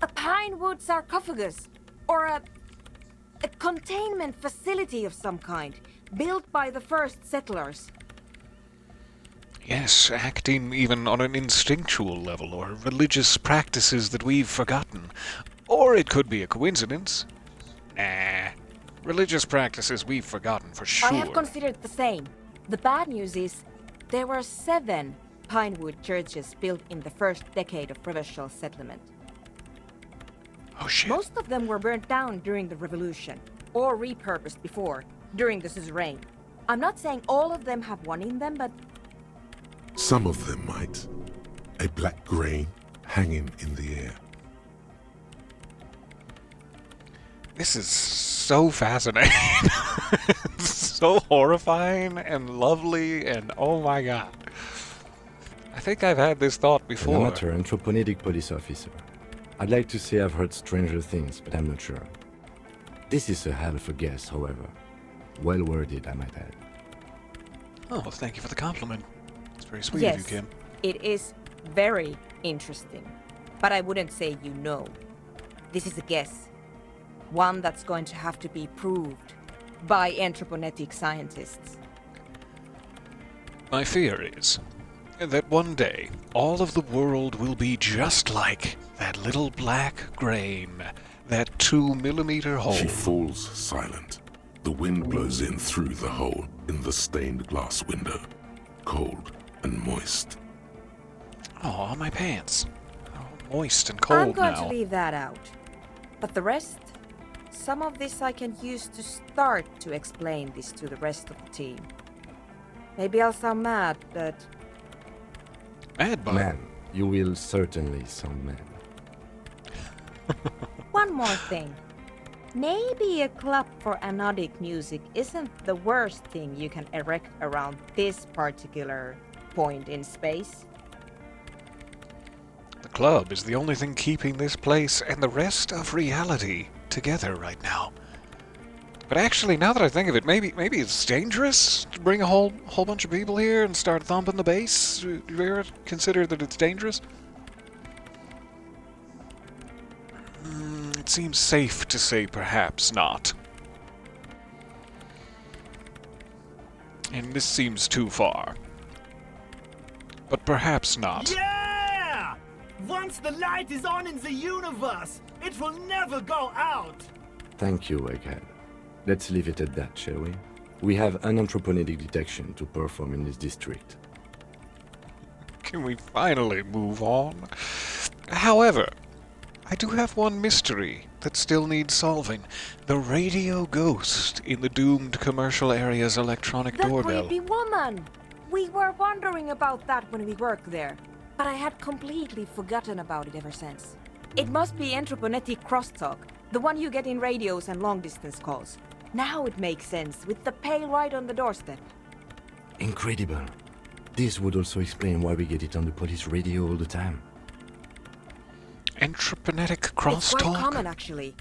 A pine wood sarcophagus. Or a containment facility of some kind. Built by the first settlers. Yes, acting even on an instinctual level, or religious practices that we've forgotten. Or it could be a coincidence. Nah. Religious practices we've forgotten for sure. I have considered the same. The bad news is, there were 7 pinewood churches built in the first decade of provincial settlement. Oh shit. Most of them were burnt down during the revolution, or repurposed before, during the suzerain. I'm not saying all of them have one in them, but... Some of them might. A black grain hanging in the air. This is so fascinating. So horrifying and lovely and oh my god. I think I've had this thought before. An amateur anthropomedic police officer. I'd like to say I've heard stranger things, but I'm not sure. This is a hell of a guess, however. Well worded, I might add. Oh, well, thank you for the compliment. It's very sweet yes, of you, Kim. It is very interesting. But I wouldn't say you know. This is a guess. One that's going to have to be proved by anthroponetic scientists. My fear is that one day all of the world will be just like that little black grain, that 2-millimeter hole. She falls silent. The wind blows in through the hole in the stained glass window, cold and moist. Oh, my pants. Oh, moist and cold I'm going now. to leave that out. But the rest, some of this I can use to start to explain this to the rest of the team. Maybe I'll sound mad, but... Mad, bud? Man, you will certainly sound mad. One more thing. Maybe a club for anodic music isn't the worst thing you can erect around this particular point in space. The club is the only thing keeping this place and the rest of reality together right now. But actually, now that I think of it, maybe it's dangerous to bring a whole bunch of people here and start thumping the bass. Do you ever consider that it's dangerous? It seems safe to say perhaps not. And this seems too far. But perhaps not. Yeah! Once the light is on in the universe, it will never go out! Thank you, Egghead. Let's leave it at that, shall we? We have an anthroponetic detection to perform in this district. Can we finally move on? However, I do have one mystery that still needs solving. The radio ghost in the doomed commercial area's electronic doorbell. The creepy woman! We were wondering about that when we worked there, but I had completely forgotten about it ever since. It must be anthroponetic crosstalk, the one you get in radios and long-distance calls. Now it makes sense, with the pail right on the doorstep. Incredible. This would also explain why we get it on the police radio all the time. Anthroponetic It's crosstalk? quite common, actually.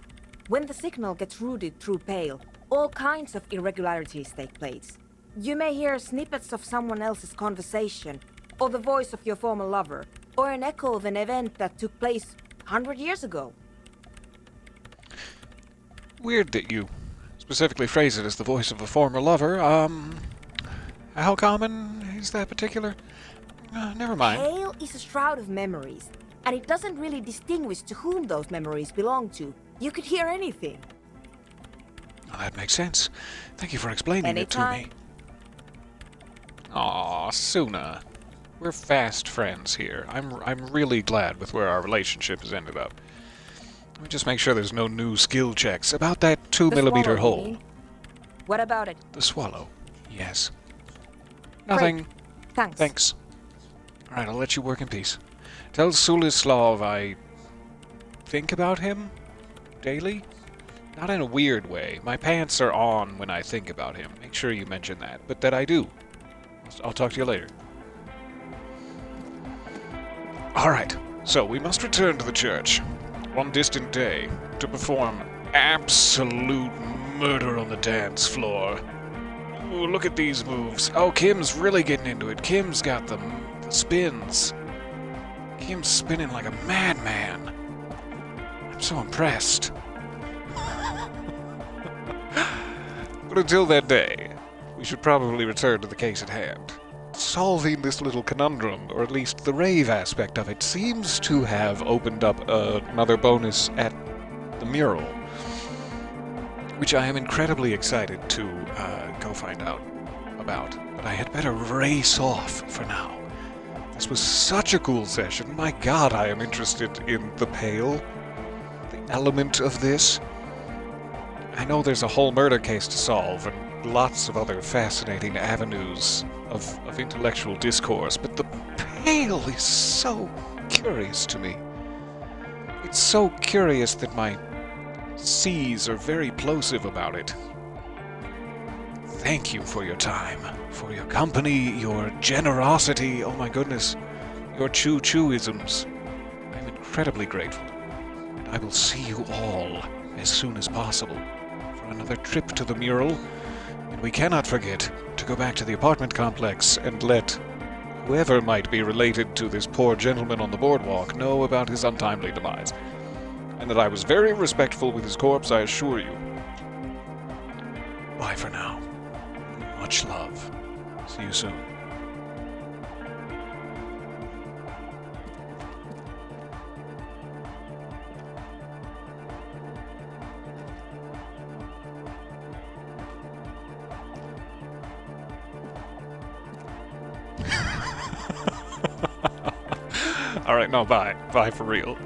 When the signal gets routed through pail, all kinds of irregularities take place. You may hear snippets of someone else's conversation, or the voice of your former lover, or an echo of an event that took place 100 years ago. Weird that you specifically phrase it as the voice of a former lover. How common is that particular? Never mind. Pail is a shroud of memories, and it doesn't really distinguish to whom those memories belong to. You could hear anything. Oh, that makes sense. Thank you for explaining Anytime. it to me. Aw, Suna. We're fast friends here. I'm really glad with where our relationship has ended up. Let me just make sure there's no new skill checks about that 2-millimeter hole. You mean? What about it? The swallow. Yes. Nothing. Great. Thanks. Thanks. Alright, I'll let you work in peace. Tell Sulislav I think about him daily. Not in a weird way. My pants are on when I think about him. Make sure you mention that. But that I do. I'll talk to you later. Alright, so we must return to the church one distant day to perform absolute murder on the dance floor. Ooh, look at these moves. Oh, Kim's really getting into it. Kim's got the spins. Kim's spinning like a madman. I'm so impressed. But until that day, we should probably return to the case at hand. Solving this little conundrum, or at least the rave aspect of it, seems to have opened up another bonus at the mural, which I am incredibly excited to go find out about. But I had better race off for now. This was such a cool session. My god, I am interested in the Pale, the element of this. I know there's a whole murder case to solve, and lots of other fascinating avenues of intellectual discourse, but the Pale is so curious to me. It's so curious that my C's are very plosive about it. Thank you for your time, for your company, your generosity, oh my goodness, your choo-choo-isms. I'm incredibly grateful, and I will see you all as soon as possible for another trip to the mural, and we cannot forget to go back to the apartment complex and let whoever might be related to this poor gentleman on the boardwalk know about his untimely demise, and that I was very respectful with his corpse, I assure you. Bye for now. Much love. See you soon. Alright, no, bye. Bye for real.